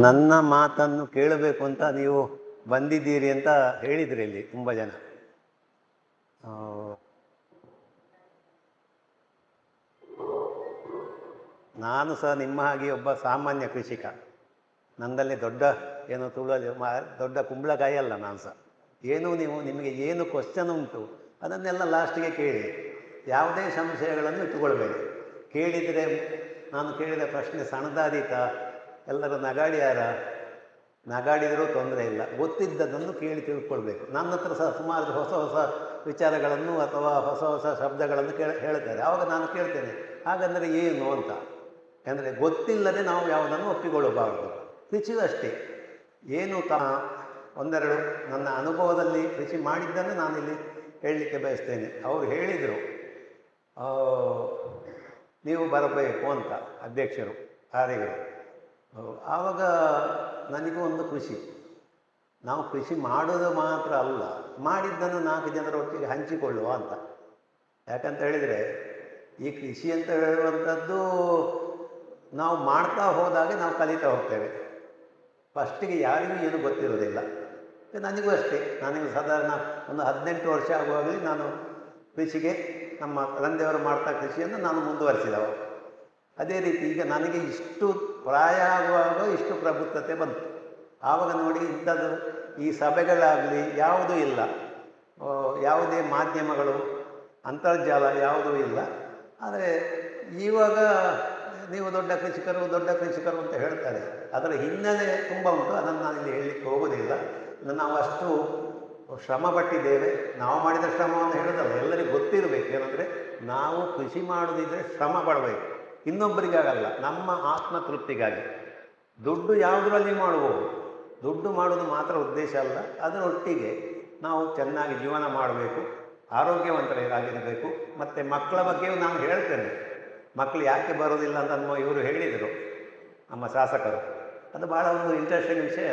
ನನ್ನ ಮಾತನ್ನು ಕೇಳಬೇಕು ಅಂತ ನೀವು ಬಂದಿದ್ದೀರಿ ಅಂತ ಹೇಳಿದ್ರಿ ಇಲ್ಲಿ ತುಂಬ ಜನ. ನಾನು ಸಹ ನಿಮ್ಮ ಹಾಗೆ ಒಬ್ಬ ಸಾಮಾನ್ಯ ಕೃಷಿಕ. ನಂದಲ್ಲಿ ದೊಡ್ಡ ಏನು ದೊಡ್ಡ ಕುಂಬಳಕಾಯಿ ಅಲ್ಲ ನಾನು ಸಹ. ನಿಮಗೆ ಏನು ಕ್ವಶನ್ ಉಂಟು ಅದನ್ನೆಲ್ಲ ಲಾಸ್ಟಿಗೆ ಕೇಳಿ, ಯಾವುದೇ ಸಂಶಯಗಳನ್ನು ಇಟ್ಟುಕೊಳ್ಬೇಡಿ. ಕೇಳಿದರೆ ನಾನು ಕೇಳಿದ ಪ್ರಶ್ನೆ ಸಣ್ಣದಾದೀತ, ಎಲ್ಲರೂ ನಗಾಡಿದರೂ ತೊಂದರೆ ಇಲ್ಲ. ಗೊತ್ತಿದ್ದದನ್ನು ಕೇಳಿ ತಿಳ್ಕೊಳ್ಬೇಕು. ನನ್ನ ಹತ್ರ ಸಹ ಸುಮಾರು ಹೊಸ ಹೊಸ ವಿಚಾರಗಳನ್ನು ಅಥವಾ ಹೊಸ ಹೊಸ ಶಬ್ದಗಳನ್ನು ಹೇಳ್ತಾರೆ. ಆವಾಗ ನಾನು ಕೇಳ್ತೇನೆ, ಹಾಗಂದರೆ ಏನು ಅಂತ. ಅಂದರೆ ಗೊತ್ತಿಲ್ಲದೆ ನಾವು ಯಾವುದನ್ನು ಒಪ್ಪಿಕೊಳ್ಳಬಾರದು. ಕೃಷಿ ಅಷ್ಟೇ. ಒಂದೆರಡು ನನ್ನ ಅನುಭವದಲ್ಲಿ ಕೃಷಿ ಮಾಡಿದ್ದನ್ನು ನಾನಿಲ್ಲಿ ಹೇಳಲಿಕ್ಕೆ ಬಯಸ್ತೇನೆ. ಅವರು ಹೇಳಿದರು, ನೀವು ಬರಬೇಕು ಅಂತ ಅಧ್ಯಕ್ಷರು ಕಾರ್ಯಗಳು. ಆವಾಗ ನನಗೂ ಒಂದು ಖುಷಿ. ನಾವು ಕೃಷಿ ಮಾಡೋದು ಮಾತ್ರ ಅಲ್ಲ, ಮಾಡಿದ್ದನ್ನು 4 ಜನರ ಒಟ್ಟಿಗೆ ಹಂಚಿಕೊಳ್ಳುವ ಅಂತ. ಯಾಕಂತ ಹೇಳಿದರೆ ಈ ಕೃಷಿ ಅಂತ ಹೇಳುವಂಥದ್ದು ನಾವು ಮಾಡ್ತಾ ಹೋದಾಗೆ ನಾವು ಕಲಿತಾ ಹೋಗ್ತೇವೆ. ಫಸ್ಟಿಗೆ ಯಾರಿಗೂ ಏನು ಗೊತ್ತಿರೋದಿಲ್ಲ. ನನಗೂ ಅಷ್ಟೇ. ನನಗೆ ಸಾಧಾರಣ ಒಂದು 18 ವರ್ಷ ಆಗುವಾಗಲೇ ನಾನು ಕೃಷಿಗೆ, ನಮ್ಮ ತಂದೆಯವರು ಮಾಡ್ತಾ ಕೃಷಿಯನ್ನು ನಾನು ಮುಂದುವರಿಸಿದವ. ಅದೇ ರೀತಿ ಈಗ ನನಗೆ ಇಷ್ಟು ಪ್ರಾಯ ಆಗುವಾಗ ಇಷ್ಟು ಪ್ರಬುದ್ಧತೆ ಬಂತು. ಆವಾಗ ನೋಡಿ, ಇಂಥದ್ದು ಈ ಸಭೆಗಳಾಗಲಿ ಯಾವುದೂ ಇಲ್ಲ, ಯಾವುದೇ ಮಾಧ್ಯಮಗಳು, ಅಂತರ್ಜಾಲ ಯಾವುದೂ ಇಲ್ಲ. ಆದರೆ ಇವಾಗ ನೀವು ದೊಡ್ಡ ಕೃಷಿಕರು ಅಂತ ಹೇಳ್ತಾರೆ. ಅದರ ಹಿನ್ನೆಲೆ ತುಂಬ ಉಂಟು. ಅದನ್ನು ನಾನಿಲ್ಲಿ ಹೇಳಲಿಕ್ಕೆ ಹೋಗೋದಿಲ್ಲ. ನಾವು ಅಷ್ಟು ಶ್ರಮ ಪಟ್ಟಿದ್ದೇವೆ. ನಾವು ಮಾಡಿದ ಶ್ರಮವನ್ನು ಹೇಳೋದಲ್ಲ, ಎಲ್ಲರಿಗೂ ಗೊತ್ತಿರಬೇಕು. ಏನಂದರೆ ನಾವು ಕೃಷಿ ಮಾಡೋದಿದ್ದರೆ ಶ್ರಮ ಪಡಬೇಕು, ಇನ್ನೊಬ್ಬರಿಗಾಗಲ್ಲ, ನಮ್ಮ ಆತ್ಮತೃಪ್ತಿಗಾಗಿ. ದುಡ್ಡು ಯಾವುದರಲ್ಲಿ ಮಾಡ್ಬೋದು, ದುಡ್ಡು ಮಾಡೋದು ಮಾತ್ರ ಉದ್ದೇಶ ಅಲ್ಲ. ಅದರೊಟ್ಟಿಗೆ ನಾವು ಚೆನ್ನಾಗಿ ಜೀವನ ಮಾಡಬೇಕು, ಆರೋಗ್ಯವಂತರಾಗಿರಬೇಕು. ಮತ್ತು ಮಕ್ಕಳ ಬಗ್ಗೆಯೂ ನಾನು ಹೇಳ್ತೇನೆ. ಮಕ್ಕಳು ಯಾಕೆ ಬರೋದಿಲ್ಲ ಅಂತ ಇವರು ಹೇಳಿದರು, ನಮ್ಮ ಶಾಸಕರು. ಅದು ಭಾಳ ಒಂದು ಇಂಟ್ರೆಸ್ಟಿಂಗ್ ವಿಷಯ.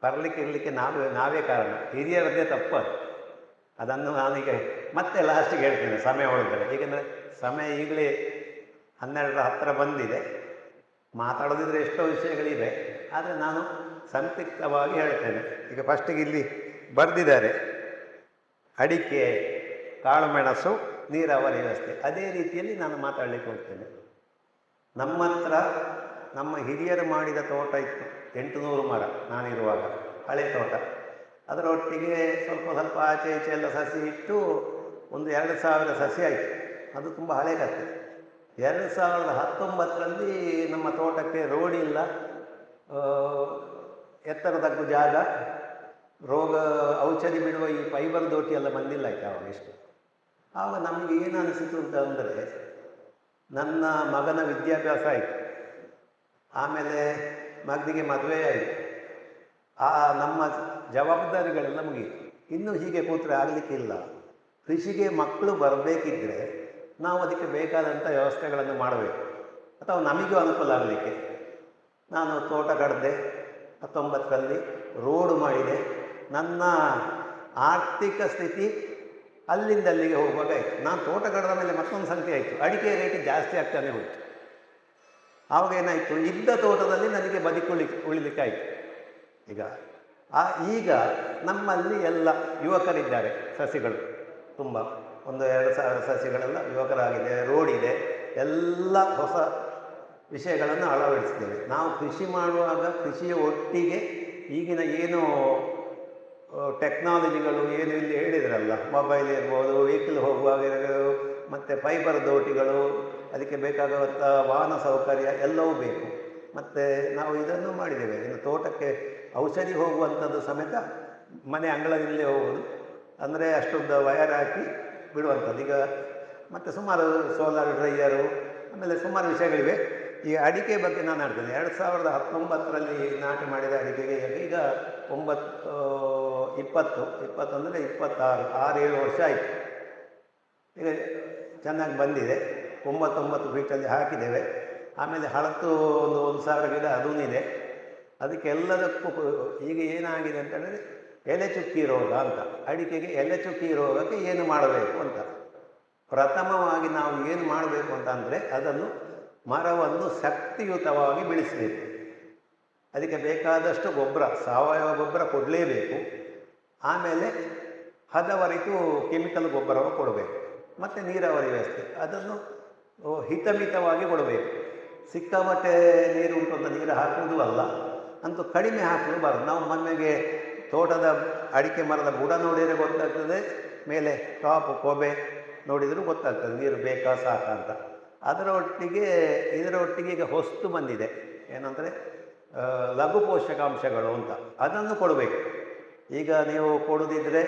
ಅದು ಇರಲಿಕ್ಕೆ ನಾವೇ ಕಾರಣ. ಹಿರಿಯರದ್ದೇ ತಪ್ಪು ಅದು. ಅದನ್ನು ನಾನೀಗ ಮತ್ತೆ ಲಾಸ್ಟಿಗೆ ಹೇಳ್ತೇನೆ ಸಮಯ ಉಳಿದರೆ. ಏಕೆಂದರೆ ಸಮಯ ಈಗಲೇ 12ರ ಹತ್ತಿರ ಬಂದಿದೆ. ಮಾತಾಡೋದಿದ್ರೆ ಎಷ್ಟೋ ವಿಷಯಗಳಿವೆ, ಆದರೆ ನಾನು ಸಂಕ್ಷಿಪ್ತವಾಗಿ ಹೇಳ್ತೇನೆ. ಈಗ ಫಸ್ಟಿಗೆ ಇಲ್ಲಿ ಬರೆದಿದ್ದಾರೆ, ಅಡಿಕೆ, ಕಾಳುಮೆಣಸು, ನೀರಾವರಿ ವ್ಯವಸ್ಥೆ. ಅದೇ ರೀತಿಯಲ್ಲಿ ನಾನು ಮಾತಾಡಲಿಕ್ಕೆ ಹೋಗ್ತೇನೆ. ನಮ್ಮ ಹತ್ರ ನಮ್ಮ ಹಿರಿಯರು ಮಾಡಿದ ತೋಟ ಇತ್ತು, 800 ಮರ ನಾನಿರುವಾಗ, ಹಳೆ ತೋಟ. ಅದರೊಟ್ಟಿಗೆ ಸ್ವಲ್ಪ ಆಚೆ ಈಚೆ ಎಲ್ಲ ಸಸಿ ಇಟ್ಟು ಒಂದು 2000 ಸಸಿ ಆಯಿತು. ಅದು ತುಂಬ ಹಳೆ ಕಥೆ. 2019ರಲ್ಲಿ ನಮ್ಮ ತೋಟಕ್ಕೆ ರೋಡ್ ಇಲ್ಲ, ಎತ್ತರ ತಗ್ಗು ಜಾಗ, ಔಷಧಿ ಬಿಡುವ ಈ ಫೈಬರ್ ದೋಟಿ ಎಲ್ಲ ಬಂದಿಲ್ಲ ಆಯ್ತು ಆವಾಗ ಇಷ್ಟು. ಆವಾಗ ನಮಗೆ ಏನು ಅನಿಸಿತು ಅಂತಂದರೆ, ನನ್ನ ಮಗನ ವಿದ್ಯಾಭ್ಯಾಸ ಆಯಿತು, ಆಮೇಲೆ ಮಗನಿಗೆ ಮದುವೆ ಆಯಿತು, ನಮ್ಮ ಜವಾಬ್ದಾರಿಗಳೆಲ್ಲ ಮುಗಿಯಿತು. ಇನ್ನು ಹೀಗೆ ಕೂತ್ರೆ ಆಗಲಿಕ್ಕಿಲ್ಲ. ಕೃಷಿಗೆ ಮಕ್ಕಳು ಬರಬೇಕಿದ್ರೆ ನಾವು ಅದಕ್ಕೆ ಬೇಕಾದಂಥ ವ್ಯವಸ್ಥೆಗಳನ್ನು ಮಾಡಬೇಕು, ಅಥವಾ ನಮಗೂ ಅನುಕೂಲ ಆಗಲಿಕ್ಕೆ. ನಾನು ತೋಟ ಕಡ್ದೆ, 19ರಲ್ಲಿ ರೋಡು ಮಾಡಿದೆ. ನನ್ನ ಆರ್ಥಿಕ ಸ್ಥಿತಿ ಅಲ್ಲಿಂದ ಅಲ್ಲಿಗೆ ಹೋಗುವಾಗ ಆಯಿತು. ನಾನು ತೋಟ ಕಡ್ದ ಮೇಲೆ ಮತ್ತೊಂದು ಸಂಖ್ಯೆ ಆಯಿತು, ಅಡಿಕೆ ರೇಟ್ ಜಾಸ್ತಿ ಆಗ್ತಾನೆ ಹೋಯಿತು. ಆವಾಗ ಏನಾಯಿತು, ಇದ್ದ ತೋಟದಲ್ಲಿ ನನಗೆ ಉಳಿಲಿಕ್ಕಾಯಿತು. ಈಗ ನಮ್ಮಲ್ಲಿ ಎಲ್ಲ ಯುವಕರಿದ್ದಾರೆ, ಸಸಿಗಳು ತುಂಬ, 1-2 ಸಸಿಗಳೆಲ್ಲ ಯುವಕರಾಗಿದೆ, ರೋಡ್ ಇದೆ, ಎಲ್ಲ ಹೊಸ ವಿಷಯಗಳನ್ನು ಅಳವಡಿಸಿದ್ದೇವೆ. ನಾವು ಕೃಷಿ ಮಾಡುವಾಗ ಕೃಷಿಯ ಒಟ್ಟಿಗೆ ಈಗಿನ ಏನು ಟೆಕ್ನಾಲಜಿಗಳು ಏನು ಇಲ್ಲಿ ಹೇಳಿದ್ರಲ್ಲ, ಮೊಬೈಲ್ ಇರ್ಬೋದು, ವೆಹಿಕಲ್ ಹೋಗುವಾಗ ಮತ್ತು ಫೈಬರ್ ದೋಟಿಗಳು, ಅದಕ್ಕೆ ಬೇಕಾಗುವಂಥ ವಾಹನ ಸೌಕರ್ಯ ಎಲ್ಲವೂ ಬೇಕು. ಮತ್ತು ನಾವು ಇದನ್ನು ಮಾಡಿದ್ದೇವೆ. ಇನ್ನು ತೋಟಕ್ಕೆ ಔಷಧಿ ಹೋಗುವಂಥದ್ದು ಸಮೇತ ಮನೆ ಅಂಗಳದಲ್ಲೇ ಹೋಗೋದು, ಅಂದರೆ ಅಷ್ಟೊಂದು ವಯರ್ ಹಾಕಿ ಬಿಡುವಂಥದ್ದು. ಈಗ ಮತ್ತು ಸುಮಾರು ಸೋಲಾರ್ ಡ್ರೈಯರು, ಆಮೇಲೆ ಸುಮಾರು ವಿಷಯಗಳಿವೆ. ಈ ಅಡಿಕೆ ಬಗ್ಗೆ ನಾನು ಹೇಳ್ತೇನೆ. 2019ರಲ್ಲಿ ನಾಟಿ ಮಾಡಿದ ಅಡಿಕೆಗೆ ಈಗ 20 ಅಂದರೆ 26, 6-7 ವರ್ಷ ಆಯಿತು. ಈಗ ಚೆನ್ನಾಗಿ ಬಂದಿದೆ. 99 ಫೀಟಲ್ಲಿ ಹಾಕಿದ್ದೇವೆ. ಆಮೇಲೆ ಹಳತ್ತು 1,000 ಗಿಡ ಅದೂ ಇದೆ. ಅದಕ್ಕೆಲ್ಲದಕ್ಕೂ ಈಗ ಏನಾಗಿದೆ ಅಂತ ಹೇಳಿದ್ರೆ, ಎಲೆ ಚುಕ್ಕಿ ರೋಗ ಅಂತ. ಅಡಿಕೆಗೆ ಎಲೆ ಚುಕ್ಕಿ ರೋಗಕ್ಕೆ ಏನು ಮಾಡಬೇಕು ಅಂತ, ಪ್ರಥಮವಾಗಿ ನಾವು ಏನು ಮಾಡಬೇಕು ಅಂತ ಅಂದರೆ, ಅದನ್ನು ಮರವನ್ನು ಶಕ್ತಿಯುತವಾಗಿ ಬೆಳೆಸಬೇಕು. ಅದಕ್ಕೆ ಬೇಕಾದಷ್ಟು ಗೊಬ್ಬರ, ಸಾವಯವ ಗೊಬ್ಬರ ಕೊಡಲೇಬೇಕು. ಆಮೇಲೆ ಹದವರಿತು ಕೆಮಿಕಲ್ ಗೊಬ್ಬರವನ್ನು ಕೊಡಬೇಕು. ಮತ್ತು ನೀರಾವರಿ ವ್ಯವಸ್ಥೆ ಅದನ್ನು ಹಿತಮಿತವಾಗಿ ಕೊಡಬೇಕು. ಸಿಕ್ಕಾಪಟ್ಟೆ ನೀರು ಉಂಟು ಅಂತ ನೀರು ಹಾಕುವುದೂ ಅಲ್ಲ, ಅಂತೂ ಕಡಿಮೆ ಹಾಕಲು ಬಾರದು. ನಾವು ಮನೆಗೆ ತೋಟದ ಅಡಿಕೆ ಮರದ ಬುಡ ನೋಡಿದರೆ ಗೊತ್ತಾಗ್ತದೆ, ಮೇಲೆ ಟಾಪ್ ಕೊಬೆ ನೋಡಿದರೂ ಗೊತ್ತಾಗ್ತದೆ ನೀರು ಬೇಕಾ ಸಾಕ ಅಂತ. ಇದರ ಒಟ್ಟಿಗೆ ಈಗ ಹೊಸ್ತು ಬಂದಿದೆ, ಏನಂದರೆ ಲಘು ಪೋಷಕಾಂಶಗಳು ಅಂತ, ಅದನ್ನು ಕೊಡಬೇಕು. ಈಗ ನೀವು ಕೊಡೋದಿದ್ದರೆ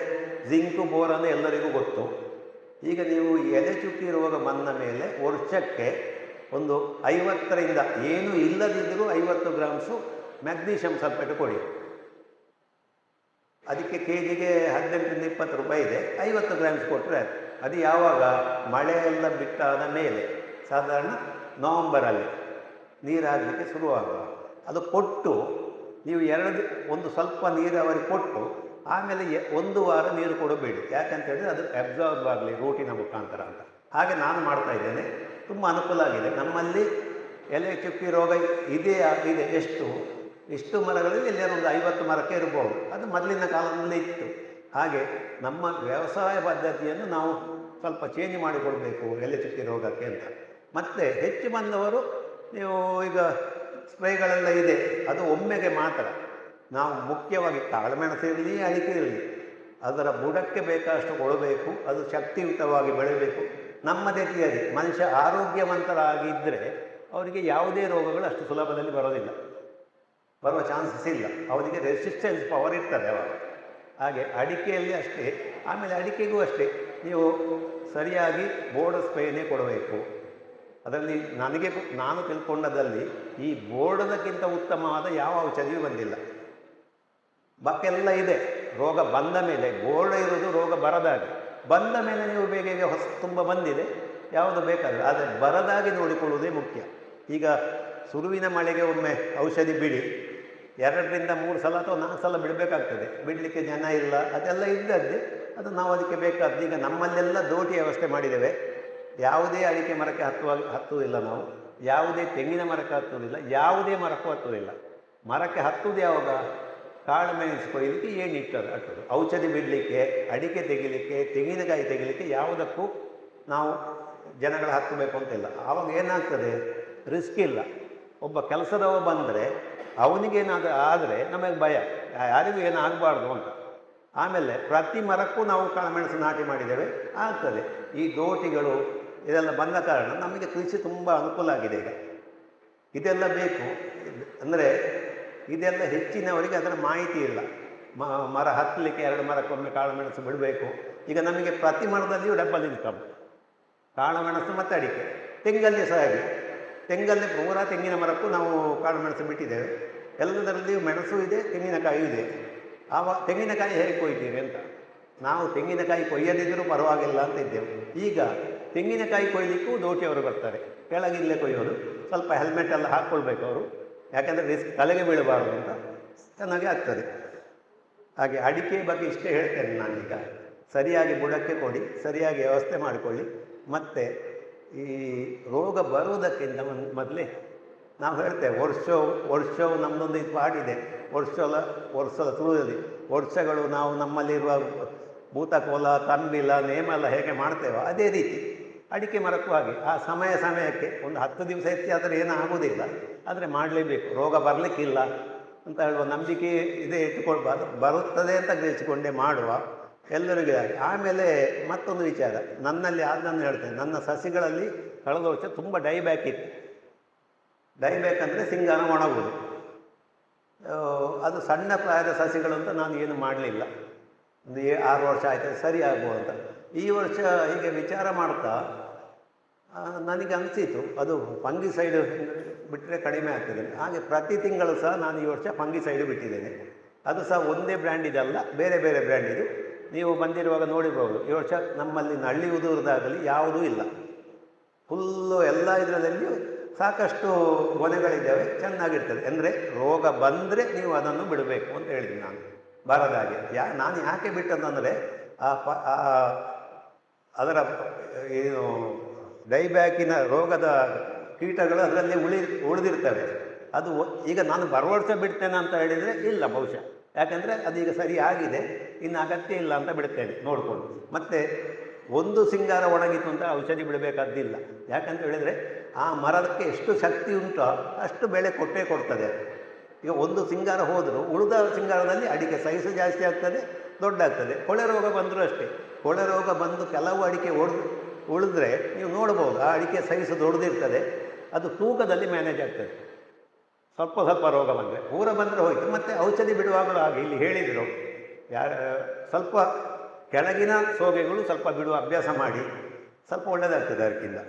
ಜಿಂಕು ಬೋರನ್ನು ಎಲ್ಲರಿಗೂ ಗೊತ್ತು. ಈಗ ನೀವು ಎಲೆ ಚುಕ್ಕಿ ರೋಗ ಬಂದ ಮೇಲೆ ವರ್ಷಕ್ಕೆ ಒಂದು 50ರಿಂದ ಏನೂ ಇಲ್ಲದಿದ್ದರೂ 50 ಗ್ರಾಮ್ಸು ಮ್ಯಾಗ್ನೀಷಿಯಂ ಸಲ್ಫೇಟ್ ಕೊಡಿ. ಅದಕ್ಕೆ ಕೆ ಜಿಗೆ 18ರಿಂದ 20 ರೂಪಾಯಿ ಇದೆ. 50 ಗ್ರಾಮ್ಸ್ ಕೊಟ್ಟರೆ ಅದು ಯಾವಾಗ ಮಳೆ ಎಲ್ಲ ಬಿಟ್ಟಾದ ಮೇಲೆ, ಸಾಧಾರಣ ನವಂಬರಲ್ಲಿ ನೀರಾಗಲಿಕ್ಕೆ ಶುರುವಾಗುವ ಅದು ಕೊಟ್ಟು ನೀವು ಒಂದು ಸ್ವಲ್ಪ ನೀರಾವರಿ ಕೊಟ್ಟು ಆಮೇಲೆ 1 ವಾರ ನೀರು ಕೊಡಬೇಡಿ. ಯಾಕಂತೇಳಿದ್ರೆ ಅದು ಅಬ್ಸಾರ್ಬ್ ಆಗಲಿ ರೂಟಿನ ಮುಖಾಂತರ ಅಂತ. ಹಾಗೆ ನಾನು ಮಾಡ್ತಾ ಇದ್ದೇನೆ, ತುಂಬ ಅನುಕೂಲ ಆಗಿದೆ. ನಮ್ಮಲ್ಲಿ ಎಲೆ ಚುಕ್ಕಿ ರೋಗ ಇದೆ. ಇಷ್ಟು ಮರಗಳಲ್ಲಿ ಎಲ್ಲೇನೋ ಒಂದು 50 ಮರಕ್ಕೆ ಇರಬಹುದು. ಅದು ಮೊದಲಿನ ಕಾಲದಲ್ಲಿ ಇತ್ತು. ಹಾಗೆ ನಮ್ಮ ವ್ಯವಸಾಯ ಪದ್ಧತಿಯನ್ನು ನಾವು ಸ್ವಲ್ಪ ಚೇಂಜ್ ಮಾಡಿಕೊಳ್ಬೇಕು ಎಲೆ ಚುಕ್ಕಿ ರೋಗಕ್ಕೆ ಅಂತ. ಮತ್ತು ಹೆಚ್ಚು ಬಂದವರು ನೀವು ಈಗ ಸ್ಪ್ರೇಗಳೆಲ್ಲ ಇದೆ, ಅದು ಒಮ್ಮೆಗೆ ಮಾತ್ರ. ನಾವು ಮುಖ್ಯವಾಗಿ ಕಾಳುಮೆಣಸು ಇರಲಿ, ಅಡಿಕೆ ಇರಲಿ, ಅದರ ಬುಡಕ್ಕೆ ಬೇಕಾದಷ್ಟು ಕೊಡಬೇಕು. ಅದು ಶಕ್ತಿಯುತವಾಗಿ ಬೆಳೆಯಬೇಕು. ನಮ್ಮದೇ ಥಿಯರಿ, ಮನುಷ್ಯ ಆರೋಗ್ಯವಂತರಾಗಿದ್ದರೆ ಅವರಿಗೆ ಯಾವುದೇ ರೋಗಗಳು ಅಷ್ಟು ಸುಲಭದಲ್ಲಿ ಬರುವ ಚಾನ್ಸಸ್ ಇಲ್ಲ. ಅವರಿಗೆ ರೆಸಿಸ್ಟೆನ್ಸ್ ಪವರ್ ಇರ್ತದೆ ಅವಾಗ. ಹಾಗೆ ಅಡಿಕೆಯಲ್ಲಿ ಅಷ್ಟೇ. ಆಮೇಲೆ ಅಡಿಕೆಗೂ ಅಷ್ಟೇ, ನೀವು ಸರಿಯಾಗಿ ಬೋರ್ಡ್ ಸ್ಪ್ರೇನೇ ಕೊಡಬೇಕು. ಅದರಲ್ಲಿ ನಾನು ತಿಳ್ಕೊಂಡದಲ್ಲಿ ಈ ಬೋರ್ಡದಕ್ಕಿಂತ ಉತ್ತಮವಾದ ಯಾವ ಔಷಧಿಯೂ ಬಂದಿಲ್ಲ. ಬಾಕೆಲ್ಲ ಇದೆ ರೋಗ ಬಂದ ಮೇಲೆ. ಬೋರ್ಡ್ ಇರೋದು ರೋಗ ಬರದಾಗಿ, ಬಂದ ಮೇಲೆ ನೀವು ಬೇಗ ತುಂಬ ಬಂದಿದೆ ಯಾವುದು ಬೇಕಾದರೆ, ಆದರೆ ಬರದಾಗಿ ನೋಡಿಕೊಳ್ಳುವುದೇ ಮುಖ್ಯ. ಈಗ ಸುರುವಿನ ಮಳೆಗೆ ಒಮ್ಮೆ ಔಷಧಿ ಬಿಡಿ, 2ರಿಂದ 3 ಸಲ ಅಥವಾ 4 ಸಲ ಬಿಡಬೇಕಾಗ್ತದೆ. ಬಿಡಲಿಕ್ಕೆ ಜನ ಇಲ್ಲ, ಅದೆಲ್ಲ ಇದ್ದದ್ದೇ. ಅದು ನಾವು ಅದಕ್ಕೆ ಬೇಕಾದ್ದು. ಈಗ ನಮ್ಮಲ್ಲೆಲ್ಲ ದೋಟಿ ವ್ಯವಸ್ಥೆ ಮಾಡಿದ್ದೇವೆ. ಯಾವುದೇ ಅಡಿಕೆ ಮರಕ್ಕೆ ಹತ್ತುವುದಿಲ್ಲ ನಾವು, ಯಾವುದೇ ತೆಂಗಿನ ಮರಕ್ಕೆ ಹತ್ತುವುದಿಲ್ಲ, ಯಾವುದೇ ಮರಕ್ಕೂ ಹತ್ತುವುದಿಲ್ಲ. ಮರಕ್ಕೆ ಹತ್ತುವುದು ಯಾವಾಗ? ಕಾಳು ಮೆಣಸು ಕೊಯ್ಯಲಿಕ್ಕೆ ಏನಿಟ್ಟದು ಹತ್ತುದು. ಔಷಧಿ ಬಿಡಲಿಕ್ಕೆ, ಅಡಿಕೆ ತೆಗಿಲಿಕ್ಕೆ, ತೆಂಗಿನಕಾಯಿ ತೆಗಿಲಿಕ್ಕೆ ಯಾವುದಕ್ಕೂ ನಾವು ಜನಗಳು ಹತ್ತಬೇಕು ಅಂತಿಲ್ಲ. ಆವಾಗ ಏನಾಗ್ತದೆ, ರಿಸ್ಕ್ ಇಲ್ಲ. ಒಬ್ಬ ಕೆಲಸದವ ಬಂದರೆ ಅವನಿಗೇನಾದರೂ ಆದರೆ ನಮಗೆ ಭಯ, ಯಾರಿಗೂ ಏನಾಗಬಾರ್ದು ಅಂತ. ಆಮೇಲೆ ಪ್ರತಿ ಮರಕ್ಕೂ ನಾವು ಕಾಳುಮೆಣಸು ನಾಟಿ ಮಾಡಿದ್ದೇವೆ, ಆಗ್ತದೆ. ಈ ದೋಟಿಗಳು ಇದೆಲ್ಲ ಬಂದ ಕಾರಣ ನಮಗೆ ಕೃಷಿ ತುಂಬ ಅನುಕೂಲ ಆಗಿದೆ. ಈಗ ಇದೆಲ್ಲ ಬೇಕು ಅಂದರೆ ಇದೆಲ್ಲ ಹೆಚ್ಚಿನವರಿಗೆ ಅದರ ಮಾಹಿತಿ ಇಲ್ಲ. ಮರ ಹತ್ತಲಿಕ್ಕೆ 2 ಮರಕ್ಕೊಮ್ಮೆ ಕಾಳುಮೆಣಸು ಬಿಡಬೇಕು. ಈಗ ನಮಗೆ ಪ್ರತಿ ಮರದಲ್ಲಿಯೂ ಡಬಲ್ ಇನ್ಕಮ್, ಕಾಳುಮೆಣಸು ಮತ್ತು ಅಡಿಕೆ. ತೆಂಗಲ್ಲಿ ಸಹ ಹಾಗೆ, ತೆಂಗಲ್ಲಿ ಪೂರಾ ತೆಂಗಿನ ಮರಕ್ಕೂ ನಾವು ಕಾಳುಮೆಣಸು ಬಿಟ್ಟಿದ್ದೇವೆ. ಎಲ್ಲದರಲ್ಲಿಯೂ ಮೆಣಸು ಇದೆ, ತೆಂಗಿನಕಾಯಿ ಇದೆ. ತೆಂಗಿನಕಾಯಿ ಹೇಗೆ ಕೊಯ್ತೀರಿ ಅಂತ. ನಾವು ತೆಂಗಿನಕಾಯಿ ಕೊಯ್ಯದಿದ್ದರೂ ಪರವಾಗಿಲ್ಲ ಅಂತ ಇದ್ದೆವು. ಈಗ ತೆಂಗಿನಕಾಯಿ ಕೊಯ್ಯಲಿಕ್ಕೂ ದೋಟಿಯವರು ಬರ್ತಾರೆ. ಕೆಳಗಿಲ್ಲೇ ಕೊಯ್ಯೋದು, ಸ್ವಲ್ಪ ಹೆಲ್ಮೆಟ್ ಎಲ್ಲ ಹಾಕ್ಕೊಳ್ಬೇಕು ಅವರು, ಯಾಕೆಂದರೆ ರಿಸ್ಕ್ ತಲೆಗೆ ಬೀಳಬಾರ್ದು ಅಂತ. ಚೆನ್ನಾಗಿ ಆಗ್ತದೆ. ಹಾಗೆ ಅಡಿಕೆ ಬಗ್ಗೆ ಇಷ್ಟೇ ಹೇಳ್ತೇನೆ ನಾನೀಗ. ಸರಿಯಾಗಿ ಬುಡಕ್ಕೆ ಕೊಡಿ, ಸರಿಯಾಗಿ ವ್ಯವಸ್ಥೆ ಮಾಡಿಕೊಳ್ಳಿ. ಮತ್ತು ಈ ರೋಗ ಬರುವುದಕ್ಕಿಂತ ಮೊದಲೇ ನಾವು ಹೇಳ್ತೇವೆ, ವರ್ಷವು ನಮ್ಮದೊಂದು ಇದು ಪಾಡಿದೆ. ವರ್ಷದ ತುಳುವಲ್ಲಿ ವರ್ಷಗಳು ನಾವು ನಮ್ಮಲ್ಲಿರುವ ಭೂತಕೋಲ, ತಂಬಿಲ, ನೇಮಲ ಹೇಗೆ ಮಾಡ್ತೇವೋ ಅದೇ ರೀತಿ ಅಡಿಕೆ ಮರಕ್ಕೂ ಹಾಗೆ. ಆ ಸಮಯಕ್ಕೆ ಒಂದು 10 ದಿವಸ ಹೆಚ್ಚು ಆದರೆ ಏನೂ ಆಗೋದಿಲ್ಲ, ಆದರೆ ಮಾಡಲೇಬೇಕು. ರೋಗ ಬರಲಿಕ್ಕಿಲ್ಲ ಅಂತ ಹೇಳುವ ನಂಬಿಕೆ ಇದೇ ಇಟ್ಟುಕೊಳ್ಬಾರ್ದು. ಬರುತ್ತದೆ ಅಂತ ಗ್ರಹಿಸಿಕೊಂಡೇ ಮಾಡುವ ಎಲ್ಲರಿಗೂ ಹಾಗೆ. ಆಮೇಲೆ ಮತ್ತೊಂದು ವಿಚಾರ, ನನ್ನಲ್ಲಿ ಅದನ್ನು ಹೇಳ್ತೇನೆ. ನನ್ನ ಸಸಿಗಳಲ್ಲಿ ಕಳೆದ ವರ್ಷ ತುಂಬ ಡೈಬ್ಯಾಕ್ ಇತ್ತು. ಡೈಬ್ಯಾಕ್ ಅಂದರೆ ಸಿಂಗಾರ ಒಣಗುವುದು. ಅದು ಸಣ್ಣ ಪ್ರಾಯದ ಸಸಿಗಳು ಅಂತ ನಾನು ಏನು ಮಾಡಲಿಲ್ಲ. ಒಂದು 6 ವರ್ಷ ಆಯ್ತು ಸರಿ ಆಗುವಂತ. ಈ ವರ್ಷ ಹೀಗೆ ವಿಚಾರ ಮಾಡ್ತಾ ನನಗೆ ಅನಿಸಿತು ಅದು ಫಂಗಿಸೈಡ್ ಬಿಟ್ಟರೆ ಕಡಿಮೆ ಆಗ್ತದೆ. ಹಾಗೆ ಪ್ರತಿ ತಿಂಗಳು ಸಹ ನಾನು ಈ ವರ್ಷ ಫಂಗಿಸೈಡ್ ಬಿಟ್ಟಿದ್ದೇನೆ. ಅದು ಸಹ ಒಂದೇ ಬ್ರ್ಯಾಂಡ್ ಇದಲ್ಲ, ಬೇರೆ ಬೇರೆ ಬ್ರ್ಯಾಂಡ್ ಇದು. ನೀವು ಬಂದಿರುವಾಗ ನೋಡಿರ್ಬೋದು. ಈ ವರ್ಷ ನಮ್ಮಲ್ಲಿ ನಳ್ಳಿ ಉದುರುದಾಗಲಿ ಯಾವುದೂ ಇಲ್ಲ. ಫುಲ್ಲು ಎಲ್ಲ ಇದರಲ್ಲಿಯೂ ಸಾಕಷ್ಟು ಗೊನೆಗಳಿದ್ದಾವೆ, ಚೆನ್ನಾಗಿರ್ತದೆ. ಅಂದರೆ ರೋಗ ಬಂದರೆ ನೀವು ಅದನ್ನು ಬಿಡಬೇಕು ಅಂತ ಹೇಳಿದ್ದೀನಿ ನಾನು, ಬರದಾಗೆ. ನಾನು ಯಾಕೆ ಬಿಟ್ಟದಂದರೆ ಅದರ ಏನು ಡೈಬ್ಯಾಕಿನ ರೋಗದ ಕೀಟಗಳು ಅದರಲ್ಲಿ ಉಳಿದಿರ್ತವೆ. ಅದು ಈಗ ನಾನು ಬರುವ ವರ್ಷ ಬಿಡ್ತೇನೆ ಅಂತ ಹೇಳಿದರೆ ಇಲ್ಲ ಬಹುಶಃ, ಯಾಕಂದರೆ ಅದೀಗ ಸರಿ ಆಗಿದೆ, ಇನ್ನು ಅಗತ್ಯ ಇಲ್ಲ ಅಂತ ಬಿಡ್ತೇನೆ ನೋಡಿಕೊಂಡು. ಮತ್ತು ಒಂದು ಸಿಂಗಾರ ಒಣಗಿತು ಅಂತ ಔಷಧಿ ಬಿಡಬೇಕಾದ್ದಿಲ್ಲ. ಯಾಕಂತ ಹೇಳಿದರೆ ಆ ಮರಕ್ಕೆ ಎಷ್ಟು ಶಕ್ತಿ ಉಂಟೋ ಅಷ್ಟು ಬೆಳೆ ಕೊಟ್ಟೇ ಕೊಡ್ತದೆ. ಈಗ ಒಂದು ಸಿಂಗಾರ ಹೋದರೂ ಉಳಿದ ಸಿಂಗಾರದಲ್ಲಿ ಅಡಿಕೆ ಸೈಜು ಜಾಸ್ತಿ ಆಗ್ತದೆ, ದೊಡ್ಡ ಆಗ್ತದೆ. ಕೊಳೆ ರೋಗ ಬಂದರೂ ಅಷ್ಟೇ, ಕೊಳೆ ರೋಗ ಬಂದು ಕೆಲವು ಅಡಿಕೆ ಉಳಿದ್ರೆ ನೀವು ನೋಡ್ಬೋದು ಆ ಅಡಿಕೆ ಸೈಜು ದೊಡ್ಡದಿರ್ತದೆ, ಅದು ತೂಕದಲ್ಲಿ ಮ್ಯಾನೇಜ್ ಆಗ್ತದೆ. ಸ್ವಲ್ಪ ಸ್ವಲ್ಪ ರೋಗ ಬಂದರೆ, ಪೂರ ಬಂದರೆ ಹೋಯ್ತು. ಮತ್ತು ಔಷಧಿ ಬಿಡುವಾಗಲೂ ಹಾಗೆ ಇಲ್ಲಿ ಹೇಳಿದರು, ಸ್ವಲ್ಪ ಕೆಳಗಿನ ಸೋಗೆಗಳು ಸ್ವಲ್ಪ ಬಿಡುವ ಅಭ್ಯಾಸ ಮಾಡಿ, ಸ್ವಲ್ಪ ಒಳ್ಳೆಯದಾಗ್ತದೆ ಅದಕ್ಕಿಂತ.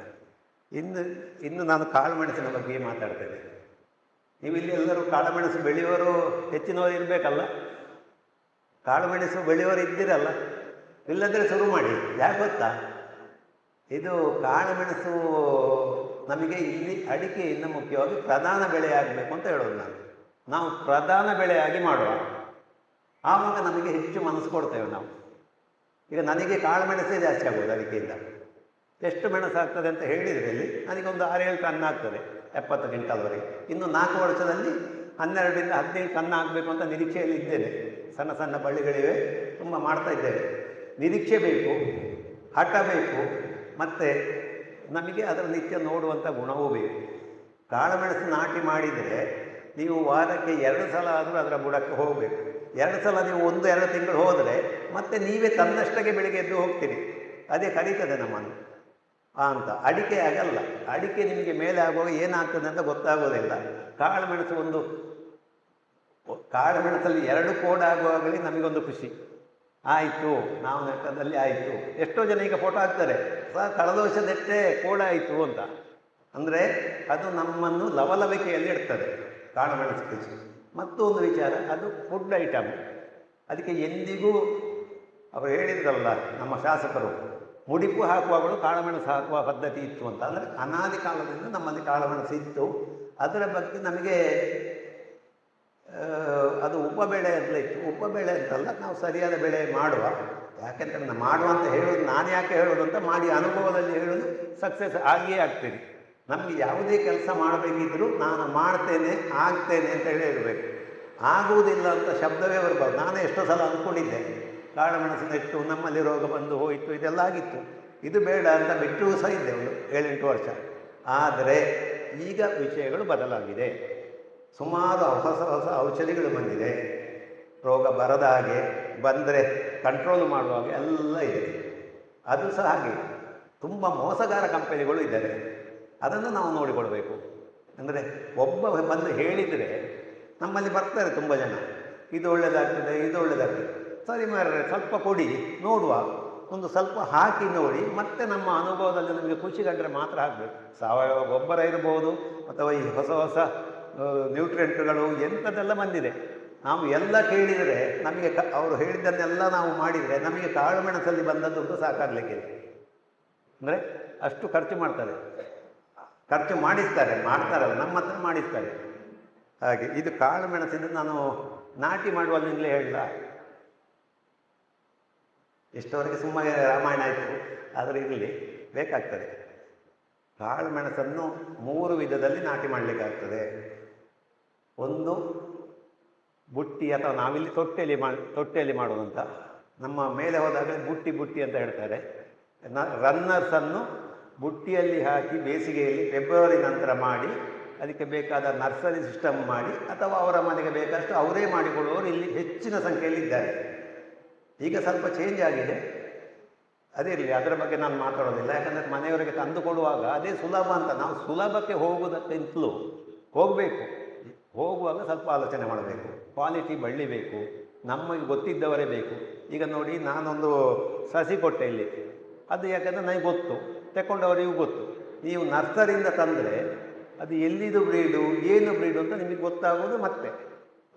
ಇನ್ನು ನಾನು ಕಾಳುಮೆಣಸಿನ ಬಗ್ಗೆ ಮಾತಾಡ್ತೇನೆ. ನೀವು ಇಲ್ಲಿ ಎಲ್ಲರೂ ಕಾಳುಮೆಣಸು ಬೆಳೆಯುವವರು ಹೆಚ್ಚಿನವರು ಇರಬೇಕಲ್ಲ, ಕಾಳುಮೆಣಸು ಬೆಳೆಯುವವರು ಇದ್ದೀರಲ್ಲ, ಇಲ್ಲದ್ರೆ ಶುರು ಮಾಡಿ. ಯಾಕೆ ಗೊತ್ತಾ, ಇದು ಕಾಳುಮೆಣಸು ನಮಗೆ ಇಲ್ಲಿ ಅಡಿಕೆಯಿಂದ ಮುಖ್ಯವಾಗಿ ಪ್ರಧಾನ ಬೆಳೆ ಆಗಬೇಕು ಅಂತ ಹೇಳೋದು ನಾವು ಪ್ರಧಾನ ಬೆಳೆಯಾಗಿ ಮಾಡುವ, ಆವಾಗ ನಮಗೆ ಹೆಚ್ಚು ಮನಸ್ಸು ಕೊಡ್ತೇವೆ ನಾವು. ಈಗ ನನಗೆ ಕಾಳುಮೆಣಸೇ ಜಾಸ್ತಿ ಆಗ್ಬೋದು ಅಡಿಕೆಯಿಂದ. ಎಷ್ಟು ಮೆಣಸು ಆಗ್ತದೆ ಅಂತ ಹೇಳಿದರೆ ಇಲ್ಲಿ ನನಗೊಂದು 6-7 ಟನ್ ಆಗ್ತದೆ 70 ಕ್ವಿಂಟಲ್ವರೆಗೆ. ಇನ್ನು 4 ವರ್ಷದಲ್ಲಿ 12ರಿಂದ 15 ಟನ್ ಆಗಬೇಕು ಅಂತ ನಿರೀಕ್ಷೆಯಲ್ಲಿ ಇದ್ದೇನೆ. ಸಣ್ಣ ಸಣ್ಣ ಬಳ್ಳಿಗಳಿವೆ, ತುಂಬ ಮಾಡ್ತಾ ಇದ್ದೇವೆ. ನಿರೀಕ್ಷೆ ಬೇಕು, ಹಠ ಬೇಕು, ಮತ್ತು ನಮಗೆ ಅದರ ನಿತ್ಯ ನೋಡುವಂಥ ಗುಣವೂ ಬೇಕು. ಕಾಳುಮೆಣಸು ನಾಟಿ ಮಾಡಿದರೆ ನೀವು ವಾರಕ್ಕೆ 2 ಸಲ ಆದರೂ ಅದರ ಬುಡಕ್ಕೆ ಹೋಗಬೇಕು. 2 ಸಲ ನೀವು 1-2 ತಿಂಗಳು ಹೋದರೆ ಮತ್ತೆ ನೀವೇ ತನ್ನಷ್ಟಕ್ಕೆ ಬೆಳಿಗ್ಗೆ ಎದ್ದು ಹೋಗ್ತೀರಿ, ಅದೇ ಕರೀತದೆ ನಮ್ಮನ್ನು ಅಂತ. ಅಡಿಕೆ ಆಗಲ್ಲ, ಅಡಿಕೆ ನಿಮಗೆ ಮೇಲೆ ಆಗುವಾಗ ಏನಾಗ್ತದೆ ಅಂತ ಗೊತ್ತಾಗೋದಿಲ್ಲ. ಕಾಳುಮೆಣಸಲ್ಲಿ 2 ಕೋಡ್ ಆಗುವಾಗಲೇ ನಮಗೊಂದು ಖುಷಿ, ಆಯಿತು ನಾವು ನೆಟ್ಟದಲ್ಲಿ ಆಯಿತು. ಎಷ್ಟೋ ಜನ ಈಗ ಫೋಟೋ ಹಾಕ್ತಾರೆ, ಕಳೆದ ವರ್ಷ ನೆಟ್ಟೆ ಕೋಡ ಆಯಿತು ಅಂತ. ಅಂದರೆ ಅದು ನಮ್ಮನ್ನು ಲವಲವಿಕೆಯಲ್ಲಿ ಇಡ್ತದೆ ಕಾಳುಮೆಣಸು ಕೃಷಿ. ಮತ್ತೊಂದು ವಿಚಾರ, ಅದು ಫುಡ್ ಐಟಮ್. ಅದಕ್ಕೆ ಎಂದಿಗೂ ಅವರು ಹೇಳಿದ್ರಲ್ಲ ನಮ್ಮ ಶಾಸಕರು, ಮುಡಿಪು ಹಾಕುವಾಗಲೂ ಕಾಳುಮೆಣಸು ಹಾಕುವ ಪದ್ಧತಿ ಇತ್ತು ಅಂತ. ಅಂದರೆ ಅನಾದಿ ಕಾಲದಿಂದ ನಮ್ಮಲ್ಲಿ ಕಾಳುಮೆಣಸು ಇತ್ತು. ಅದರ ಬಗ್ಗೆ ನಮಗೆ ಅದು ಉಪಬೆಳೆ ಅಂತ ಇತ್ತು. ಉಪಬೆಳೆ ಅಂತಲ್ಲ, ನಾವು ಸರಿಯಾದ ಬೆಳೆ ಮಾಡುವ. ಯಾಕೆಂತಂದ್ರೆ ಮಾಡುವ ಅಂತ ಹೇಳೋದು ನಾನು ಯಾಕೆ ಹೇಳೋದು ಅಂತ, ಮಾಡಿ ಅನುಭವದಲ್ಲಿ ಹೇಳೋದು ಸಕ್ಸಸ್ ಆಗಿಯೇ ಆಗ್ತೀರಿ. ನಮಗೆ ಯಾವುದೇ ಕೆಲಸ ಮಾಡಬೇಕಿದ್ದರೂ ನಾನು ಮಾಡ್ತೇನೆ, ಆಗ್ತೇನೆ ಅಂತ ಹೇಳಿರಬೇಕು. ಆಗುವುದಿಲ್ಲ ಅಂತ ಶಬ್ದವೇ ಬರಬಾರ್ದು. ನಾನೇ ಎಷ್ಟೋ ಸಲ ಅಂದ್ಕೊಂಡಿದ್ದೆ, ಕಾಳುಮೆಣಸು ನೆಟ್ಟು ನಮ್ಮಲ್ಲಿ ರೋಗ ಬಂದು ಹೋಯಿತು, ಇದೆಲ್ಲ ಆಗಿತ್ತು, ಇದು ಬೇಡ ಅಂತ ಬಿಟ್ಟು ಸಹ ಇದ್ದೆ ಒಂದು 7-8 ವರ್ಷ. ಆದರೆ ಈಗ ವಿಷಯಗಳು ಬದಲಾಗಿದೆ. ಸುಮಾರು ಹೊಸ ಹೊಸ ಔಷಧಿಗಳು ಬಂದಿದೆ, ರೋಗ ಬರದ ಹಾಗೆ, ಬಂದರೆ ಕಂಟ್ರೋಲ್ ಮಾಡುವಾಗ ಎಲ್ಲ ಇದೆ. ಅದು ಸಹ ಹಾಗೆ ತುಂಬ ಮೋಸಗಾರ ಕಂಪನಿಗಳು ಇದ್ದಾರೆ, ಅದನ್ನು ನಾವು ನೋಡಿಕೊಳ್ಬೇಕು. ಅಂದರೆ ಒಬ್ಬ ಬಂದು ಹೇಳಿದರೆ ನಮ್ಮಲ್ಲಿ ಬರ್ತಾರೆ ತುಂಬ ಜನ, ಇದು ಒಳ್ಳೆಯದಾಗ್ತದೆ, ಇದು ಒಳ್ಳೆಯದಾಗ್ತದೆ. ಸರಿ ಮಾರ್ರೆ, ಸ್ವಲ್ಪ ಕೊಡಿ ನೋಡುವ, ಒಂದು ಸ್ವಲ್ಪ ಹಾಕಿ ನೋಡಿ, ಮತ್ತೆ ನಮ್ಮ ಅನುಭವದಲ್ಲಿ ನಮಗೆ ಖುಷಿ ಕಂಡ್ರೆ ಮಾತ್ರ ಹಾಕಬೇಕು. ಸಾವಯವ ಗೊಬ್ಬರ ಇರ್ಬೋದು, ಅಥವಾ ಈ ಹೊಸ ಹೊಸ ನ್ಯೂಟ್ರಿಯೆಂಟ್ಗಳು ಎಂಥದ್ದೆಲ್ಲ ಬಂದಿದೆ. ನಾವು ಎಲ್ಲ ಕೇಳಿದರೆ ನಮಗೆ ಅವರು ಹೇಳಿದ್ದನ್ನೆಲ್ಲ ನಾವು ಮಾಡಿದರೆ ನಮಗೆ ಕಾಳುಮೆಣಸಲ್ಲಿ ಬಂದದ್ದು ಸಾಕಾಗಲಿಕ್ಕಿಲ್ಲ. ಅಂದರೆ ಅಷ್ಟು ಖರ್ಚು ಮಾಡ್ತಾರೆ, ಖರ್ಚು ಮಾಡ್ತಾರಲ್ಲ ನಮ್ಮ ಹತ್ರ ಮಾಡಿಸ್ತಾರೆ. ಹಾಗೆ ಇದು ಕಾಳುಮೆಣಸಿಂದ ನಾನು ನಾಟಿ ಮಾಡುವಲ್ಲಿಂದಲೇ ಹೇಳಲ್ಲ, ಇಷ್ಟವರೆಗೆ ಸುಮ್ಮನೆ ರಾಮಾಯಣ ಆಯಿತು, ಆದರೆ ಇರಲಿ ಬೇಕಾಗ್ತದೆ. ಕಾಳುಮೆಣಸನ್ನು 3 ವಿಧದಲ್ಲಿ ನಾಟಿ ಮಾಡಲಿಕ್ಕಾಗ್ತದೆ. ಒಂದು ಬುಟ್ಟಿ, ಅಥವಾ ನಾವಿಲ್ಲಿ ತೊಟ್ಟೆಯಲ್ಲಿ ಮಾಡೋದಂತ. ನಮ್ಮ ಮೇಲೆ ಹೋದಾಗ ಬುಟ್ಟಿ ಅಂತ ಹೇಳ್ತಾರೆ. ರನ್ನರ್ಸನ್ನು ಬುಟ್ಟಿಯಲ್ಲಿ ಹಾಕಿ ಬೇಸಿಗೆಯಲ್ಲಿ ಫೆಬ್ರವರಿ ನಂತರ ಮಾಡಿ, ಅದಕ್ಕೆ ಬೇಕಾದ ನರ್ಸರಿ ಸಿಸ್ಟಮ್ ಮಾಡಿ, ಅಥವಾ ಅವರ ಮನೆಗೆ ಬೇಕಷ್ಟು ಅವರೇ ಮಾಡಿಕೊಳ್ಳುವವರು ಇಲ್ಲಿ ಹೆಚ್ಚಿನ ಸಂಖ್ಯೆಯಲ್ಲಿ ಇದ್ದಾರೆ. ಈಗ ಸ್ವಲ್ಪ ಚೇಂಜ್ ಆಗಿದೆ, ಅದಿರಲಿ, ಅದರ ಬಗ್ಗೆ ನಾನು ಮಾತಾಡೋದಿಲ್ಲ. ಯಾಕಂದರೆ ಮನೆಯವರಿಗೆ ತಂದು ಕೊಡುವಾಗ ಅದೇ ಸುಲಭ ಅಂತ. ನಾವು ಸುಲಭಕ್ಕೆ ಹೋಗುವುದಕ್ಕಿಂತಲೂ ಹೋಗುವಾಗ ಸ್ವಲ್ಪ ಆಲೋಚನೆ ಮಾಡಬೇಕು. ಕ್ವಾಲಿಟಿ ಬಳ್ಳಿ ಬೇಕು, ನಮಗೆ ಗೊತ್ತಿದ್ದವರೇ ಬೇಕು. ಈಗ ನೋಡಿ, ನಾನೊಂದು ಸಸಿ ಕೊಟ್ಟೆ ಇಲ್ಲಿ, ಅದು ಯಾಕಂದರೆ ನನಗೆ ಗೊತ್ತು, ತಗೊಂಡವರಿಗೂ ಗೊತ್ತು. ನೀವು ನರ್ಸರಿಯಿಂದ ತಂದರೆ ಅದು ಎಲ್ಲಿದು ಬ್ರೀಡು, ಏನು ಬ್ರೀಡು ಅಂತ ನಿಮಗೆ ಗೊತ್ತಾಗೋದು. ಮತ್ತೆ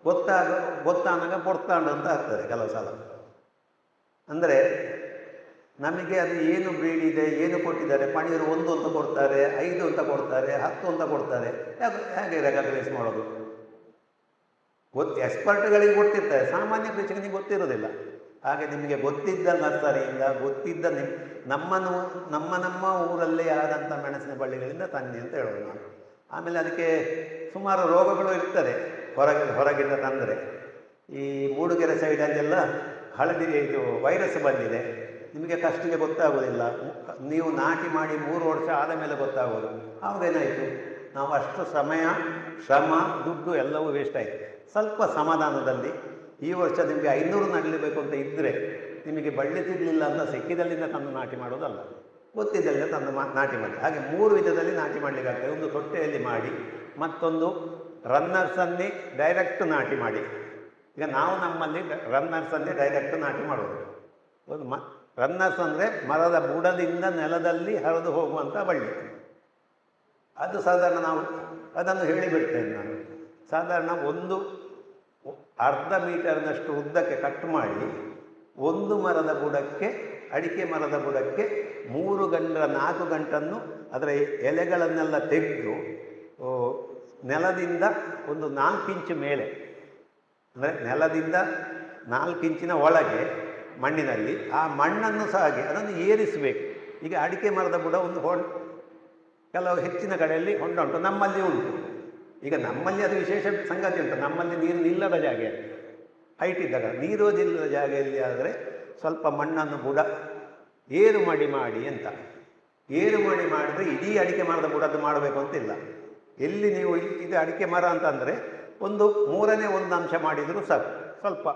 ಗೊತ್ತಾದಾಗ ಪೊಡ್ತಾಂಡು ಅಂತ ಆಗ್ತದೆ ಕೆಲವು ಸಲ. ಅಂದರೆ ನಮಗೆ ಅದು ಏನು ಬ್ರೀಡ್ ಇದೆ, ಏನು ಕೊಟ್ಟಿದ್ದಾರೆ, ಪಣಿಯರು 1 ಅಂತ ಕೊಡ್ತಾರೆ, 5 ಅಂತ ಕೊಡ್ತಾರೆ, 10 ಅಂತ ಕೊಡ್ತಾರೆ. ಹೇಗೆ ರೆಕಗ್ನೈಸ್ ಮಾಡೋದು? ಎಕ್ಸ್ಪರ್ಟ್ಗಳಿಗೆ ಗೊತ್ತಿರ್ತಾರೆ, ಸಾಮಾನ್ಯ ಕೃಷಿಕನಿಗೆ ಗೊತ್ತಿರೋದಿಲ್ಲ. ಹಾಗೆ ನಿಮಗೆ ಗೊತ್ತಿದ್ದ ನರ್ಸರಿಯಿಂದ, ಗೊತ್ತಿದ್ದ ನಮ್ಮ ಊರಲ್ಲೇ ಆದಂಥ ಮೆಣಸಿನ ಬಳ್ಳಿಗಳಿಂದ ತನ್ನಿ ಅಂತ ಹೇಳೋದು ನಾನು. ಆಮೇಲೆ ಅದಕ್ಕೆ ಸುಮಾರು ರೋಗಗಳು ಇರ್ತದೆ ಹೊರಗಿಂದ ತಂದರೆ. ಈ ಮೂಡುಗೆರೆ ಸೈಡಲ್ಲೆಲ್ಲ ಹಳದಿ ಇದು ವೈರಸ್ ಬಂದಿದೆ, ನಿಮಗೆ ಕಷ್ಟಿಗೆ ಗೊತ್ತಾಗೋದಿಲ್ಲ. ನೀವು ನಾಟಿ ಮಾಡಿ 3 ವರ್ಷ ಆದ ಮೇಲೆ ಗೊತ್ತಾಗೋದು. ಆವಾಗೇನಾಯಿತು, ನಾವು ಅಷ್ಟು ಸಮಯ, ಶ್ರಮ, ದುಡ್ಡು ಎಲ್ಲವೂ ವೇಸ್ಟ್ ಆಯಿತು. ಸ್ವಲ್ಪ ಸಮಾಧಾನದಲ್ಲಿ ಈ ವರ್ಷ ನಿಮಗೆ 500 ನಡೀಬೇಕು ಅಂತ ಇದ್ದರೆ ನಿಮಗೆ ಬಳ್ಳಿ ಸಿಗಲಿಲ್ಲ ಅಂತ ಸಿಕ್ಕಿದಲ್ಲಿಂದ ತಂದು ನಾಟಿ ಮಾಡೋದಲ್ಲ, ಗೊತ್ತಿದ್ದಲ್ಲೇ ತಂದು ನಾಟಿ ಮಾಡಿ. ಹಾಗೆ 3 ವಿಧದಲ್ಲಿ ನಾಟಿ ಮಾಡಲಿಕ್ಕಾಗ್ತದೆ. ಒಂದು ತೊಟ್ಟೆಯಲ್ಲಿ ಮಾಡಿ, ಮತ್ತೊಂದು ರನ್ನರ್ಸನ್ನೇ ಡೈರೆಕ್ಟ್ ನಾಟಿ ಮಾಡಿ. ಈಗ ನಾವು ನಮ್ಮಲ್ಲಿ ರನ್ನರ್ಸನ್ನೇ ಡೈರೆಕ್ಟ್ ನಾಟಿ ಮಾಡೋದು. ಒಂದು ರನ್ನರ್ಸ್ ಅಂದರೆ ಮರದ ಬುಡದಿಂದ ನೆಲದಲ್ಲಿ ಹರಿದು ಹೋಗುವಂಥ ಬಳ್ಳಿ. ಅದು ಸಾಧಾರಣ ನಾವು ಅದನ್ನು ಹೇಳಿಬಿಡ್ತೇನೆ ನಾನು. ಸಾಧಾರಣ ಒಂದು ಅರ್ಧ ಮೀಟರ್ನಷ್ಟು ಉದ್ದಕ್ಕೆ ಕಟ್ ಮಾಡಿ, ಒಂದು ಮರದ ಬುಡಕ್ಕೆ, ಅಡಿಕೆ ಮರದ ಬುಡಕ್ಕೆ 3 ಗಂಟ 4 ಗಂಟನ್ನು ಅದರ ಎಲೆಗಳನ್ನೆಲ್ಲ ತೆಗೆದು ನೆಲದಿಂದ ಒಂದು 4 ಇಂಚು ಮೇಲೆ, ಅಂದರೆ ನೆಲದಿಂದ 4 ಇಂಚಿನ ಒಳಗೆ ಮಣ್ಣಿನಲ್ಲಿ ಆ ಮಣ್ಣನ್ನು ಸಹ ಹಾಗೆ ಅದನ್ನು ಏರಿಸಬೇಕು. ಈಗ ಅಡಿಕೆ ಮರದ ಬುಡ ಒಂದು ಕೆಲವು ಹೆಚ್ಚಿನ ಕಡೆಯಲ್ಲಿ ಹೊಂಡ ಉಂಟು, ನಮ್ಮಲ್ಲಿ ಉಂಟು. ಈಗ ನಮ್ಮಲ್ಲಿ ಅದು ವಿಶೇಷ ಸಂಗತಿ ಉಂಟು, ನಮ್ಮಲ್ಲಿ ನೀರು ನಿಲ್ಲದ ಜಾಗೆಯಲ್ಲಿ ಹೈಟ್ ಇದ್ದಾಗ. ನೀರೋದಿಲ್ಲದ ಜಾಗೆಯಲ್ಲಿ ಆದರೆ ಸ್ವಲ್ಪ ಮಣ್ಣನ್ನು ಬುಡ ಏರು ಮಾಡಿ ಅಂತ, ಏರು ಮಾಡಿದರೆ ಇಡೀ ಅಡಿಕೆ ಮರದ ಬುಡದ್ದು ಮಾಡಬೇಕು ಅಂತಿಲ್ಲ. ಎಲ್ಲಿ ನೀವು ಇದು ಅಡಿಕೆ ಮರ ಅಂತಂದರೆ ಒಂದು 1/3 ಒಂದು ಅಂಶ ಮಾಡಿದರೂ ಸಾಕು. ಸ್ವಲ್ಪ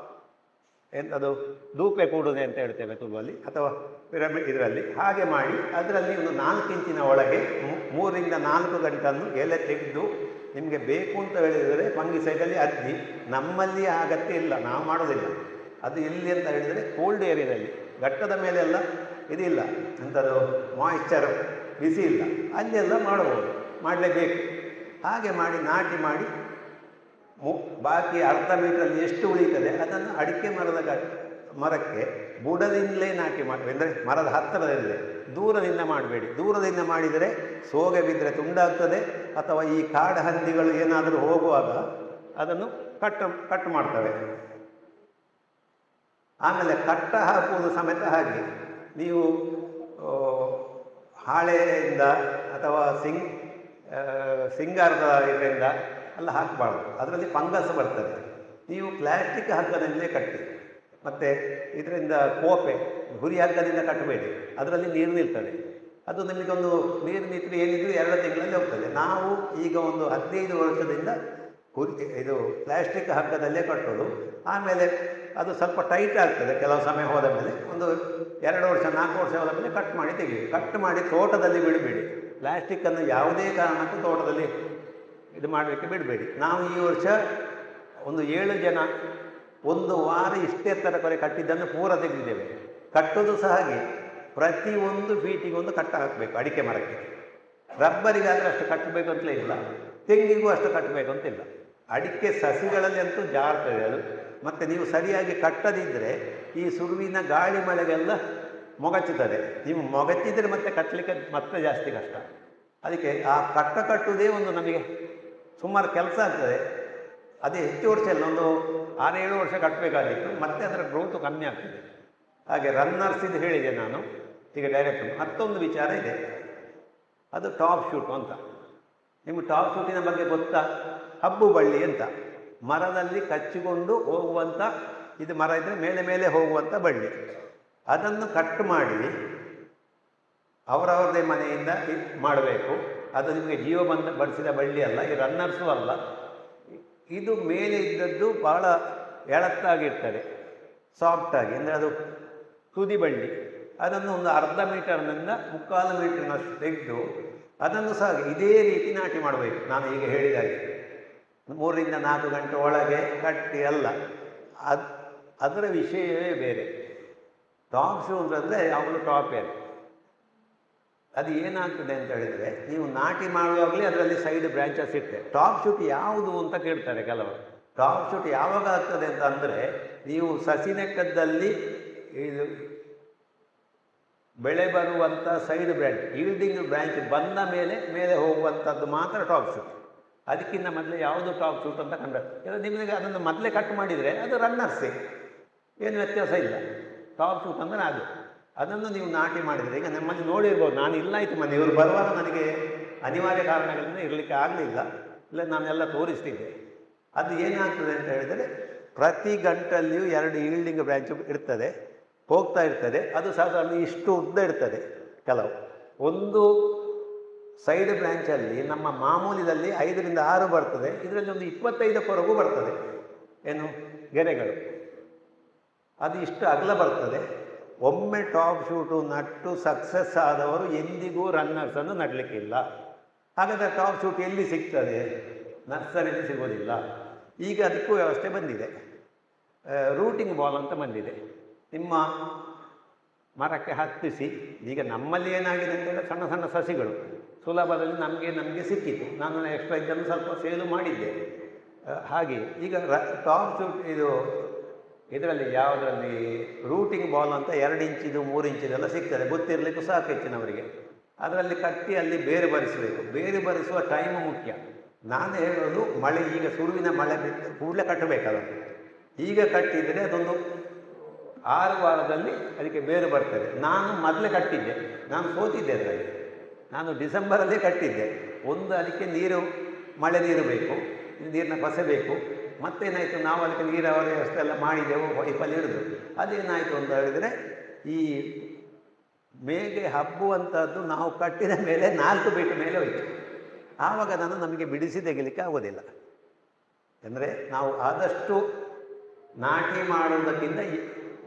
ಎಂಥದ್ದು ದೂಪೆ ಕೂಡುದೆ ಅಂತ ಹೇಳ್ತೇವೆ ತುಳುವಲ್ಲಿ, ಅಥವಾ ಪಿರಮಿಡ್ ಇದರಲ್ಲಿ ಹಾಗೆ ಮಾಡಿ ಅದರಲ್ಲಿ ಒಂದು 4 ಇಂಚಿನ ಒಳಗೆ 3 ರಿಂದ 4 ಗಂಟನ್ನು ಎಲೆ ತೆಗೆದು ನಿಮಗೆ ಬೇಕು ಅಂತ ಹೇಳಿದರೆ ಫಂಗಿಸೈಡಲ್ಲಿ ಅದ್ದಿ. ನಮ್ಮಲ್ಲಿ ಅಗತ್ಯ ಇಲ್ಲ, ನಾವು ಮಾಡೋದಿಲ್ಲ. ಅದು ಎಲ್ಲಿ ಅಂತ ಹೇಳಿದರೆ ಕೋಲ್ಡ್ ಏರಿಯಾದಲ್ಲಿ, ಘಟ್ಟದ ಮೇಲೆಲ್ಲ ಇದಿಲ್ಲ, ಅಂಥದ್ದು ಮಾಯಿಶ್ಚರ್ ಬಿಸಿ ಇಲ್ಲ, ಅಲ್ಲೆಲ್ಲ ಮಾಡಬಹುದು, ಮಾಡಲೇಬೇಕು. ಹಾಗೆ ಮಾಡಿ ನಾಟಿ ಮಾಡಿ ಬಾಕಿ ಅರ್ಧ ಮೀಟರಲ್ಲಿ ಎಷ್ಟು ಉಳಿತದೆ ಅದನ್ನು ಅಡಿಕೆ ಮರಕ್ಕೆ ಬುಡದಿಂದಲೇ ನಾಟಿ ಮಾಡಬೇಕು. ಅಂದರೆ ಮರದ ಹತ್ತಿರದಲ್ಲೇ, ದೂರದಿಂದ ಮಾಡಬೇಡಿ. ದೂರದಿಂದ ಮಾಡಿದರೆ ಸೋಗೆ ಬಿದ್ದರೆ ತುಂಡಾಗ್ತದೆ, ಅಥವಾ ಈ ಕಾಡು ಹಂದಿಗಳು ಏನಾದರೂ ಹೋಗುವಾಗ ಅದನ್ನು ಕಟ್ ಮಾಡ್ತವೆ. ಆಮೇಲೆ ಕಟ್ಟ ಹಾಕುವುದು ಸಮೇತ ಹಾಗೆ. ನೀವು ಹಾಳೆಯಿಂದ ಅಥವಾ ಸಿಂಗಾರದ ಇದರಿಂದ ಎಲ್ಲ ಹಾಕಬಾರ್ದು, ಅದರಲ್ಲಿ ಫಂಗಸ್ ಬರ್ತದೆ. ನೀವು ಪ್ಲಾಸ್ಟಿಕ್ ಹಗ್ಗದಲ್ಲೇ ಕಟ್ಟಿ, ಮತ್ತು ಇದರಿಂದ ಕೋಪೆ ಹುರಿ ಹಗ್ಗದಿಂದ ಕಟ್ಟಬೇಡಿ, ಅದರಲ್ಲಿ ನೀರು ನಿಲ್ತದೆ. ಅದು ನಿಮಗೊಂದು ನೀರು ನಿಂತರೆ ಏನಿದ್ರು 2 ತಿಂಗಳಲ್ಲಿ ಹೋಗ್ತದೆ. ನಾವು ಈಗ ಒಂದು 15 ವರ್ಷದಿಂದ ಇದು ಪ್ಲಾಸ್ಟಿಕ್ ಹಗ್ಗದಲ್ಲೇ ಕಟ್ಟೋದು. ಆಮೇಲೆ ಅದು ಸ್ವಲ್ಪ ಟೈಟ್ ಆಗ್ತದೆ ಕೆಲವು ಸಮಯ ಹೋದ ಮೇಲೆ. ಒಂದು 2 ವರ್ಷ 4 ವರ್ಷ ಹೋದ ಮೇಲೆ ಕಟ್ ಮಾಡಿ ತೆಗೀರಿ. ಕಟ್ ಮಾಡಿ ತೋಟದಲ್ಲಿ ಬಿಡಬೇಡಿ. ಪ್ಲಾಸ್ಟಿಕ್ಕನ್ನು ಯಾವುದೇ ಕಾರಣಕ್ಕೂ ತೋಟದಲ್ಲಿ ಇದು ಮಾಡಲಿಕ್ಕೆ ಬಿಡಬೇಡಿ. ನಾವು ಈ ವರ್ಷ ಒಂದು 7 ಜನ 1 ವಾರ ಇಷ್ಟೇ ಎತ್ತರಕ್ಕೆ ಕಟ್ಟಿದ್ದನ್ನು ಪೂರ ತೆಗೆದಿದ್ದೇವೆ. ಕಟ್ಟೋದು ಸಹ ಹಾಗೆ, ಪ್ರತಿಯೊಂದು ಫೀಟಿಗೆ ಒಂದು ಕಟ್ಟ ಹಾಕಬೇಕು. ಅಡಿಕೆ ಮರಕ್ಕೆ ರಬ್ಬರಿಗಾದರೆ ಅಷ್ಟು ಕಟ್ಟಬೇಕು ಅಂತಲೇ ಇಲ್ಲ, ತೆಂಗಿಗೂ ಅಷ್ಟು ಕಟ್ಟಬೇಕು ಅಂತಿಲ್ಲ. ಅಡಿಕೆ ಸಸಿಗಳಲ್ಲಿ ಅಂತೂ ಜಾರ್ತದೆ ಅದು. ಮತ್ತು ನೀವು ಸರಿಯಾಗಿ ಕಟ್ಟದಿದ್ದರೆ ಈ ಸುರುವಿನ ಗಾಳಿ ಮಳೆಗೆಲ್ಲ ಮೊಗಚುತ್ತದೆ. ನೀವು ಮೊಗಚಿದರೆ ಮತ್ತೆ ಕಟ್ಟಲಿಕ್ಕೆ ಮತ್ತೆ ಜಾಸ್ತಿ ಕಷ್ಟ. ಅದಕ್ಕೆ ಆ ಕಟ್ಟುವುದೇ ಒಂದು ನಮಗೆ ಸುಮಾರು ಕೆಲಸ ಆಗ್ತದೆ. ಅದೇ ಹೆಚ್ಚು ವರ್ಷ ಇಲ್ಲ, ಒಂದು 6-7 ವರ್ಷ ಕಟ್ಟಬೇಕಾಗಿತ್ತು, ಮತ್ತೆ ಅದರ ಗ್ರೋತು ಕಮ್ಮಿ ಆಗ್ತದೆ. ಹಾಗೆ ರನ್ನರ್ಸ್ ಇದು ಹೇಳಿದೆ ನಾನು. ಈಗ ಡೈರೆಕ್ಟ್ ಮತ್ತೊಂದು ವಿಚಾರ ಇದೆ, ಅದು ಟಾಪ್ ಶೂಟ್ ಅಂತ. ನಿಮಗೆ ಟಾಪ್ ಶೂಟಿನ ಬಗ್ಗೆ ಗೊತ್ತಾ? ಹಬ್ಬು ಬಳ್ಳಿ ಅಂತ, ಮರದಲ್ಲಿ ಕಚ್ಚಿಕೊಂಡು ಹೋಗುವಂಥ, ಇದು ಮರ ಇದ್ದರೆ ಮೇಲೆ ಮೇಲೆ ಹೋಗುವಂಥ ಬಳ್ಳಿ. ಅದನ್ನು ಕಟ್ ಮಾಡಿ ಅವರವ್ರದ್ದೇ ಮನೆಯಿಂದ ಮಾಡಬೇಕು. ಅದು ನಿಮಗೆ ಜೀವ ಬಡಿಸಿದ ಬಳ್ಳಿ ಅಲ್ಲ, ಈ ರನ್ನರ್ಸು ಅಲ್ಲ. ಇದು ಮೇಲೆ ಇದ್ದದ್ದು ಭಾಳ ಎಳತ್ತಾಗಿರ್ತದೆ, ಸಾಫ್ಟಾಗಿ, ಅಂದರೆ ಅದು ತುದಿ ಬಳ್ಳಿ. ಅದನ್ನು ಒಂದು ಅರ್ಧ ಮೀಟರ್ನಿಂದ 3/4 ಮೀಟರ್ನಷ್ಟು ತೆಗೆದು ಅದನ್ನು ಸಹ ಇದೇ ರೀತಿ ನಾಟಿ ಮಾಡಬೇಕು. ನಾನು ಈಗ ಹೇಳಿದಾಗೆ 3 ರಿಂದ 4 ಗಂಟೆ ಒಳಗೆ ಕಟ್ಟಿ ಅಲ್ಲ. ಅದರ ವಿಷಯವೇ ಬೇರೆ. ಟಾಪ್ ಶೂಟ್ ಅಂದರೆ ಯಾವಾಗಲೂ ಟಾಪೇ. ಅದು ಏನಾಗ್ತದೆ ಅಂತ ಹೇಳಿದರೆ, ನೀವು ನಾಟಿ ಮಾಡುವಾಗಲೇ ಅದರಲ್ಲಿ ಸೈಡ್ ಬ್ರಾಂಚಸ್ ಇರ್ತದೆ. ಟಾಪ್ ಶೂಟ್ ಯಾವುದು ಅಂತ ಕೇಳ್ತಾರೆ ಕೆಲವರು. ಟಾಪ್ ಶೂಟ್ ಯಾವಾಗ ಆಗ್ತದೆ ಅಂತ ಅಂದರೆ, ನೀವು ಸಸಿ ನೆಟ್ಟದ್ದಲ್ಲಿ ಇದು ಬೆಳೆ ಬರುವಂಥ ಸೈಡ್ ಬ್ರಾಂಚ್, ಈಲ್ಡಿಂಗ್ ಬ್ರಾಂಚ್ ಬಂದ ಮೇಲೆ ಹೋಗುವಂಥದ್ದು ಮಾತ್ರ ಟಾಪ್ ಶೂಟ್. ಅದಕ್ಕಿಂತ ಮೊದಲೇ ಯಾವುದು ಟಾಪ್ ಶೂಟ್ ಅಂತ ಕಂಡ ನಿಮಗೆ ಅದನ್ನು ಮೊದಲೇ ಕಟ್ ಮಾಡಿದರೆ ಅದು ರನ್ನರ್ಸೇ, ಏನು ವ್ಯತ್ಯಾಸ ಇಲ್ಲ. ಟಾಪ್ ಶೂಟ್ ಅಂದರೆ ಅದನ್ನು ನೀವು ನಾಟಿ ಮಾಡಿದರೆ, ಈಗ ನಮ್ಮಲ್ಲಿ ನೋಡಿರ್ಬೋದು, ನಾನು ಇಲ್ಲಾಯಿತು ಮನೆ ಇವರು ಬರುವಾಗ ನನಗೆ ಅನಿವಾರ್ಯ ಕಾರಣಗಳಿಂದ ಇರಲಿಕ್ಕೆ ಆಗಲಿಲ್ಲ. ಇಲ್ಲ ನಾನೆಲ್ಲ ತೋರಿಸ್ತಿದ್ದೆ. ಅದು ಏನಾಗ್ತದೆ ಅಂತ ಹೇಳಿದರೆ ಪ್ರತಿ ಗಂಟಲ್ಲಿಯೂ 2 ಈಲ್ಡಿಂಗ್ ಬ್ರ್ಯಾಂಚ್ ಇರ್ತದೆ, ಹೋಗ್ತಾ ಇರ್ತದೆ. ಅದು ಸಾಧಾರಣ ಇಷ್ಟು ಉದ್ದ ಇರ್ತದೆ. ಕೆಲವು ಒಂದು ಸೈಡ್ ಬ್ರ್ಯಾಂಚಲ್ಲಿ ನಮ್ಮ ಮಾಮೂಲಿದಲ್ಲಿ 5ರಿಂದ 6 ಬರ್ತದೆ, ಇದರಲ್ಲಿ ಒಂದು 25ವರೆಗೂ ಬರ್ತದೆ. ಏನು ಗೆರೆಗಳು ಅದು ಇಷ್ಟು ಅಗಲ ಬರ್ತದೆ. ಒಮ್ಮೆ ಟಾಪ್ ಶೂಟು ನಟ್ಟು ಸಕ್ಸಸ್ ಆದವರು ಎಂದಿಗೂ ರನ್ನರ್ಸನ್ನು ನಡಲಿಕ್ಕಿಲ್ಲ. ಹಾಗಾದರೆ ಟಾಪ್ ಶೂಟ್ ಎಲ್ಲಿ ಸಿಗ್ತದೆ? ನರ್ಸರಿಯಲ್ಲಿ ಸಿಗೋದಿಲ್ಲ. ಈಗ ಅದಕ್ಕೂ ವ್ಯವಸ್ಥೆ ಬಂದಿದೆ. ರೂಟಿಂಗ್ ಬಾಲ್ ಅಂತ ಬಂದಿದೆ. ನಿಮ್ಮ ಮರಕ್ಕೆ ಹತ್ತಿಸಿ, ಈಗ ನಮ್ಮಲ್ಲಿ ಏನಾಗಿದೆ ಅಂತೇಳಿ ಸಣ್ಣ ಸಣ್ಣ ಸಸಿಗಳು ಸುಲಭದಲ್ಲಿ ನಮಗೆ ಸಿಕ್ಕಿತು. ನಾನು ಎಕ್ಸ್ಟ್ರಾ ಇದನ್ನು ಸ್ವಲ್ಪ ಸೇಲು ಮಾಡಿದ್ದೆ. ಹಾಗೆ ಈಗ ಟಾಪ್ ಶೂಟ್ ಇದರಲ್ಲಿ ಯಾವುದರಲ್ಲಿ ರೂಟಿಂಗ್ ಬಾಲ್ ಅಂತ 2 ಇಂಚಿದು 3 ಇಂಚಿದೆಲ್ಲ ಸಿಗ್ತದೆ, ಗೊತ್ತಿರಲಿಕ್ಕೂ ಸಾಕು ಹೆಚ್ಚಿನವರಿಗೆ. ಅದರಲ್ಲಿ ಕಟ್ಟಿ ಅಲ್ಲಿ ಬೇರೆ ಬರಿಸಬೇಕು. ಬೇರೆ ಬರಿಸುವ ಟೈಮು ಮುಖ್ಯ. ನಾನು ಹೇಳೋದು ಮಳೆ ಈಗ ಸುರುವಿನ ಮಳೆ ಬಿಟ್ಟು ಕೂಡಲೇ ಕಟ್ಟಬೇಕಲ್ಲ. ಈಗ ಕಟ್ಟಿದರೆ ಅದೊಂದು 6 ವಾರದಲ್ಲಿ ಅದಕ್ಕೆ ಬೇರು ಬರ್ತದೆ. ನಾನು ಮೊದಲೇ ಕಟ್ಟಿದ್ದೆ, ನಾನು ಸೋತಿದ್ದೆ ಅದರಲ್ಲಿ. ನಾನು ಡಿಸೆಂಬರಲ್ಲೇ ಕಟ್ಟಿದ್ದೆ. ಒಂದು ಅದಕ್ಕೆ ಮಳೆ ನೀರು ಬೇಕು, ನೀರಿನ ಪಸೆ ಬೇಕು. ಮತ್ತೇನಾಯಿತು, ನಾವು ಅದಕ್ಕೆ ನೀರಾವರಿ ವ್ಯವಸ್ಥೆ ಎಲ್ಲ ಮಾಡಿದೆವು, ಪೈಪಲ್ಲಿ ಹಿಡಿದು. ಅದೇನಾಯಿತು ಅಂತ ಹೇಳಿದರೆ ಈ ಮೇಗೆ ಹಬ್ಬುವಂಥದ್ದು ನಾವು ಕಟ್ಟಿದ ಮೇಲೆ 4 ಫೀಟ್ ಮೇಲೆ ಹೋಯಿತು. ಆವಾಗ ನಮಗೆ ಬಿಡಿಸಿ ತೆಗಿಲಿಕ್ಕೆ ಆಗೋದಿಲ್ಲ. ಅಂದರೆ ನಾವು ಆದಷ್ಟು ನಾಟಿ ಮಾಡುವುದಕ್ಕಿಂತ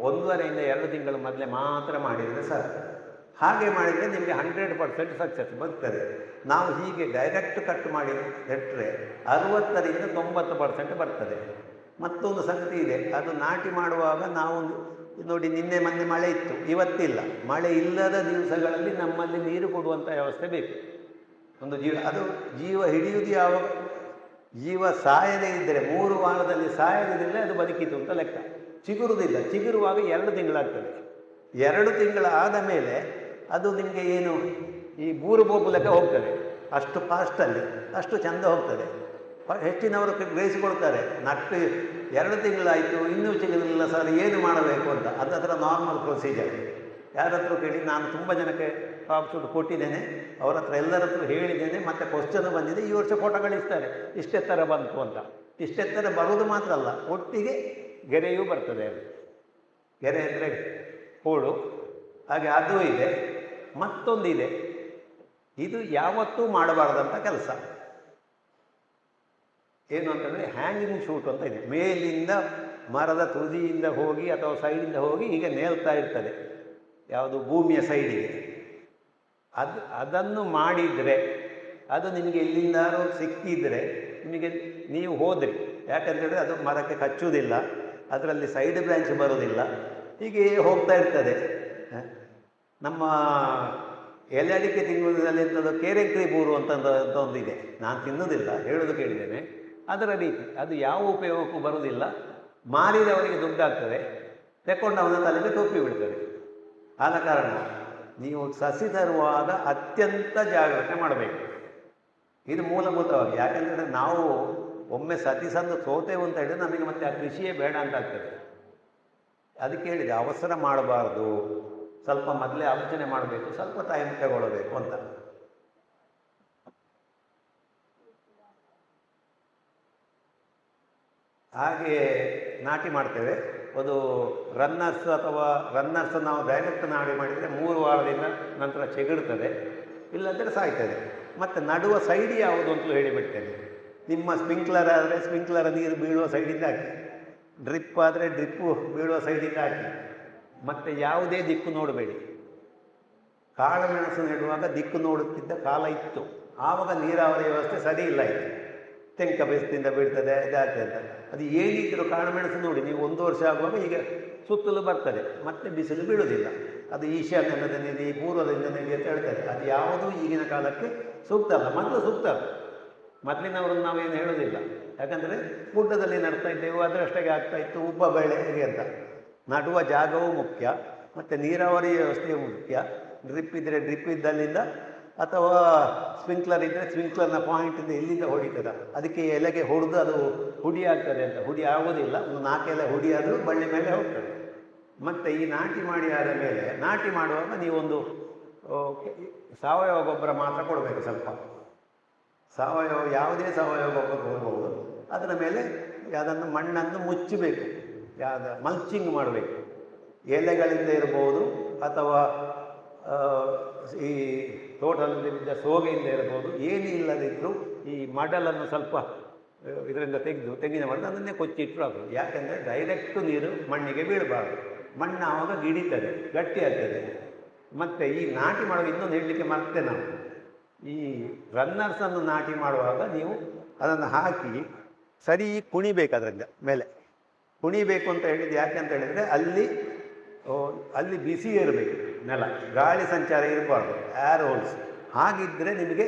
1.5ರಿಂದ 2 ತಿಂಗಳ ಮೊದಲೇ ಮಾತ್ರ ಮಾಡಿದರೆ ಸಾಕು. ಹಾಗೆ ಮಾಡಿದರೆ ನಿಮಗೆ 100% ಸಕ್ಸಸ್ ಬರ್ತದೆ. ನಾವು ಹೀಗೆ ಡೈರೆಕ್ಟ್ ಕಟ್ ಮಾಡಿ ನೆಟ್ಟರೆ 60ರಿಂದ 90% ಬರ್ತದೆ. ಮತ್ತೊಂದು ಸಂಗತಿ ಇದೆ, ಅದು ನಾಟಿ ಮಾಡುವಾಗ ನಾವು ನೋಡಿ, ಮೊನ್ನೆ ಮಳೆ ಇತ್ತು, ಇವತ್ತಿಲ್ಲ. ಮಳೆ ಇಲ್ಲದ ದಿವಸಗಳಲ್ಲಿ ನಮ್ಮಲ್ಲಿ ನೀರು ಕೊಡುವಂಥ ವ್ಯವಸ್ಥೆ ಬೇಕು. ಒಂದು ಅದು ಜೀವ ಹಿಡಿಯುವುದು ಯಾವಾಗ? ಜೀವ ಸಾಯದೇ ಇದ್ದರೆ, 3 ವಾರದಲ್ಲಿ ಸಾಯದಿದ್ದರೆ ಅದು ಬದುಕಿತು ಅಂತ ಲೆಕ್ಕ. ಚಿಗುರುವುದಿಲ್ಲ. ಚಿಗುರುವಾಗ 2 ತಿಂಗಳಾಗ್ತದೆ. 2 ತಿಂಗಳಾದ ಮೇಲೆ ಅದು ನಿಮಗೆ ಏನು ಈ ಬೂರು ಬೋಪು ಲೆಕ್ಕ ಹೋಗ್ತದೆ. ಅಷ್ಟು ಫಾಸ್ಟಲ್ಲಿ ಅಷ್ಟು ಚೆಂದ ಹೋಗ್ತದೆ. ಹೆಚ್ಚಿನವರು ಗ್ರಹಿಸಿಕೊಳ್ತಾರೆ, ನಟ್ಟು 2 ತಿಂಗಳಾಯಿತು ಇನ್ನೂ ಚಿಗುರಿಲ್ಲ ಸರ್, ಏನು ಮಾಡಬೇಕು ಅಂತ. ಅದರ ನಾರ್ಮಲ್ ಪ್ರೊಸೀಜರ್. ಯಾರ ಹತ್ರ ಕೇಳಿ, ನಾನು ತುಂಬ ಜನಕ್ಕೆ ಟಾಪ್ ಶೂಟ್ ಕೊಟ್ಟಿದ್ದೇನೆ, ಅವರ ಹತ್ರ ಎಲ್ಲರ ಹತ್ರ ಹೇಳಿದ್ದೇನೆ. ಮತ್ತು ಕ್ವಶ್ಚನ್ ಬಂದಿದೆ, ಈ ವರ್ಷ ಫೋಟೋ ಕಳಿಸ್ತಾರೆ, ಇಷ್ಟೆತ್ತರ ಬಂತು ಅಂತ. ಇಷ್ಟೆತ್ತರ ಬರುವುದು ಮಾತ್ರ ಅಲ್ಲ, ಒಟ್ಟಿಗೆ ಗೆರೆಯೂ ಬರ್ತದೆ. ಅದು ಗೆರೆ ಅಂದರೆ ಹೂಳು. ಹಾಗೆ ಅದು ಇದೆ. ಮತ್ತೊಂದಿದೆ, ಇದು ಯಾವತ್ತೂ ಮಾಡಬಾರ್ದಂಥ ಕೆಲಸ. ಏನು ಅಂತಂದರೆ ಹ್ಯಾಂಗಿಂಗ್ ಶೂಟ್ ಅಂತ ಇದೆ. ಮೇಲಿಂದ ಮರದ ತುದಿಯಿಂದ ಹೋಗಿ ಅಥವಾ ಸೈಡಿಂದ ಹೋಗಿ ಹೀಗೆ ನೇಲ್ತಾ ಇರ್ತದೆ, ಯಾವುದು ಭೂಮಿಯ ಸೈಡಿಗೆ. ಅದನ್ನು ಮಾಡಿದರೆ, ಅದು ನಿಮಗೆ ಎಲ್ಲಿಂದಾರು ಸಿಕ್ಕಿದರೆ ನಿಮಗೆ ನೀವು ಹೋದ್ರಿ. ಯಾಕಂತೇಳಿದ್ರೆ ಅದು ಮರಕ್ಕೆ ಕಚ್ಚುವುದಿಲ್ಲ, ಅದರಲ್ಲಿ ಸೈಡ್ ಬ್ರಾಂಚ್ ಬರೋದಿಲ್ಲ, ಹೀಗೆ ಹೋಗ್ತಾ ಇರ್ತದೆ. ನಮ್ಮ ಎಲೆ ಅಡಿಕೆ ತಿನ್ನುವುದರಲ್ಲಿ ಎಂಥದ್ದು ಕೇರೆಕ್ರಿ ಬೂರು ಅಂತ ಒಂದಿದೆ. ನಾನು ತಿನ್ನುವುದಿಲ್ಲ, ಹೇಳೋದು ಕೇಳಿದ್ದೇನೆ. ಅದರ ರೀತಿ ಅದು ಯಾವ ಉಪಯೋಗಕ್ಕೂ ಬರುವುದಿಲ್ಲ. ಮಾರಿದವರಿಗೆ ದುಡ್ಡಾಗ್ತದೆ, ತೆಕ್ಕೊಂಡವನ ತಲೆಗೆ ಟೋಪಿ ಬಿಡ್ತದೆ. ಆದ ಕಾರಣ ನೀವು ಸಸಿ ತರುವಾಗ ಅತ್ಯಂತ ಜಾಗ್ರತೆ ಮಾಡಬೇಕು. ಇದು ಮೂಲಭೂತವಾಗಿ. ಯಾಕೆಂದರೆ ನಾವು ಒಮ್ಮೆ ಸತಿ ಸಂದು ಸೋತೇವು ಅಂತ ಹೇಳಿದ್ರೆ ನಮಗೆ ಮತ್ತೆ ಆ ಕೃಷಿಯೇ ಬೇಡ ಅಂತ ಆಗ್ತದೆ. ಅದಕ್ಕೆ ಹೇಳಿದೆ, ಅವಸರ ಮಾಡಬಾರ್ದು, ಸ್ವಲ್ಪ ಮೊದಲೇ ಆಲೋಚನೆ ಮಾಡಬೇಕು, ಸ್ವಲ್ಪ ಟೈಮ್ ತಗೊಳ್ಳಬೇಕು ಅಂತ. ಹಾಗೆ ನಾಟಿ ಮಾಡ್ತೇವೆ. ಅದು ರನ್ನರ್ಸ್ ನಾವು ಡೈರೆಕ್ಟ್ ನಾಟಿ ಮಾಡಿದರೆ 3 ವಾರದಿಂದ ನಂತರ ಚೆಗುಡ್ತದೆ, ಇಲ್ಲಾಂದರೆ ಸಾಯ್ತದೆ. ಮತ್ತು ನಡುವ ಸೈಡ್ ಯಾವುದು ಅಂತಲೂ ಹೇಳಿಬಿಡ್ತೇನೆ. ನಿಮ್ಮ ಸ್ಪ್ರಿಂಕ್ಲರ್ ಆದರೆ ಸ್ಪ್ರಿಂಕ್ಲರ್ ನೀರು ಬೀಳುವ ಸೈಡಿಂದ ಹಾಕಿ, ಡ್ರಿಪ್ ಆದರೆ ಡ್ರಿಪ್ಪು ಬೀಳುವ ಸೈಡಿಂದ ಹಾಕಿ. ಮತ್ತು ಯಾವುದೇ ದಿಕ್ಕು ನೋಡಬೇಡಿ. ಕಾಳುಮೆಣಸು ನೆಡುವಾಗ ದಿಕ್ಕು ನೋಡುತ್ತಿದ್ದ ಕಾಲ ಇತ್ತು, ಆವಾಗ ನೀರಾವರಿ ವ್ಯವಸ್ಥೆ ಸರಿ ಇಲ್ಲ ಇತ್ತು. ತೆಂಕ ಬೇಸದಿಂದ ಬೀಳ್ತದೆ, ಇದಾಗ್ತದೆ ಅಂತ. ಅದು ಏನಿದ್ರು ಕಾಳುಮೆಣಸು ನೋಡಿ, ನೀವು 1 ವರ್ಷ ಆಗುವಾಗ ಈಗ ಸುತ್ತಲೂ ಬರ್ತದೆ, ಮತ್ತೆ ಬಿಸಿಲು ಬೀಳುವುದಿಲ್ಲ. ಅದು ಈಶಾನ್ಯದ ನೆನೆ, ಪೂರ್ವದಿಂದ ನೆನೆ ಅಂತ ಹೇಳ್ತಾರೆ. ಅದು ಯಾವುದೂ ಈಗಿನ ಕಾಲಕ್ಕೆ ಸೂಕ್ತ ಅಲ್ಲ. ಮೊದಲು ಸೂಕ್ತ ಅಲ್ಲ, ಮೊದಲಿನವರನ್ನು ನಾವೇನು ಹೇಳೋದಿಲ್ಲ. ಯಾಕಂದರೆ ಗುಡ್ಡದಲ್ಲಿ ನಡ್ತಾ ಇದ್ದೆವು, ಅದರಷ್ಟಾಗಿ ಆಗ್ತಾಯಿತ್ತು, ಉಬ್ಬ ಬೆಳೆ ಹೇಗೆ ಅಂತ. ನಡುವ ಜಾಗವೂ ಮುಖ್ಯ, ಮತ್ತು ನೀರಾವರಿ ವ್ಯವಸ್ಥೆಯೂ ಮುಖ್ಯ. ಡ್ರಿಪ್ ಇದ್ದರೆ ಡ್ರಿಪ್ ಇದ್ದಲ್ಲಿಂದ, ಅಥವಾ ಸ್ಪ್ರಿಂಕ್ಲರ್ ಇದ್ದರೆ ಸ್ಪ್ರಿಂಕ್ಲರ್ನ ಪಾಯಿಂಟಿಂದ ಎಲ್ಲಿಂದ ಹೊಡಿತದ, ಅದಕ್ಕೆ ಎಲೆಗೆ ಹೊಡೆದು ಅದು ಹುಡಿ ಆಗ್ತದೆ ಅಂತ. ಹುಡಿ ಆಗೋದಿಲ್ಲ, ಒಂದು 4 ಎಲೆ ಹುಡಿ ಆದರೂ ಬಳ್ಳಿ ಮೇಲೆ ಹೋಗ್ತದೆ. ಮತ್ತು ಈ ನಾಟಿ ಮಾಡಿ ಆದ ಮೇಲೆ, ನಾಟಿ ಮಾಡುವಾಗ ನೀವೊಂದು ಸಾವಯವ ಗೊಬ್ಬರ ಮಾತ್ರ ಕೊಡಬೇಕು. ಸ್ವಲ್ಪ ಸಾವಯವ ಯಾವುದೇ ಸಾವಯವ ಗೊಬ್ಬರ ಹೋಗ್ಬೋದು. ಅದರ ಮೇಲೆ ಅದನ್ನು ಮಣ್ಣನ್ನು ಮುಚ್ಚಬೇಕು, ಯಾವ್ದು ಮಲ್ಚಿಂಗ್ ಮಾಡಬೇಕು. ಎಲೆಗಳಿಂದ ಇರ್ಬೋದು ಅಥವಾ ಈ ತೋಟದಲ್ಲಿ ಬಿದ್ದ ಸೋಗೆಯಿಂದ ಇರ್ಬೋದು, ಏನೂ ಇಲ್ಲದಿದ್ದರೂ ಈ ಮಡಲನ್ನು ಸ್ವಲ್ಪ ಇದರಿಂದ ತೆಗೆದು ತೆಂಗಿನ ಮಡ ಅದನ್ನೇ ಕೊಚ್ಚಿಟ್ಟರು ಆಗ್ಬೋದು. ಯಾಕೆಂದರೆ ಡೈರೆಕ್ಟು ನೀರು ಮಣ್ಣಿಗೆ ಬೀಳಬಾರ್ದು. ಮಣ್ಣು ಆವಾಗ ಗಿಡಿತದೆ, ಗಟ್ಟಿಯಾಗ್ತದೆ. ಮತ್ತು ಈ ನಾಟಿ ಮಾಡುವಾಗ ಇನ್ನೊಂದು ಹೇಳಲಿಕ್ಕೆ ಮರ್ತೇ ನಾವು, ಈ ರನ್ನರ್ಸನ್ನು ನಾಟಿ ಮಾಡುವಾಗ ನೀವು ಅದನ್ನು ಹಾಕಿ ಸರಿ ಕುಣಿಬೇಕು. ಅದರಿಂದ ಮೇಲೆ ಕುಣಿಬೇಕು ಅಂತ ಹೇಳಿದ್ದು ಯಾಕೆ ಅಂತ ಹೇಳಿದರೆ ಅಲ್ಲಿ ಬಿಸಿ ಇರಬೇಕು ನೆಲ, ಗಾಳಿ ಸಂಚಾರ ಇರಬಾರ್ದು, ಏರ್ ಹೋಲ್ಸ್. ಹಾಗಿದ್ದರೆ ನಿಮಗೆ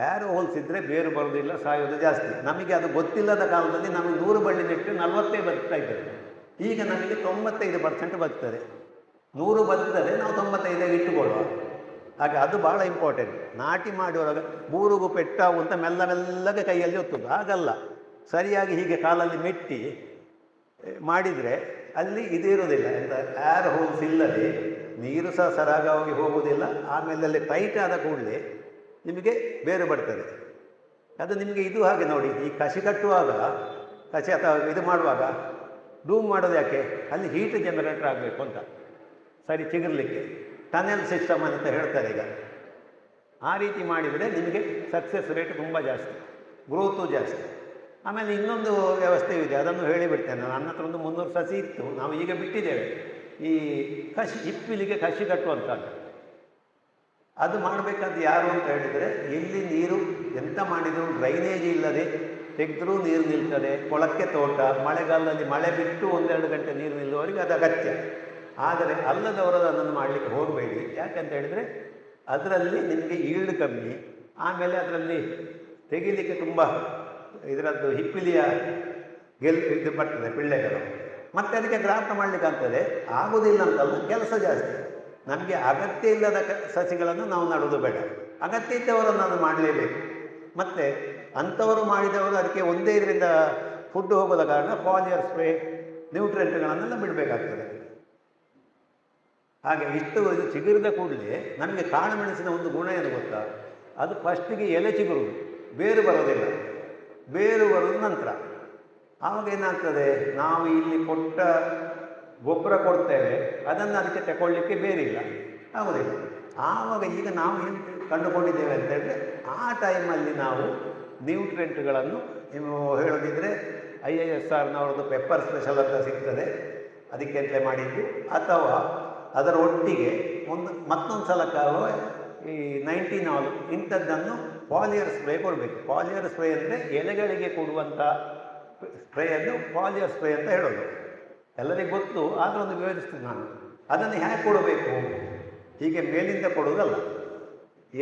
ಏರ್ ಹೋಲ್ಸ್ ಇದ್ದರೆ ಬೇರು ಬರೋದಿಲ್ಲ, ಸಾಯೋದು ಜಾಸ್ತಿ. ನಮಗೆ ಅದು ಗೊತ್ತಿಲ್ಲದ ಕಾಲದಲ್ಲಿ ನಮಗೆ 100 ಬಳ್ಳಿ ನೆಟ್ಟು 40 ಬರ್ತಾ ಇದ್ದಾರೆ. ಈಗ ನಮಗೆ 95% ಬರ್ತದೆ. 100 ಬರ್ತದೆ, ನಾವು 95 ಇಟ್ಟುಕೊಳ್ಳುವ. ಹಾಗೆ ಅದು ಭಾಳ ಇಂಪಾರ್ಟೆಂಟ್. ನಾಟಿ ಮಾಡುವಾಗ ಬೂರುಗು ಪೆಟ್ಟಾವು ಅಂತ ಮೆಲ್ಲಗೆ ಕೈಯಲ್ಲಿ ಒತ್ತುದು ಹಾಗಲ್ಲ. ಸರಿಯಾಗಿ ಹೀಗೆ ಕಾಲಲ್ಲಿ ಮೆಟ್ಟಿ ಮಾಡಿದರೆ ಅಲ್ಲಿ ಇದಿರೋದಿಲ್ಲ, ಎಂತ ಏರ್ ಹೋಲ್ಸ್ ಇಲ್ಲದೆ ನೀರು ಸಹ ಸರಾಗವಾಗಿ ಹೋಗುವುದಿಲ್ಲ. ಆಮೇಲೆ ಅಲ್ಲಿ ಟೈಟ್ ಆದ ಕೂಡಲೇ ನಿಮಗೆ ಬೇರು ಬರ್ತದೆ. ಅದು ನಿಮಗೆ ಇದು ಹಾಗೆ ನೋಡಿ, ಈ ಕಸಿ ಕಟ್ಟುವಾಗ ಕಸಿ ಅಥವಾ ಇದು ಮಾಡುವಾಗ ಡೂಮ್ ಮಾಡೋದು ಯಾಕೆ, ಅಲ್ಲಿ ಹೀಟ್ ಜನರೇಟರ್ ಆಗಬೇಕು ಅಂತ, ಸರಿ ಚಿಗುರಲಿಕ್ಕೆ. ಟನೆಲ್ ಸಿಸ್ಟಮ್ ಅಂತ ಹೇಳ್ತಾರೆ ಈಗ. ಆ ರೀತಿ ಮಾಡಿದರೆ ನಿಮಗೆ ಸಕ್ಸಸ್ ರೇಟ್ ತುಂಬ ಜಾಸ್ತಿ, ಗ್ರೋತು ಜಾಸ್ತಿ. ಆಮೇಲೆ ಇನ್ನೊಂದು ವ್ಯವಸ್ಥೆ ಇದೆ, ಅದನ್ನು ಹೇಳಿಬಿಡ್ತೇನೆ. ನನ್ನ ಹತ್ರ ಒಂದು 300 ಸಸಿ ಇತ್ತು, ನಾವು ಈಗ ಬಿಟ್ಟಿದ್ದೇವೆ. ಈ ಕಸಿ ಹಿಪ್ಪಿಲಿಗೆ ಕಸಿ ಕಟ್ಟುವಂಥದ್ದು, ಅದು ಮಾಡಬೇಕಾದ್ದು ಯಾರು ಅಂತ ಹೇಳಿದರೆ, ಎಲ್ಲಿ ನೀರು ಎಂತ ಮಾಡಿದರೂ ಡ್ರೈನೇಜ್ ಇಲ್ಲದೆ ತೆಗೆದರೂ ನೀರು ನಿಲ್ತದೆ. ಕೊಳಕ್ಕೆ ತೋಟ, ಮಳೆಗಾಲದಲ್ಲಿ ಮಳೆ ಬಿಟ್ಟು 1-2 ಗಂಟೆ ನೀರು ನಿಲ್ಲುವವರಿಗೆ ಅದು ಅಗತ್ಯ. ಆದರೆ ಅಲ್ಲದವರದ್ದು ಅದನ್ನು ಮಾಡಲಿಕ್ಕೆ ಹೋಗಬೇಡಿ. ಯಾಕಂತ ಹೇಳಿದರೆ ಅದರಲ್ಲಿ ನಿಮಗೆ ಈಲ್ಡ್ ಕಮ್ಮಿ, ಆಮೇಲೆ ಅದರಲ್ಲಿ ತೆಗಿಲಿಕ್ಕೆ ತುಂಬ ಇದರದ್ದು ಹಿಪ್ಪಿಲಿಯ ಇದು ಬರ್ತದೆ ಪಿಳ್ಳೆಗಳು. ಮತ್ತು ಅದಕ್ಕೆ ಗ್ರಾಫ್ಟ್ ಮಾಡಲಿಕ್ಕೆ ಆಗ್ತದೆ, ಆಗೋದಿಲ್ಲ ಅಂತಲ್ಲ, ಕೆಲಸ ಜಾಸ್ತಿ. ನಮಗೆ ಅಗತ್ಯ ಇಲ್ಲದ ಸಸಿಗಳನ್ನು ನಾವು ನಡೋದು ಬೇಡ, ಅಗತ್ಯ ಇದ್ದವರನ್ನು ಅದು ಮಾಡಲೇಬೇಕು. ಮತ್ತು ಅಂಥವರು ಮಾಡಿದವರು ಅದಕ್ಕೆ ಒಂದೇ ಇದರಿಂದ ಫುಡ್ ಹೋಗೋದ ಕಾರಣ ಪಾಲಿಯರ್ ಸ್ಪ್ರೇ, ನ್ಯೂಟ್ರೆಂಟ್ಗಳನ್ನೆಲ್ಲ ಬಿಡಬೇಕಾಗ್ತದೆ. ಹಾಗೆ ಇಷ್ಟು ಇದು ಚಿಗುರಿದ ಕೂಡಲೇ ನಮಗೆ ಕಾಳುಮೆಣಸಿನ ಒಂದು ಗುಣ ಏನು ಗೊತ್ತಾ, ಅದು ಫಸ್ಟಿಗೆ ಎಲೆ ಚಿಗುರುವುದು, ಬೇರು ಬರೋದಿಲ್ಲ. ಬೇರು ಬರೋದು ನಂತರ. ಆವಾಗ ಏನಾಗ್ತದೆ, ನಾವು ಇಲ್ಲಿ ಕೊಟ್ಟ ಗೊಬ್ಬರ ಕೊಡ್ತೇವೆ, ಅದನ್ನು ಅದಕ್ಕೆ ತಗೊಳ್ಳಿಕ್ಕೆ ಬೇರಿಲ್ಲ, ಆಗೋದಿಲ್ಲ. ಆವಾಗ ಈಗ ನಾವು ಏನು ಕಂಡುಕೊಂಡಿದ್ದೇವೆ ಅಂತ ಹೇಳಿದ್ರೆ, ಆ ಟೈಮಲ್ಲಿ ನಾವು ನ್ಯೂಟ್ರೆಂಟ್ಗಳನ್ನು, ನೀವು ಹೇಳೋದಿದ್ರೆ IISRನವ್ರದ್ದು ಪೆಪ್ಪರ್ ಸ್ಪೆಷಲ್ ಅಂತ ಸಿಗ್ತದೆ, ಅದಕ್ಕೆ ಅಂತಲೇ ಮಾಡಿದ್ದು. ಅಥವಾ ಅದರ ಒಟ್ಟಿಗೆ ಮತ್ತೊಂದು ಸಲ ಈ 19 ಇಂಥದ್ದನ್ನು ಪಾಲಿಯರ್ ಸ್ಪ್ರೇ ಕೊಡಬೇಕು. ಪಾಲಿಯರ್ ಸ್ಪ್ರೇ ಅಂದರೆ ಎಲೆಗಳಿಗೆ ಕೊಡುವಂಥ ಸ್ಪ್ರೇಯನ್ನು ಪಾಲಿಯರ್ ಸ್ಪ್ರೇ ಅಂತ ಹೇಳೋದು. ಎಲ್ಲರಿಗೂ ಗೊತ್ತು, ಆದರೂ ಒಂದು ವಿವರಿಸ್ತೀನಿ ನಾನು. ಅದನ್ನು ಹೇಗೆ ಕೊಡಬೇಕು, ಹೀಗೆ ಮೇಲಿಂದ ಕೊಡುವುದಲ್ಲ,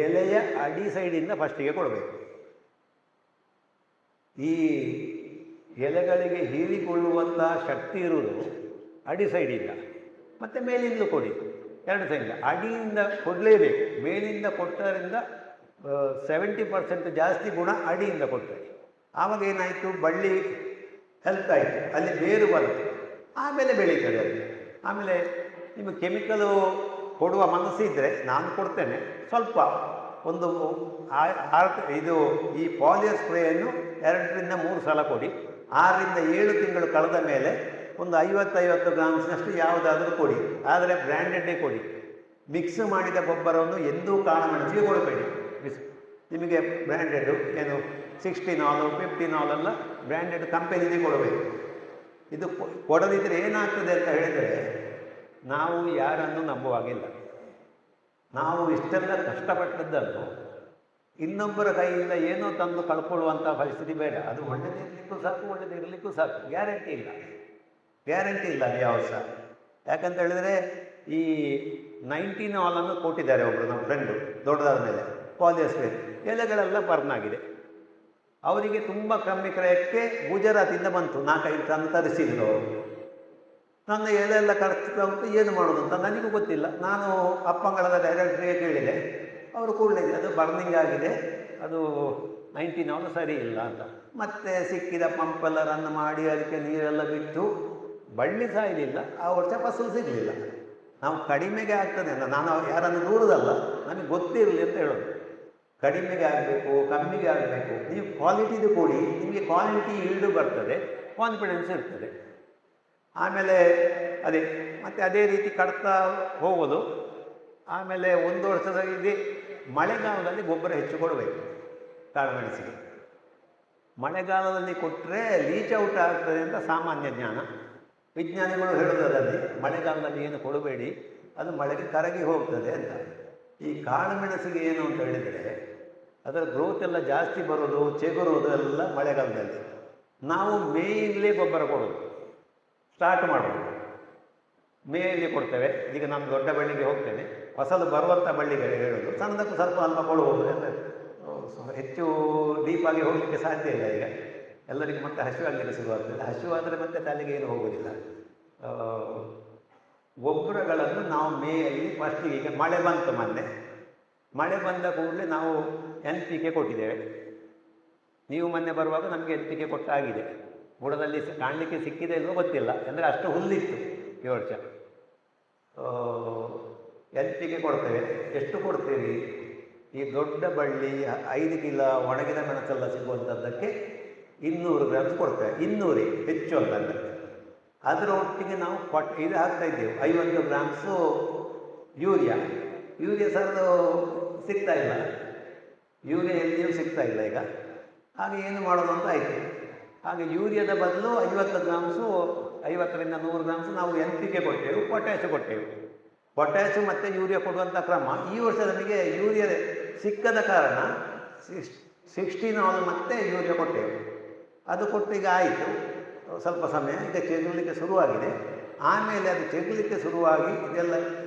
ಎಲೆಯ ಅಡಿ ಸೈಡಿಂದ ಫಸ್ಟಿಗೆ ಕೊಡಬೇಕು. ಈ ಎಲೆಗಳಿಗೆ ಹೀರಿಕೊಳ್ಳುವಂಥ ಶಕ್ತಿ ಇರುವುದು ಅಡಿ ಸೈಡಿಂದ, ಮತ್ತು ಮೇಲಿಂದಲೂ ಕೊಡಿ, 2 ಸೈಡಿಂದ. ಅಡಿಯಿಂದ ಕೊಡಲೇಬೇಕು. ಮೇಲಿಂದ ಕೊಟ್ಟರಿಂದ 70% ಜಾಸ್ತಿ ಗುಣ ಅಡಿಯಿಂದ ಕೊಟ್ಟರೆ. ಆವಾಗ ಏನಾಯಿತು, ಬಳ್ಳಿ ಹೆಲ್ತ್ ಆಯಿತು, ಅಲ್ಲಿ ಬೇರು ಬಂತು, ಆಮೇಲೆ ಬೆಳೀತದೆ ಅದು. ಆಮೇಲೆ ನಿಮಗೆ ಕೆಮಿಕಲು ಕೊಡುವ ಮನಸ್ಸಿದ್ದರೆ ನಾನು ಕೊಡ್ತೇನೆ, ಸ್ವಲ್ಪ ಒಂದು ಇದು ಈ ಪಾಲಿಯರ್ ಸ್ಪ್ರೇಯನ್ನು 2ರಿಂದ 3 ಸಲ ಕೊಡಿ. 6ರಿಂದ 7 ತಿಂಗಳು ಕಳೆದ ಮೇಲೆ ಒಂದು 50-50 ಗ್ರಾಮ್ಸ್ನಷ್ಟು ಯಾವುದಾದ್ರೂ ಕೊಡಿ, ಆದರೆ ಬ್ರ್ಯಾಂಡೆಡ್ಡೇ ಕೊಡಿ. ಮಿಕ್ಸ್ ಮಾಡಿದ ಗೊಬ್ಬರವನ್ನು ಎಂದೂ ಕಾಳುಮೆಣಸಿಗೆ ಕೊಡಬೇಡಿ. ನಿಮಗೆ ಬ್ರ್ಯಾಂಡೆಡು ಏನು 16 15 ಎಲ್ಲ ಬ್ರ್ಯಾಂಡೆಡ್ ಕಂಪೆನಿನೇ ಕೊಡಬೇಕು. ಇದು ಕೊಡದಿದ್ದರೆ ಏನಾಗ್ತದೆ ಅಂತ ಹೇಳಿದರೆ, ನಾವು ಯಾರನ್ನು ನಂಬುವಾಗಿಲ್ಲ. ನಾವು ಇಷ್ಟೆಲ್ಲ ಕಷ್ಟಪಟ್ಟದ್ದನ್ನು ಇನ್ನೊಬ್ಬರ ಕೈಯಿಂದ ಏನೋ ತಂದು ಕಳ್ಕೊಳ್ಳುವಂಥ ಪರಿಸ್ಥಿತಿ ಬೇಡ. ಅದು ಒಳ್ಳೆದಿರಲಿಕ್ಕೂ ಸಾಕು, ಒಳ್ಳೆದಿರಲಿಕ್ಕೂ ಸಾಕು, ಗ್ಯಾರಂಟಿ ಇಲ್ಲ ಅದು ಯಾವ ಸಹ. ಯಾಕಂತ ಹೇಳಿದರೆ ಈ 19 ಕೊಟ್ಟಿದ್ದಾರೆ ಒಬ್ಬರು ನಮ್ಮ ಫ್ರೆಂಡು, ದೊಡ್ಡದಾದ ಮೇಲೆ ಪಾಲಿಯರ್ ಸ್ಪ್ರೇ, ಎಲೆಗಳೆಲ್ಲ ಬರ್ನ್ ಆಗಿದೆ. ಅವರಿಗೆ ತುಂಬ ಕಮ್ಮಿ ಕ್ರಯಕ್ಕೆ ಗುಜರಾತಿಂದ ಬಂತು, 4-5 ಟನ್ ತರಿಸಿದ್ರು ಅವರು. ನನ್ನ ಎಲೆಲ್ಲ ಖರ್ಚು ಉಂಟು, ಏನು ಮಾಡೋದು ಅಂತ ನನಗೂ ಗೊತ್ತಿಲ್ಲ. ನಾನು ಅಪ್ಪಂಗಳದ ಡೈರೆಕ್ಟ್ರಿಗೆ ಕೇಳಿದೆ, ಅವರು ಕೂಡಲೇ ಅದು ಬರ್ನಿಂಗ್ ಆಗಿದೆ, ಅದು 19 ಸರಿ ಇಲ್ಲ ಅಂತ. ಮತ್ತೆ ಸಿಕ್ಕಿದ ಪಂಪೆಲ್ಲ ರನ್ ಮಾಡಿ ಅದಕ್ಕೆ ನೀರೆಲ್ಲ ಬಿಟ್ಟು ಬಳ್ಳಿ ಸಾಯಲಿಲ್ಲ. ಆ ವರ್ಷ ಫಸಲು ಸಿಗಲಿಲ್ಲ. ನಾವು ಕಡಿಮೆಗೆ ಆಗ್ತದೆ ಅಂತ ನಾನು ಯಾರನ್ನು ದೂರದಲ್ಲ, ನನಗೆ ಗೊತ್ತಿರಲಿ ಅಂತ ಹೇಳೋದು. ಕಡಿಮೆಗೆ ಆಗಬೇಕು, ಕಮ್ಮಿಗೆ ಆಗಬೇಕು. ನೀವು ಕ್ವಾಲಿಟಿದು ಕೊಡಿ, ನಿಮಗೆ ಕ್ವಾಲಿಟಿ ಈಲ್ಡು ಬರ್ತದೆ, ಕಾನ್ಫಿಡೆನ್ಸ್ ಇರ್ತದೆ. ಆಮೇಲೆ ಮತ್ತು ಅದೇ ರೀತಿ ಕಟ್ತಾ ಹೋಗೋದು. ಆಮೇಲೆ ಒಂದು ವರ್ಷದಲ್ಲಿ ಮಳೆಗಾಲದಲ್ಲಿ ಗೊಬ್ಬರ ಹೆಚ್ಚು ಕೊಡಬೇಕು ಕಾಳುಮೆಣಸಿಗೆ. ಮಳೆಗಾಲದಲ್ಲಿ ಕೊಟ್ಟರೆ ಲೀಚ್ ಔಟ್ ಆಗ್ತದೆ ಅಂತ ಸಾಮಾನ್ಯ ಜ್ಞಾನ. ವಿಜ್ಞಾನಿಗಳು ಹೇಳೋದರಲ್ಲಿ ಮಳೆಗಾಲದಲ್ಲಿ ಏನು ಕೊಡಬೇಡಿ, ಅದು ಮಳೆಗೆ ಕರಗಿ ಹೋಗ್ತದೆ ಅಂತ. ಈ ಕಾಳುಮೆಣಸಿಗೆ ಏನು ಅಂತ ಹೇಳಿದರೆ ಅದರ ಗ್ರೋತ್ ಎಲ್ಲ ಜಾಸ್ತಿ ಬರೋದು, ಚೆಗುರೋದು ಎಲ್ಲ ಮಳೆಗಾಲದಲ್ಲಿ. ನಾವು ಮೇಯಿಂದಲೇ ಗೊಬ್ಬರ ಕೊಡೋದು ಸ್ಟಾರ್ಟ್ ಮಾಡೋದು. ಮೇಯಲ್ಲಿ ಕೊಡ್ತೇವೆ. ಈಗ ನಾನು ದೊಡ್ಡ ಬಳ್ಳಿಗೆ ಹೋಗ್ತೇನೆ, ಫಸಲು ಬರುವಂಥ ಬಳ್ಳಿಗೆ ಹೇಳೋದು, ಸಣ್ಣದಕ್ಕೂ ಸ್ವಲ್ಪ ಅಲ್ಪ ಕೊಡ್ಬೋದು. ಎಲ್ಲ ಹೆಚ್ಚು ಡೀಪಾಗಿ ಹೋಗಲಿಕ್ಕೆ ಸಾಧ್ಯ ಇಲ್ಲ. ಈಗ ಎಲ್ಲರಿಗೂ ಮತ್ತೆ ಹಸಿವಾಗಲಿಕ್ಕೆ ಶುರುವಾಗ್ತದೆ. ಹಸಿವಾದರೆ ಮತ್ತೆ ತಲೆಗೆ ಏನು ಹೋಗೋದಿಲ್ಲ. ಗೊಬ್ಬರಗಳನ್ನು ನಾವು ಮೇಯಲ್ಲಿ ಫಸ್ಟಿಗೆ, ಈಗ ಮಳೆ ಬಂತು, ಮಳೆ ಬಂದ ಕೂಡಲೇ ನಾವು NPK ಕೊಟ್ಟಿದ್ದೇವೆ. ನೀವು ಮೊನ್ನೆ ಬರುವಾಗ ನಮಗೆ NPK ಕೊಟ್ಟಾಗಿದೆ. ಬುಡದಲ್ಲಿ ಕಾಣಲಿಕ್ಕೆ ಸಿಕ್ಕಿದೆ ಇಲ್ಲವೋ ಗೊತ್ತಿಲ್ಲ, ಅಂದರೆ ಅಷ್ಟು ಹುಲ್ಲಿತ್ತು ಈ ವರ್ಷ. NPK ಕೊಡ್ತೇವೆ. ಎಷ್ಟು ಕೊಡ್ತೀವಿ? ಈ ದೊಡ್ಡ ಬಳ್ಳಿ 5 ಕಿಲೋ ಒಣಗಿದ ಮೆಣಸೆಲ್ಲ ಸಿಗುವಂಥದ್ದಕ್ಕೆ 200 ಗ್ರಾಮ್ಸ್ ಕೊಡ್ತೇವೆ. 200 ಹೆಚ್ಚು ಅಂತಂದರೆ ಅದರ ಒಟ್ಟಿಗೆ ನಾವು ಇದು ಹಾಕ್ತಾಯಿದ್ದೇವೆ 50 ಗ್ರಾಮ್ಸು ಯೂರಿಯಾ ಸರ್ ಸಿಗ್ತಾ ಇಲ್ಲ. ಯೂರಿಯಾ ಎಲ್ಲಿಯೂ ಸಿಗ್ತಾ ಇಲ್ಲ ಈಗ. ಹಾಗೆ ಏನು ಮಾಡೋದು ಅಂತ ಆಯಿತು. ಹಾಗೆ ಯೂರಿಯಾದ ಬದಲು 50 ಗ್ರಾಮ್ಸು, 50ರಿಂದ 100 ಗ್ರಾಮ್ಸು ನಾವು NPK ಕೊಟ್ಟೆವು, ಪೊಟ್ಯಾಶು ಕೊಟ್ಟೆವು. ಪೊಟ್ಯಾಶು ಮತ್ತು ಯೂರಿಯಾ ಕೊಡುವಂಥ ಕ್ರಮ ಈ ವರ್ಷ ನಮಗೆ ಯೂರಿಯಾ ಸಿಕ್ಕದ ಕಾರಣ 16 ಮತ್ತು ಯೂರಿಯಾ ಕೊಟ್ಟೆವು. ಅದು ಕೊಟ್ಟು ಈಗ ಆಯಿತು ಸ್ವಲ್ಪ ಸಮಯ. ಈಗ ಚೆಲ್ಲಲಿಕ್ಕೆ ಶುರುವಾಗಿದೆ. ಆಮೇಲೆ ಅದು ಚೆಲ್ಲಲಿಕ್ಕೆ ಶುರುವಾಗಿ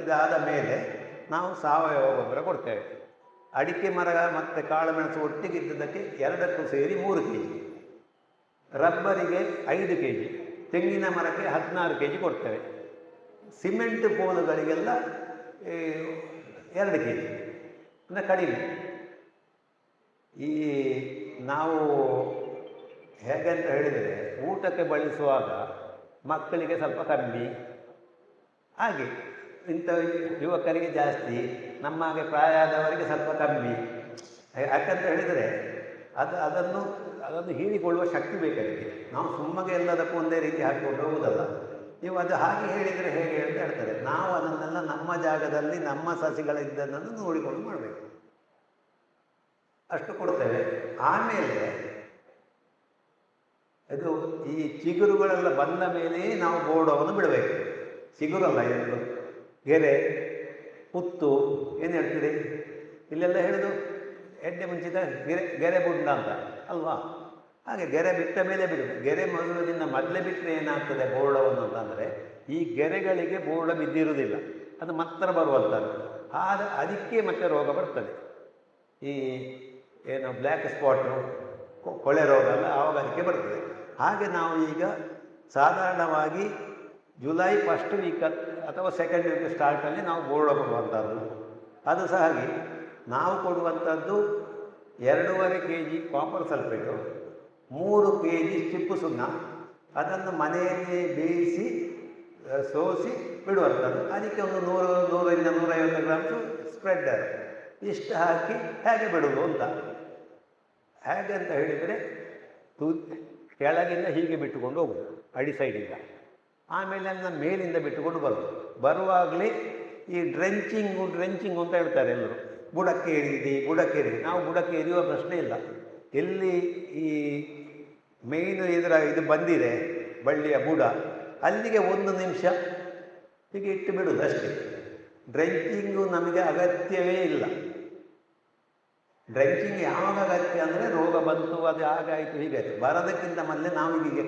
ಇದಾದ ಮೇಲೆ ನಾವು ಸಾವಯವ ಗೊಬ್ಬರ ಕೊಡ್ತೇವೆ. ಅಡಿಕೆ ಮರ ಮತ್ತು ಕಾಳುಮೆಣಸು ಒಟ್ಟಿಗಿದ್ದದಕ್ಕೆ 2ಕ್ಕೂ ಸೇರಿ 3 kg, ರಬ್ಬರಿಗೆ 5 kg, ತೆಂಗಿನ ಮರಕ್ಕೆ 16 kg ಕೊಡ್ತೇವೆ. ಸಿಮೆಂಟ್ ಪೋಲುಗಳಿಗೆಲ್ಲ 2 kg, ಅಂದರೆ ಕಡಿಮೆ. ಈ ನಾವು ಹೇಗಂತ ಹೇಳಿದರೆ ಊಟಕ್ಕೆ ಬಳಸುವಾಗ ಮಕ್ಕಳಿಗೆ ಸ್ವಲ್ಪ ಕಮ್ಮಿ, ಹಾಗೆ ಇಂಥ ಯುವಕರಿಗೆ ಜಾಸ್ತಿ, ನಮ್ಮ ಹಾಗೆ ಪ್ರಾಯ ಆದವರಿಗೆ ಸ್ವಲ್ಪ ಕಮ್ಮಿ. ಯಾಕಂತ ಹೇಳಿದರೆ ಅದನ್ನು ಹೀರಿಕೊಳ್ಳುವ ಶಕ್ತಿ ಬೇಕಾಗಿದೆ. ನಾವು ಸುಮ್ಮಗೆ ಎಲ್ಲದಕ್ಕೂ ಒಂದೇ ರೀತಿ ಹಾಕಿಕೊಂಡು ಹೋಗುವುದಲ್ಲ. ನೀವು ಅದು ಹಾಗೆ ಹೇಳಿದರೆ ಹೇಗೆ ಅಂತ ಹೇಳ್ತಾರೆ. ನಾವು ಅದನ್ನೆಲ್ಲ ನಮ್ಮ ಜಾಗದಲ್ಲಿ ನಮ್ಮ ಸಸಿಗಳಿದ್ದನ್ನು ನೋಡಿಕೊಂಡು ಮಾಡಬೇಕು. ಅಷ್ಟು ಕೊಡ್ತೇವೆ. ಆಮೇಲೆ ಇದು ಈ ಚಿಗುರುಗಳೆಲ್ಲ ಬಂದ ಮೇಲೆಯೇ ನಾವು ಬೋರ್ಡವನ್ನು ಬಿಡಬೇಕು. ಚಿಗುರಲ್ಲ, ಎಂದು ಗೆರೆ, ಹುತ್ತು ಏನು ಹೇಳ್ತೀರಿ ಇಲ್ಲೆಲ್ಲ ಹೇಳೋದು, ಎಣ್ಣೆ ಮುಂಚಿತ ಗೆರೆ ಬುಂಡ ಅಂತ ಅಲ್ವಾ? ಹಾಗೆ ಗೆರೆ ಬಿಟ್ಟ ಮೇಲೆ ಬಿಡುದು. ಗೆರೆ ಮೊದಲೇ ಬಿಟ್ಟರೆ ಏನಾಗ್ತದೆ ಬೋರ್ಡವನ್ನು ಅಂತಂದರೆ, ಈ ಗೆರೆಗಳಿಗೆ ಬೋರ್ಡ ಬಿದ್ದಿರುವುದಿಲ್ಲ, ಅದು ಮಾತ್ರ ಬರುವಂಥದ್ದು. ಅದಕ್ಕೆ ಮತ್ತೆ ರೋಗ ಬರ್ತದೆ. ಈ ಏನು ಬ್ಲ್ಯಾಕ್ ಸ್ಪಾಟು, ಕೊಳೆ ರೋಗ ಎಲ್ಲ ಆವಾಗ ಅದಕ್ಕೆ ಬರ್ತದೆ. ಹಾಗೆ ನಾವು ಈಗ ಸಾಧಾರಣವಾಗಿ ಜುಲೈ 1st ವೀಕ್ ಅಥವಾ 2nd ವೀಕ್ ಸ್ಟಾರ್ಟಲ್ಲಿ ನಾವು ಬೋರ್ಡ ಕೊಡುವಂಥದ್ದು. ಅದು ಸಹ ಹಾಗೆ ನಾವು ಕೊಡುವಂಥದ್ದು 2.5 kg ಕಾಪರ್ ಸಲ್ಫೇಟು, 3 kg ಚಿಪ್ಪು ಸುಣ್ಣ, ಅದನ್ನು ಮನೆಯಲ್ಲಿ ಬೇಯಿಸಿ ಸೋಸಿ ಬಿಡುವಂಥದ್ದು. ಅದಕ್ಕೆ ಒಂದು 100ರಿಂದ 150 ಗ್ರಾಮ್ಸು ಸ್ಪ್ರೆಡ್ಡರ್ ಇಷ್ಟು ಹಾಕಿ ಹೇಗೆ ಬಿಡುವುದು ಅಂತ. ಹೇಗೆ ಅಂತ ಹೇಳಿದರೆ ಕೆಳಗಿಂದ ಹೀಗೆ ಬಿಟ್ಟುಕೊಂಡು ಹೋಗೋದು ಅಡಿ ಸೈಡಿಂದ, ಆಮೇಲೆ ಅದನ್ನ ಮೇಲಿಂದ ಬಿಟ್ಟುಕೊಂಡು ಬರುವಾಗಲೇ ಈ ಡ್ರೆಂಚಿಂಗು ಅಂತ ಹೇಳ್ತಾರೆ ಎಲ್ಲರೂ. ಬುಡಕ್ಕೆ ಎರಿಯಿರಿ. ನಾವು ಬುಡಕ್ಕೆ ಎರಿಯುವ ಪ್ರಶ್ನೆ ಇಲ್ಲ. ಎಲ್ಲಿ ಈ ಮೇಯ್ನು ಇದು ಬಂದಿದೆ ಬಳ್ಳಿಯ ಬುಡ, ಅಲ್ಲಿಗೆ 1 ನಿಮಿಷ ಹೀಗೆ ಇಟ್ಟು ಬಿಡುವುದು ಅಷ್ಟೇ. ಡ್ರೆಂಚಿಂಗು ನಮಗೆ ಅಗತ್ಯವೇ ಇಲ್ಲ. ಡ್ರೆಂಚಿಂಗ್ ಯಾವಾಗ ಅಗತ್ಯ ಅಂದರೆ ರೋಗ ಬಂತು, ಅದು ಹಾಗಾಯಿತು ಹೀಗಾಯಿತು. ಬರೋದಕ್ಕಿಂತ ಮೊದಲೇ ನಾವು ಈಗ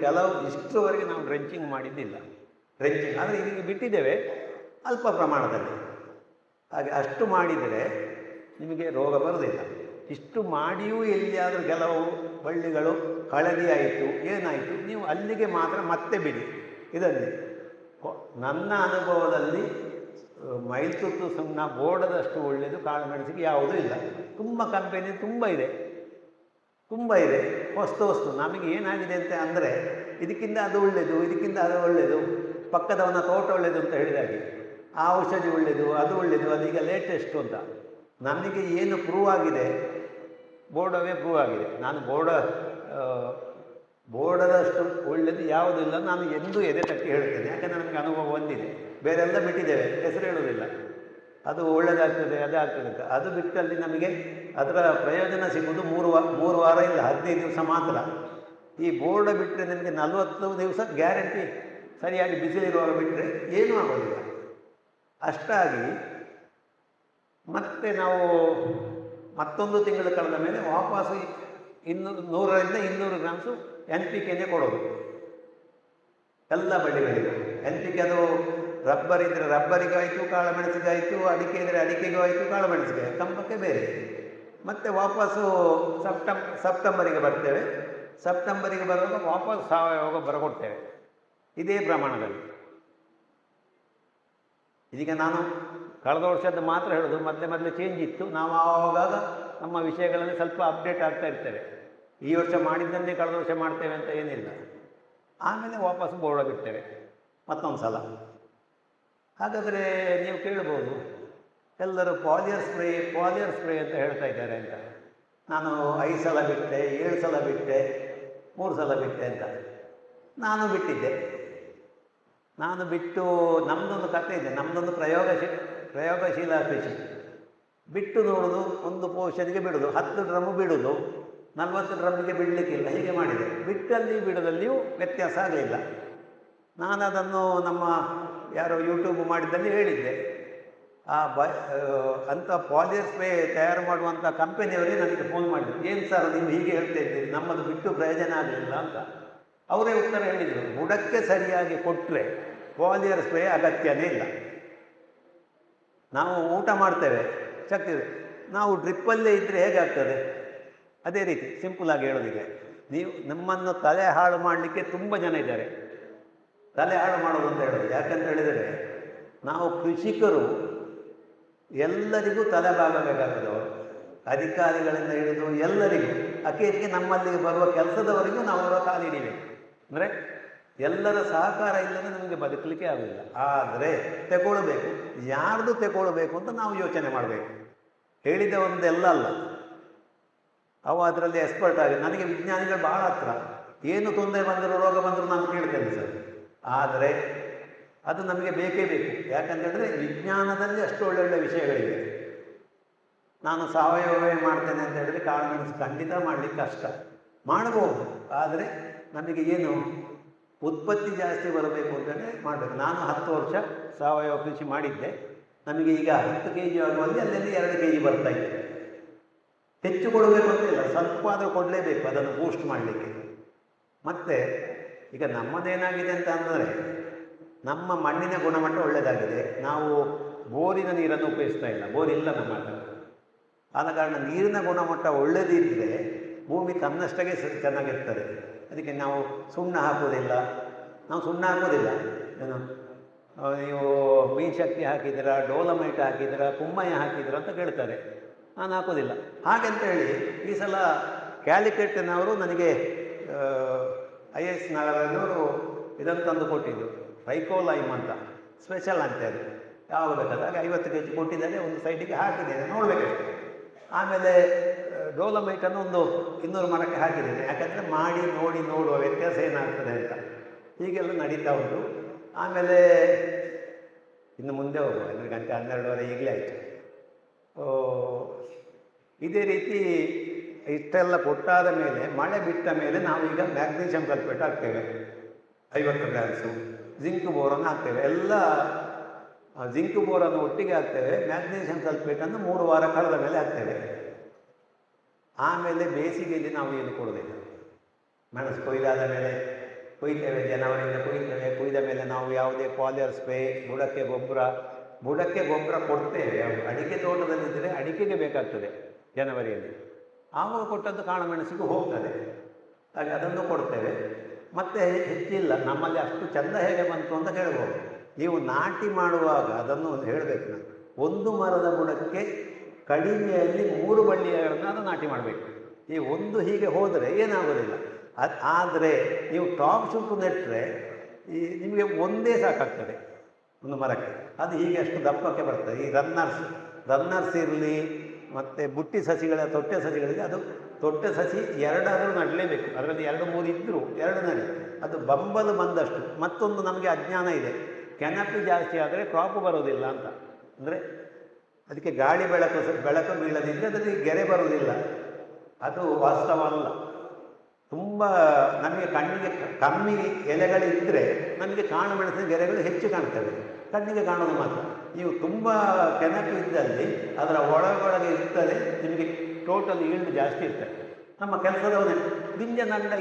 ಇಷ್ಟರವರೆಗೆ ನಾವು ಡ್ರೆಂಚಿಂಗ್ ಮಾಡಿದ್ದಿಲ್ಲ. ಡ್ರೆಂಚಿಂಗ್ ಆದರೆ ಈಗ ಬಿಟ್ಟಿದ್ದೇವೆ ಅಲ್ಪ ಪ್ರಮಾಣದಲ್ಲಿ. ಹಾಗೆ ಅಷ್ಟು ಮಾಡಿದರೆ ನಿಮಗೆ ರೋಗ ಬರುವುದಿಲ್ಲ. ಇಷ್ಟು ಮಾಡಿಯೂ ಎಲ್ಲಿಯಾದರೂ ಕೆಲವು ಬಳ್ಳಿಗಳು ಹಳದಿ ಆಯಿತು, ಏನಾಯಿತು, ನೀವು ಅಲ್ಲಿಗೆ ಮಾತ್ರ ಮತ್ತೆ ಬಿಡಿ. ಇದನ್ನೇ ನನ್ನ ಅನುಭವದಲ್ಲಿ ಮೈಲ್ತುತ್ತು ಸುಣ್ಣ ಬೋರ್ಡದಷ್ಟು ಒಳ್ಳೆಯದು ಕಾಳುಮೆಣಸಿಗೆ ಯಾವುದೂ ಇಲ್ಲ. ತುಂಬ ಕಂಪೆನಿ ತುಂಬ ಇದೆ. ವಸ್ತು ನಮಗೆ ಏನಾಗಿದೆ ಅಂತ ಅಂದರೆ, ಇದಕ್ಕಿಂತ ಅದು ಒಳ್ಳೆಯದು, ಪಕ್ಕದವನ ತೋಟ ಒಳ್ಳೆಯದು ಅಂತ ಹೇಳಿದಾಗೆ, ಆ ಔಷಧಿ ಒಳ್ಳೆಯದು, ಅದು ಒಳ್ಳೆಯದು, ಅದೀಗ ಲೇಟೆಸ್ಟು ಅಂತ. ನಮಗೆ ಏನು ಪ್ರೂವ್ ಆಗಿದೆ ಬೋರ್ಡವೇ ಪ್ರೂವ್ ಆಗಿದೆ. ನಾನು ಬೋರ್ಡದಷ್ಟು ಒಳ್ಳೆಯದು ಯಾವುದಿಲ್ಲ ನಾನು ಎಂದೂ ಎದೆ ತಟ್ಟಿ ಹೇಳ್ತೇನೆ. ಯಾಕಂದರೆ ನನಗೆ ಅನುಭವ ಹೊಂದಿದೆ. ಬೇರೆಲ್ಲ ಬಿಟ್ಟಿದ್ದೇವೆ, ಹೆಸರು ಹೇಳುವುದಿಲ್ಲ. ಅದು ಒಳ್ಳೆಯದಾಗ್ತದೆ ಅದಾಗ್ತದೆ ಅಂತ. ಅದು ಬಿಟ್ಟಲ್ಲಿ ನಮಗೆ ಅದರ ಪ್ರಯೋಜನ ಸಿಗುವುದು 3 ವಾರ ಇಲ್ಲ 15 ದಿವಸ ಮಾತ್ರ. ಈ ಬೋರ್ಡ ಬಿಟ್ಟರೆ ನಿಮಗೆ 40 ದಿವಸ ಗ್ಯಾರಂಟಿ. ಸರಿಯಾಗಿ ಬಿಸಿಲಿರುವಾಗ ಬಿಟ್ಟರೆ ಏನೂ ಆಗೋದಿಲ್ಲ. ಅಷ್ಟಾಗಿ ಮತ್ತೆ ನಾವು ಮತ್ತೊಂದು ತಿಂಗಳು ಕಳೆದ ಮೇಲೆ ವಾಪಸ್ಸು 100ರಿಂದ 200 ಗ್ರಾಮ್ಸು NPKನೇ ಕೊಡೋದು ಎಲ್ಲ ಬಳ್ಳಿಗಳಿಗೂ. NPK ಅದು ರಬ್ಬರ್ ಇದ್ದರೆ ರಬ್ಬರಿಗಾಯಿತು, ಕಾಳುಮೆಣಸಿಗಾಯಿತು, ಅಡಿಕೆ ಇದ್ದರೆ ಅಡಿಕೆಗೂ ಆಯಿತು, ಕಾಳುಮೆಣಸಿಗೆ, ಕಂಬಕ್ಕೆ ಬೇರೆ. ಮತ್ತು ವಾಪಸ್ಸು ಸೆಪ್ಟೆಂಬರಿಗೆ ಬರ್ತೇವೆ. ಸೆಪ್ಟೆಂಬರಿಗೆ ಬರುವಾಗ ವಾಪಸ್ ಸಾವಯವ ಗೊಬ್ಬರ ಕೊಡ್ತೇವೆ ಇದೇ ಪ್ರಮಾಣದಲ್ಲಿ. ಇದೀಗ ನಾನು ಕಳೆದ ವರ್ಷದ್ದು ಮಾತ್ರ ಹೇಳೋದು, ಮೊದಲೇ ಚೇಂಜ್ ಇತ್ತು. ನಾವು ಆವಾಗ ನಮ್ಮ ವಿಷಯಗಳಲ್ಲಿ ಸ್ವಲ್ಪ ಅಪ್ಡೇಟ್ ಆಗ್ತಾ ಇರ್ತೇವೆ. ಈ ವರ್ಷ ಮಾಡಿದ್ದನ್ನೇ ಕಳೆದ ವರ್ಷ ಮಾಡ್ತೇವೆ ಅಂತ ಏನಿಲ್ಲ. ಆಮೇಲೆ ವಾಪಸ್ ಬೋರ್ಡ ಬಿಡ್ತೇವೆ ಮತ್ತೊಂದು ಸಲ. ಹಾಗಾದರೆ ನೀವು ಕೇಳ್ಬೋದು, ಎಲ್ಲರೂ ಪಾಲಿಯರ್ ಸ್ಪ್ರೇ ಅಂತ ಹೇಳ್ತಾ ಇದ್ದಾರೆ ಅಂತ. ನಾನು 5 ಸಲ ಬಿಟ್ಟೆ, 7 ಸಲ ಬಿಟ್ಟೆ, 3 ಸಲ ಬಿಟ್ಟೆ ಅಂತ. ನಾನು ಬಿಟ್ಟಿದ್ದೆ. ನಾನು ಬಿಟ್ಟು ನಮ್ಮದೊಂದು ಕಥೆ ಇದೆ. ನಮ್ಮದೊಂದು ಪ್ರಯೋಗಶೀಲ ಕೃಷಿ. ಬಿಟ್ಟು ನೋಡೋದು, ಒಂದು ಪೋಷನಿಗೆ ಬಿಡೋದು, 10 ಡ್ರಮ್ಮು ಬಿಡೋದು, 40 ಡ್ರಮ್ಮಿಗೆ ಬಿಡಲಿಕ್ಕಿಲ್ಲ, ಹೀಗೆ ಮಾಡಿದೆ. ಬಿಟ್ಟಲ್ಲಿ ಬಿಡೋದಲ್ಲಿಯೂ ವ್ಯತ್ಯಾಸ ಆಗಲಿಲ್ಲ. ನಾನು ಅದನ್ನು ನಮ್ಮ ಯಾರೋ ಯೂಟ್ಯೂಬ್ ಮಾಡಿದ್ದಲ್ಲಿ ಹೇಳಿದ್ದೆ. ಅಂಥ ಪಾಲಿಯರ್ ಸ್ಪ್ರೇ ತಯಾರು ಮಾಡುವಂಥ ಕಂಪನಿಯವರೇ ನನಗೆ ಫೋನ್ ಮಾಡಿದರು, ಏನು ಸರ್ ನೀವು ಹೀಗೆ ಹೇಳ್ತಾ ಇದ್ದೀರಿ, ನಮ್ಮದು ಬಿಟ್ಟು ಪ್ರಯೋಜನ ಆಗಲಿಲ್ಲ ಅಂತ. ಅವರೇ ಉತ್ತರ ಹೇಳಿದರು, ಬುಡಕ್ಕೆ ಸರಿಯಾಗಿ ಕೊಟ್ಟರೆ ಪಾಲಿಯರ್ ಸ್ಪ್ರೇ ಅಗತ್ಯನೇ ಇಲ್ಲ. ನಾವು ಊಟ ಮಾಡ್ತೇವೆ, ಶಕ್ತಿ, ನಾವು ಡ್ರಿಪ್ಪಲ್ಲೇ ಇದ್ದರೆ ಹೇಗಾಗ್ತದೆ? ಅದೇ ರೀತಿ ಸಿಂಪಲಾಗಿ ಹೇಳೋದಿದೆ. ನೀವು ನಮ್ಮನ್ನು ತಲೆ ಹಾಳು ಮಾಡಲಿಕ್ಕೆ ತುಂಬ ಜನ ಇದ್ದಾರೆ. ತಲೆ ಹಾಳು ಮಾಡೋದು ಅಂತ ಹೇಳೋದು ಯಾಕಂತ ಹೇಳಿದರೆ, ನಾವು ಕೃಷಿಕರು ಎಲ್ಲರಿಗೂ ತಲೆಬಾಗಬೇಕಾಗ್ತದೆ. ಅವರು ಅಧಿಕಾರಿಗಳಿಂದ ಹಿಡಿದು ಎಲ್ಲರಿಗೂ, ಅಕೇರಿಗೆ ನಮ್ಮಲ್ಲಿಗೆ ಬರುವ ಕೆಲಸದವರಿಗೂ ನಾವು ಅವರ ಕಾಲಿಡಿಬೇಕು. ಅಂದರೆ ಎಲ್ಲರ ಸಹಕಾರ ಇಲ್ಲದೆ ನಮಗೆ ಬದುಕಲಿಕ್ಕೆ ಆಗೋದಿಲ್ಲ. ಆದರೆ ತಗೊಳ್ಬೇಕು, ಯಾರ್ದು ತಗೊಳ್ಬೇಕು ಅಂತ ನಾವು ಯೋಚನೆ ಮಾಡಬೇಕು. ಹೇಳಿದ ಒಂದೆಲ್ಲ ಅಲ್ಲ, ಅವು ಅದರಲ್ಲಿ ಎಕ್ಸ್ಪರ್ಟ್ ಆಗಿ. ನನಗೆ ವಿಜ್ಞಾನಿಗಳು ಭಾಳ ಹತ್ರ. ಏನು ತೊಂದರೆ ಬಂದರೂ ರೋಗ ಬಂದರೂ ನಾನು ಕೇಳ್ತೇನೆ ಸರ್. ಆದರೆ ಅದು ನಮಗೆ ಬೇಕೇ ಬೇಕು. ಯಾಕಂತೇಳಿದ್ರೆ ವಿಜ್ಞಾನದಲ್ಲಿ ಅಷ್ಟು ಒಳ್ಳೊಳ್ಳೆ ವಿಷಯಗಳಿವೆ. ನಾನು ಸಾವಯವೇ ಮಾಡ್ತೇನೆ ಅಂತ ಹೇಳಿದ್ರೆ ಕಾಳುಮೆಣಸು ಖಂಡಿತ ಮಾಡಲಿಕ್ಕೆ ಕಷ್ಟ. ಮಾಡ್ಬೋದು, ಆದರೆ ನಮಗೆ ಏನು ಉತ್ಪತ್ತಿ ಜಾಸ್ತಿ ಬರಬೇಕು ಅಂತಂದರೆ ಮಾಡಬೇಕು. ನಾನು 10 ವರ್ಷ ಸಾವಯವ ಕೃಷಿ ಮಾಡಿದ್ದೆ. ನಮಗೆ ಈಗ 10 kg ಆಗುವಲ್ಲಿ ಅಲ್ಲೆಲ್ಲಿ 2 kg ಬರ್ತಾಯಿದೆ. ಹೆಚ್ಚು ಕೊಡಬೇಕು ಅಂತಿಲ್ಲ, ಸ್ವಲ್ಪ ಆದರೂ ಕೊಡಲೇಬೇಕು ಅದನ್ನು ಬೂಸ್ಟ್ ಮಾಡಲಿಕ್ಕೆ. ಮತ್ತು ಈಗ ನಮ್ಮದೇನಾಗಿದೆ ಅಂತ ಅಂದರೆ, ನಮ್ಮ ಮಣ್ಣಿನ ಗುಣಮಟ್ಟ ಒಳ್ಳೆಯದಾಗಿದೆ. ನಾವು ಬೋರಿನ ನೀರನ್ನು ಉಪಯೋಗಿಸ್ತಾ ಇಲ್ಲ, ಬೋರಿಲ್ಲ ನಮ್ಮ ಹತ್ರ. ಆದ ಕಾರಣ ನೀರಿನ ಗುಣಮಟ್ಟ ಒಳ್ಳೆಯದಿದ್ದರೆ ಭೂಮಿ ತನ್ನಷ್ಟಕ್ಕೆ ಚೆನ್ನಾಗಿರ್ತದೆ. ಅದಕ್ಕೆ ನಾವು ಸುಣ್ಣ ಹಾಕೋದಿಲ್ಲ. ಏನು ನೀವು ಮೀನು ಶಕ್ತಿ ಹಾಕಿದ್ದೀರಾ, ಡೋಲಮೈಟ್ ಹಾಕಿದ್ದೀರಾ, ಕುಮ್ಮಯ ಹಾಕಿದ್ದೀರಾ ಅಂತ ಕೇಳ್ತಾರೆ. ನಾನು ಹಾಕೋದಿಲ್ಲ. ಹಾಗೆಂತ ಹೇಳಿ ಈ ಸಲ ಕ್ಯಾಲಿಕಟ್ನವರು ನನಗೆ IAS ನಗರದವರು ಇದನ್ನು ತಂದು ಕೊಟ್ಟಿದ್ದು, ಟ್ರೈಕೋಲೈಮ್ ಅಂತ ಸ್ಪೆಷಲ್ ಅಂತ. ಅದು ಯಾವಾಗ ಬೇಕಾದಾಗ 50 kg ಕೊಟ್ಟಿದ್ದಾರೆ, ಒಂದು ಸೈಡಿಗೆ ಹಾಕಿದ್ದೇನೆ, ನೋಡಬೇಕಷ್ಟೆ. ಆಮೇಲೆ ಡೋಲಮೈಟನ್ನು ಒಂದು 200 ಮರಕ್ಕೆ ಹಾಕಿದ್ದೇನೆ. ಯಾಕಂದರೆ ಮಾಡಿ ನೋಡುವ ವ್ಯತ್ಯಾಸ ಏನಾಗ್ತದೆ ಅಂತ. ಹೀಗೆಲ್ಲ ನಡೀತಾ ಉಂಟು. ಆಮೇಲೆ ಇನ್ನು ಮುಂದೆ ಹೋಗುವ, 2 ಗಂಟೆ 12:30 ಈಗಲೇ ಆಯಿತು. ಇದೇ ರೀತಿ ಇಷ್ಟೆಲ್ಲ ಕೊಟ್ಟಾದ ಮೇಲೆ, ಮಳೆ ಬಿಟ್ಟ ಮೇಲೆ ನಾವೀಗ ಮ್ಯಾಗ್ನೀಷಿಯಂ ಸಲ್ಫೇಟ್ ಹಾಕ್ತೇವೆ 50 ಗ್ರಾಮ್ಸು, ಜಿಂಕ್ ಬೋರನ್ನು ಹಾಕ್ತೇವೆ. ಎಲ್ಲ ಜಿಂಕ್ ಬೋರನ್ನು ಒಟ್ಟಿಗೆ ಹಾಕ್ತೇವೆ. ಮ್ಯಾಗ್ನೀಷಿಯಂ ಸಲ್ಫೇಟನ್ನು 3 ವಾರ ಕಳೆದ ಮೇಲೆ ಹಾಕ್ತೇವೆ. ಆಮೇಲೆ ಬೇಸಿಗೆಯಲ್ಲಿ ನಾವು ಏನು ಕೊಡೋದಿಲ್ಲ. ಮೆಣಸು ಕೊಯ್ದಾದ ಮೇಲೆ ಕೊಯ್ತೇವೆ, ಜನವರಿಯಿಂದ ಕೊಯ್ತೇವೆ. ಕೊಯ್ದ ಮೇಲೆ ನಾವು ಯಾವುದೇ ಪಾಲಿಯರ್ ಸ್ಪ್ರೇ, ಬುಡಕ್ಕೆ ಗೊಬ್ಬರ ಕೊಡ್ತೇವೆ. ಅಡಿಕೆ ತೋಟದಲ್ಲಿದ್ದರೆ ಅಡಿಕೆಗೆ ಬೇಕಾಗ್ತದೆ ಜನವರಿಯಲ್ಲಿ. ಆವಾಗ ಕೊಟ್ಟದ್ದು ಕಾಳುಮೆಣಸಿಗೂ ಹೋಗ್ತದೆ. ಹಾಗೆ ಅದನ್ನು ಕೊಡ್ತೇವೆ. ಮತ್ತು ಹೆಚ್ಚಿಲ್ಲ. ನಮ್ಮಲ್ಲಿ ಅಷ್ಟು ಚೆಂದ ಹೇಗೆ ಬಂತು ಅಂತ ಹೇಳ್ಬೋದು. ನೀವು ನಾಟಿ ಮಾಡುವಾಗ ಅದನ್ನು ಹೇಳಬೇಕು. ನಾನು ಒಂದು ಮರದ ಬುಡಕ್ಕೆ ಕಡಿಮೆಯಲ್ಲಿ 3 ಬಳ್ಳಿಗಳನ್ನು ನಾಟಿ ಮಾಡಬೇಕು. ಈ ಒಂದು ಹೀಗೆ ಹೋದರೆ ಏನಾಗೋದಿಲ್ಲ. ಆದರೆ ನೀವು ಟಾಪ್ ಶೂಟ್ ನೆಟ್ಟರೆ ನಿಮಗೆ ಒಂದೇ ಸಾಕಾಗ್ತದೆ ಒಂದು ಮರಕ್ಕೆ. ಅದು ಹೀಗೆ ಅಷ್ಟು ದಪ್ಪಕ್ಕೆ ಬರ್ತದೆ. ಈ ರನ್ನರ್ಸ್ ಇರಲಿ, ಮತ್ತು ಬುಟ್ಟಿ ಸಸಿಗಳ ತೊಟ್ಟೆ ಸಸಿಗಳಿಗೆ ಅದು ತೊಟ್ಟೆ ಸಸಿ ಎರಡಾದರೂ ನಡಲೇಬೇಕು. ಅದರಲ್ಲಿ 2-3 ಇದ್ದರೂ 2 ನಡಿ. ಅದು ಬಂಬಲು ಬಂದಷ್ಟು. ಮತ್ತೊಂದು ನಮಗೆ ಅಜ್ಞಾನ ಇದೆ, ಕೆನಪಿ ಜಾಸ್ತಿ ಆದರೆ ಕ್ರಾಪು ಬರೋದಿಲ್ಲ ಅಂತ. ಅಂದರೆ ಅದಕ್ಕೆ ಗಾಳಿ ಬೆಳಕು ಬೀಳದಿದ್ದರೆ ಅದರಲ್ಲಿ ಗೆರೆ ಬರುವುದಿಲ್ಲ. ಅದು ವಾಸ್ತವ ಅಲ್ಲ. ತುಂಬ ನಮಗೆ ಕಣ್ಣಿಗೆ ಕಮ್ಮಿ ಎಲೆಗಳಿದ್ದರೆ ನಮಗೆ ಕಾಳುಮೆಣಸಿನ ಗೆರೆಗಳು ಹೆಚ್ಚು ಕಾಣ್ತವೆ, ಕಣ್ಣಿಗೆ ಕಾಣೋದು ಮಾತ್ರ. ನೀವು ತುಂಬ ಕೆನಪು ಇದ್ದಲ್ಲಿ ಅದರ ಒಳಗೊಳಗೆ ಇರ್ತದೆ, ನಿಮಗೆ ಟೋಟಲ್ ಈಲ್ಡ್ ಜಾಸ್ತಿ ಇರ್ತದೆ. ನಮ್ಮ ಕೆಲಸದವನೇ ಬಿಂಜೆ ನಂಡ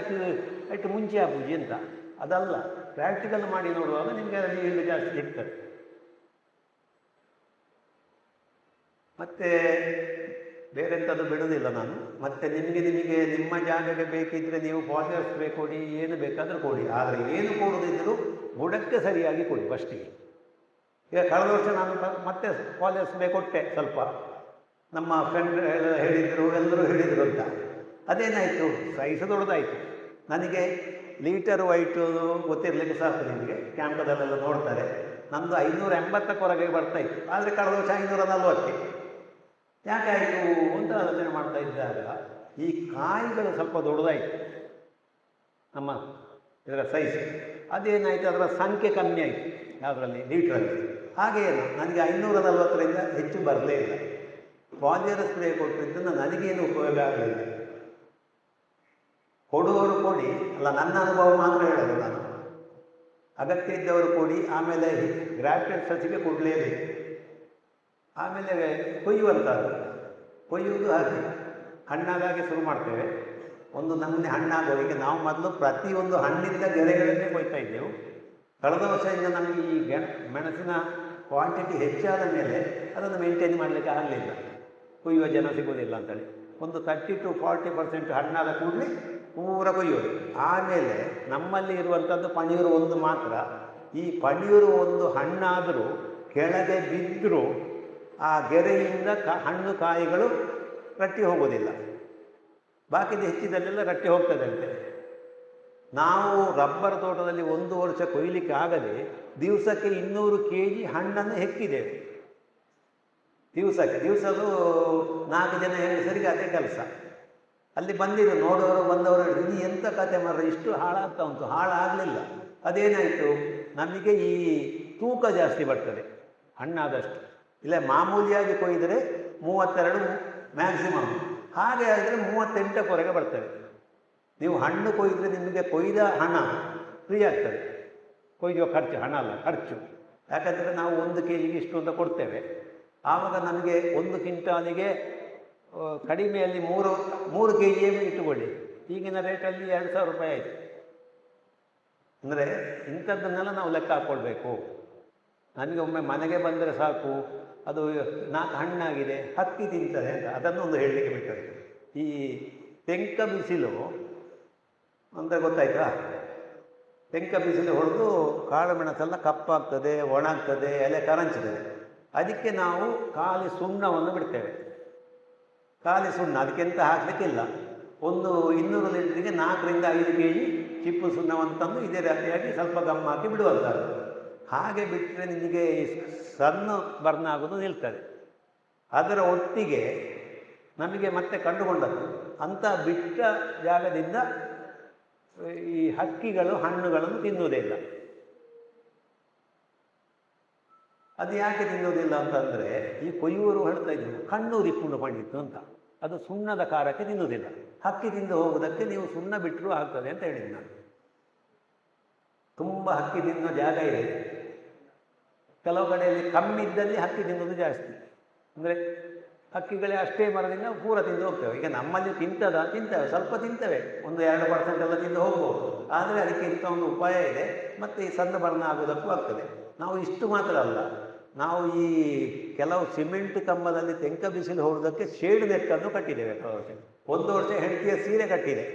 ಇಟ್ಟು ಮುಂಚೆ ಪೂಜೆ ಅಂತ ಅದಲ್ಲ, ಪ್ರಾಕ್ಟಿಕಲ್ ಮಾಡಿ ನೋಡುವಾಗ ನಿಮಗೆ ಅದರಲ್ಲಿ ಈಲ್ಡ್ ಜಾಸ್ತಿ ಇರ್ತದೆ. ಮತ್ತು ಬೇರೆಂಥದ್ದು ಬಿಡೋದಿಲ್ಲ ನಾನು. ಮತ್ತು ನಿಮಗೆ ನಿಮ್ಮ ಜಾಗಕ್ಕೆ ಬೇಕಿದ್ದರೆ ನೀವು ಪಾಲಿಯರ್ ಸ್ಪ್ರೇ ಕೊಡಿ, ಏನು ಬೇಕಾದರೂ ಕೊಡಿ. ಆದರೆ ಏನು ಕೊಡೋದಿದ್ದರೂ ಬುಡಕ್ಕೆ ಸರಿಯಾಗಿ ಕೊಡಿ ಫಸ್ಟಿಗೆ. ಈಗ ಕಳೆದ ವರ್ಷ ನಾನು ಮತ್ತೆ ಪಾಲಿಯರ್ ಸ್ಪ್ರೇ ಕೊಟ್ಟೆ ಸ್ವಲ್ಪ, ನಮ್ಮ ಫ್ರೆಂಡ್ ಹೇಳಿದರು, ಎಲ್ಲರೂ ಹೇಳಿದರು ಅಂತ. ಅದೇನಾಯಿತು, ಸೈಜ್ ದೊಡ್ಡದಾಯಿತು. ನನಗೆ ಲೀಟರ್ ವೈಟು ಗೊತ್ತಿರಲಿಕ್ಕೆ ಸಾಕು, ನಿಮಗೆ ಕ್ಯಾಂಪದಲ್ಲೆಲ್ಲ ನೋಡ್ತಾರೆ. ನಮ್ಮದು 580 ಹೊರಗೆ ಬರ್ತಾಯಿತ್ತು, ಆದರೆ ಕಳೆದ ವರ್ಷ 540. ಯಾಕೆ ಆಯಿತು ಅಂತ ಆಲೋಚನೆ ಮಾಡ್ತಾ ಇದ್ದಾಗ ಈ ಕಾಯಿಗಳು ಸ್ವಲ್ಪ ದೊಡ್ಡದಾಯಿತು, ನಮ್ಮ ಇದರ ಸೈಜ್. ಅದೇನಾಯಿತು, ಅದರ ಸಂಖ್ಯೆ ಕಮ್ಮಿ ಆಯಿತು ಯಾವುದರಲ್ಲಿ, ಲೀಟ್ರಲ್ಲಿ. ಹಾಗೇನು ನನಗೆ 540ರಿಂದ ಹೆಚ್ಚು ಬರಲೇ ಇಲ್ಲ. ಪಾಲಿಯರ್ ಸ್ಪ್ರೇ ಕೊಟ್ಟಿದ್ದರಿಂದ ನನಗೇನು ಉಪಯೋಗ ಆಗಲಿಲ್ಲ. ಕೊಡುವವರು ಕೊಡಿ, ಅಲ್ಲ ನನ್ನ ಅನುಭವ ಮಾತ್ರ ಹೇಳೋದು ನಾನು. ಅಗತ್ಯ ಇದ್ದವರು ಕೊಡಿ. ಆಮೇಲೆ ಗ್ರಾಫ್ಟೆಡ್ ಸಸಿಗೆ ಕೊಡಲೇಬೇಕು. ಆಮೇಲೆ ಕೊಯ್ಯುವಂಥದ್ದು, ಕೊಯ್ಯುವುದು ಹಾಗೆ ಹಣ್ಣಾಗಾಗಿ ಶುರು ಮಾಡ್ತೇವೆ. ಒಂದು ನಮೂನೆ ಹಣ್ಣಾಗೋರಿಗೆ ನಾವು ಮೊದಲು ಪ್ರತಿಯೊಂದು ಹಣ್ಣಿಂದ ಗೆರೆಗಳನ್ನೇ ಕೊಯ್ತಾ ಇದ್ದೆವು. ಕಳೆದ ವರ್ಷದಿಂದ ನಮಗೆ ಈ ಮೆಣಸಿನ ಕ್ವಾಂಟಿಟಿ ಹೆಚ್ಚಾದ ಮೇಲೆ ಅದನ್ನು ಮೇಂಟೈನ್ ಮಾಡಲಿಕ್ಕೆ ಆಗಲಿಲ್ಲ, ಕೊಯ್ಯುವ ಜನ ಸಿಗೋದಿಲ್ಲ ಅಂತೇಳಿ. ಒಂದು 30 to 40% ಹಣ್ಣಾದ ಕೂಡಲೇ ಪೂರ ಕೊಯ್ಯೋದು. ಆಮೇಲೆ ನಮ್ಮಲ್ಲಿ ಇರುವಂಥದ್ದು ಪಣಿಯೂರು ಒಂದು ಮಾತ್ರ. ಈ ಪಣಿಯೂರು ಒಂದು ಹಣ್ಣಾದರೂ ಕೆಳಗೆ ಬಿದ್ದರೂ ಆ ಗೆರೆಯಿಂದ ಹಣ್ಣು ಕಾಯಿಗಳು ರಟ್ಟಿ ಹೋಗೋದಿಲ್ಲ. ಬಾಕಿದ ಹೆಚ್ಚಿದಲ್ಲೆಲ್ಲ ರಟ್ಟಿ ಹೋಗ್ತದೆ ಅಂತೆ. ನಾವು ರಬ್ಬರ್ ತೋಟದಲ್ಲಿ 1 ವರ್ಷ ಕೊಯ್ಲಿಕ್ಕೆ ಆಗದೆ ದಿವಸಕ್ಕೆ 200 kg ಹಣ್ಣನ್ನು ಹೆಕ್ಕಿದ್ದೇವೆ. ದಿವಸದ್ದು 4 ಜನ ಹೆಂಗಸರಿಗೆ ಅದೇ ಕೆಲಸ. ಅಲ್ಲಿ ಬಂದಿದ್ದು ನೋಡೋರು ಬಂದವರು ಹೇಳಿದ್ರು, ಇದು ಎಂಥ ಕತೆ ಮಾರ್ರೆ, ಇಷ್ಟು ಹಾಳಾಗ್ತಾ ಉಂಟು. ಹಾಳಾಗಲಿಲ್ಲ. ಅದೇನಾಯಿತು, ನಮಗೆ ಈ ತೂಕ ಜಾಸ್ತಿ ಬರ್ತದೆ ಹಣ್ಣಾದಷ್ಟು. ಇಲ್ಲ ಮಾಮೂಲಿಯಾಗಿ ಕೊಯ್ದರೆ 32 ಮ್ಯಾಕ್ಸಿಮಮ್, ಹಾಗೆ ಆಗಿದ್ರೆ 38 ಹೊರಗೆ ಬರ್ತದೆ. ನೀವು ಹಣ್ಣು ಕೊಯ್ದರೆ ನಿಮಗೆ ಕೊಯ್ದ ಹಣ ಫ್ರೀ ಆಗ್ತದೆ. ಕೊಯ್ಯುವ ಖರ್ಚು, ಹಣ ಅಲ್ಲ ಖರ್ಚು. ಯಾಕಂದರೆ ನಾವು 1 kg ಇಷ್ಟು ಅಂತ ಕೊಡ್ತೇವೆ. ಆವಾಗ ನಮಗೆ 1 ಕ್ವಿಂಟಾಲಿಗೆ ಕಡಿಮೆಯಲ್ಲಿ 3 kg ಇಟ್ಟುಕೊಳ್ಳಿ. ಈಗಿನ ರೇಟಲ್ಲಿ 2000 ರೂಪಾಯಿ ಆಯಿತು. ಅಂದರೆ ಇಂಥದ್ದನ್ನೆಲ್ಲ ನಾವು ಲೆಕ್ಕ ಹಾಕ್ಕೊಳ್ಬೇಕು. ನನಗೆ ಒಮ್ಮೆ ಮನೆಗೆ ಬಂದರೆ ಸಾಕು, ಅದು 4 ಹಣ್ಣಾಗಿದೆ, ಹಕ್ಕಿ ತಿಂತದೆ ಅಂತ, ಅದನ್ನೊಂದು ಹೇಳಲಿಕ್ಕೆ ಬಿಟ್ಟರೆ. ಈ ತೆಂಕ ಬಿಸಿಲು ಅಂತ ಗೊತ್ತಾಯ್ತಾ, ತೆಂಕ ಬಿಸಿಲು ಹೊಡೆದು ಕಾಳು ಮೆಣಸೆಲ್ಲ ಕಪ್ಪಾಗ್ತದೆ, ಒಣಗ್ತದೆ, ಎಲೆ ಕರಂಚ್ತದೆ. ಅದಕ್ಕೆ ನಾವು ಖಾಲಿ ಸುಣ್ಣವನ್ನು ಬಿಡ್ತೇವೆ. ಖಾಲಿ ಸುಣ್ಣ, ಅದಕ್ಕೆಂತ ಹಾಕಲಿಕ್ಕಿಲ್ಲ. ಒಂದು 200 ಲೀಟ್ರಿಗೆ 4 ರಿಂದ 5 kg ಚಿಪ್ಪು ಸುಣ್ಣವನ್ನು ತಂದು ಇದೇ ರೀತಿಯಾಗಿ ಸ್ವಲ್ಪ ಗಮ್ ಹಾಕಿ ಬಿಡುವಂಥದ್ದು. ಹಾಗೆ ಬಿಟ್ಟರೆ ನಿಮಗೆ ಸಣ್ಣ ಬರ್ನ್ ಆಗೋದು ನಿಲ್ತದೆ. ಅದರ ಒಟ್ಟಿಗೆ ನಮಗೆ ಮತ್ತೆ ಕಂಡುಕೊಂಡದ್ದು, ಅಂಥ ಬಿಟ್ಟ ಜಾಗದಿಂದ ಈ ಹಕ್ಕಿಗಳು ಹಣ್ಣುಗಳನ್ನು ತಿನ್ನುವುದೇ ಇಲ್ಲ. ಅದು ಯಾಕೆ ತಿನ್ನುವುದಿಲ್ಲ ಅಂತಂದರೆ, ಈ ಕೊಯ್ಯೂರು ಹೇಳ್ತಾ ಇದ್ರು ಕಣ್ಣು ರಿಪ್ಪುಂಡು ಪಂಡಿತ್ತು ಅಂತ. ಅದು ಸುಣ್ಣದ ಖಾರಕ್ಕೆ ತಿನ್ನುವುದಿಲ್ಲ. ಹಕ್ಕಿ ತಿಂದು ಹೋಗುವುದಕ್ಕೆ ನೀವು ಸುಣ್ಣ ಬಿಟ್ಟರೂ ಆಗ್ತದೆ ಅಂತ ಹೇಳಿದ್ದು ನಾನು. ತುಂಬ ಹಕ್ಕಿ ತಿನ್ನೋ ಜಾಗ ಇದೆ. ಕೆಲವು ಕಡೆಯಲ್ಲಿ ಕಮ್ಮಿ ಇದ್ದಲ್ಲಿ ಹಕ್ಕಿ ತಿನ್ನೋದು ಜಾಸ್ತಿ. ಅಂದರೆ ಹಕ್ಕಿಗಳೇ ಅಷ್ಟೇ ಮರದಿಂದ ಪೂರ ತಿಂದು ಹೋಗ್ತೇವೆ. ಈಗ ನಮ್ಮಲ್ಲಿ ತಿಂತವೆ, ಸ್ವಲ್ಪ ತಿಂತವೆ, 1-2% ಎಲ್ಲ ತಿಂದು ಹೋಗ್ಬೋದು. ಆದರೆ ಅದಕ್ಕೆ ಇಂಥ ಒಂದು ಉಪಾಯ ಇದೆ. ಮತ್ತು ಈ ಸಣ್ಣ ಬರ್ಣ ಆಗೋದಕ್ಕೂ ಆಗ್ತದೆ. ನಾವು ಇಷ್ಟು ಮಾತ್ರ ಅಲ್ಲ, ನಾವು ಈ ಕೆಲವು ಸಿಮೆಂಟ್ ಕಂಬದಲ್ಲಿ ತೆಂಕ ಬಿಸಿಲು ಹೊಡೆದಕ್ಕೆ ಶೇಡ್ ನೆಟ್ಟನ್ನು ಕಟ್ಟಿದ್ದೇವೆ. ಕೆಲವು ವರ್ಷ 1 ವರ್ಷ ಹೆಂಡತಿಯ ಸೀರೆ ಕಟ್ಟಿದೆ.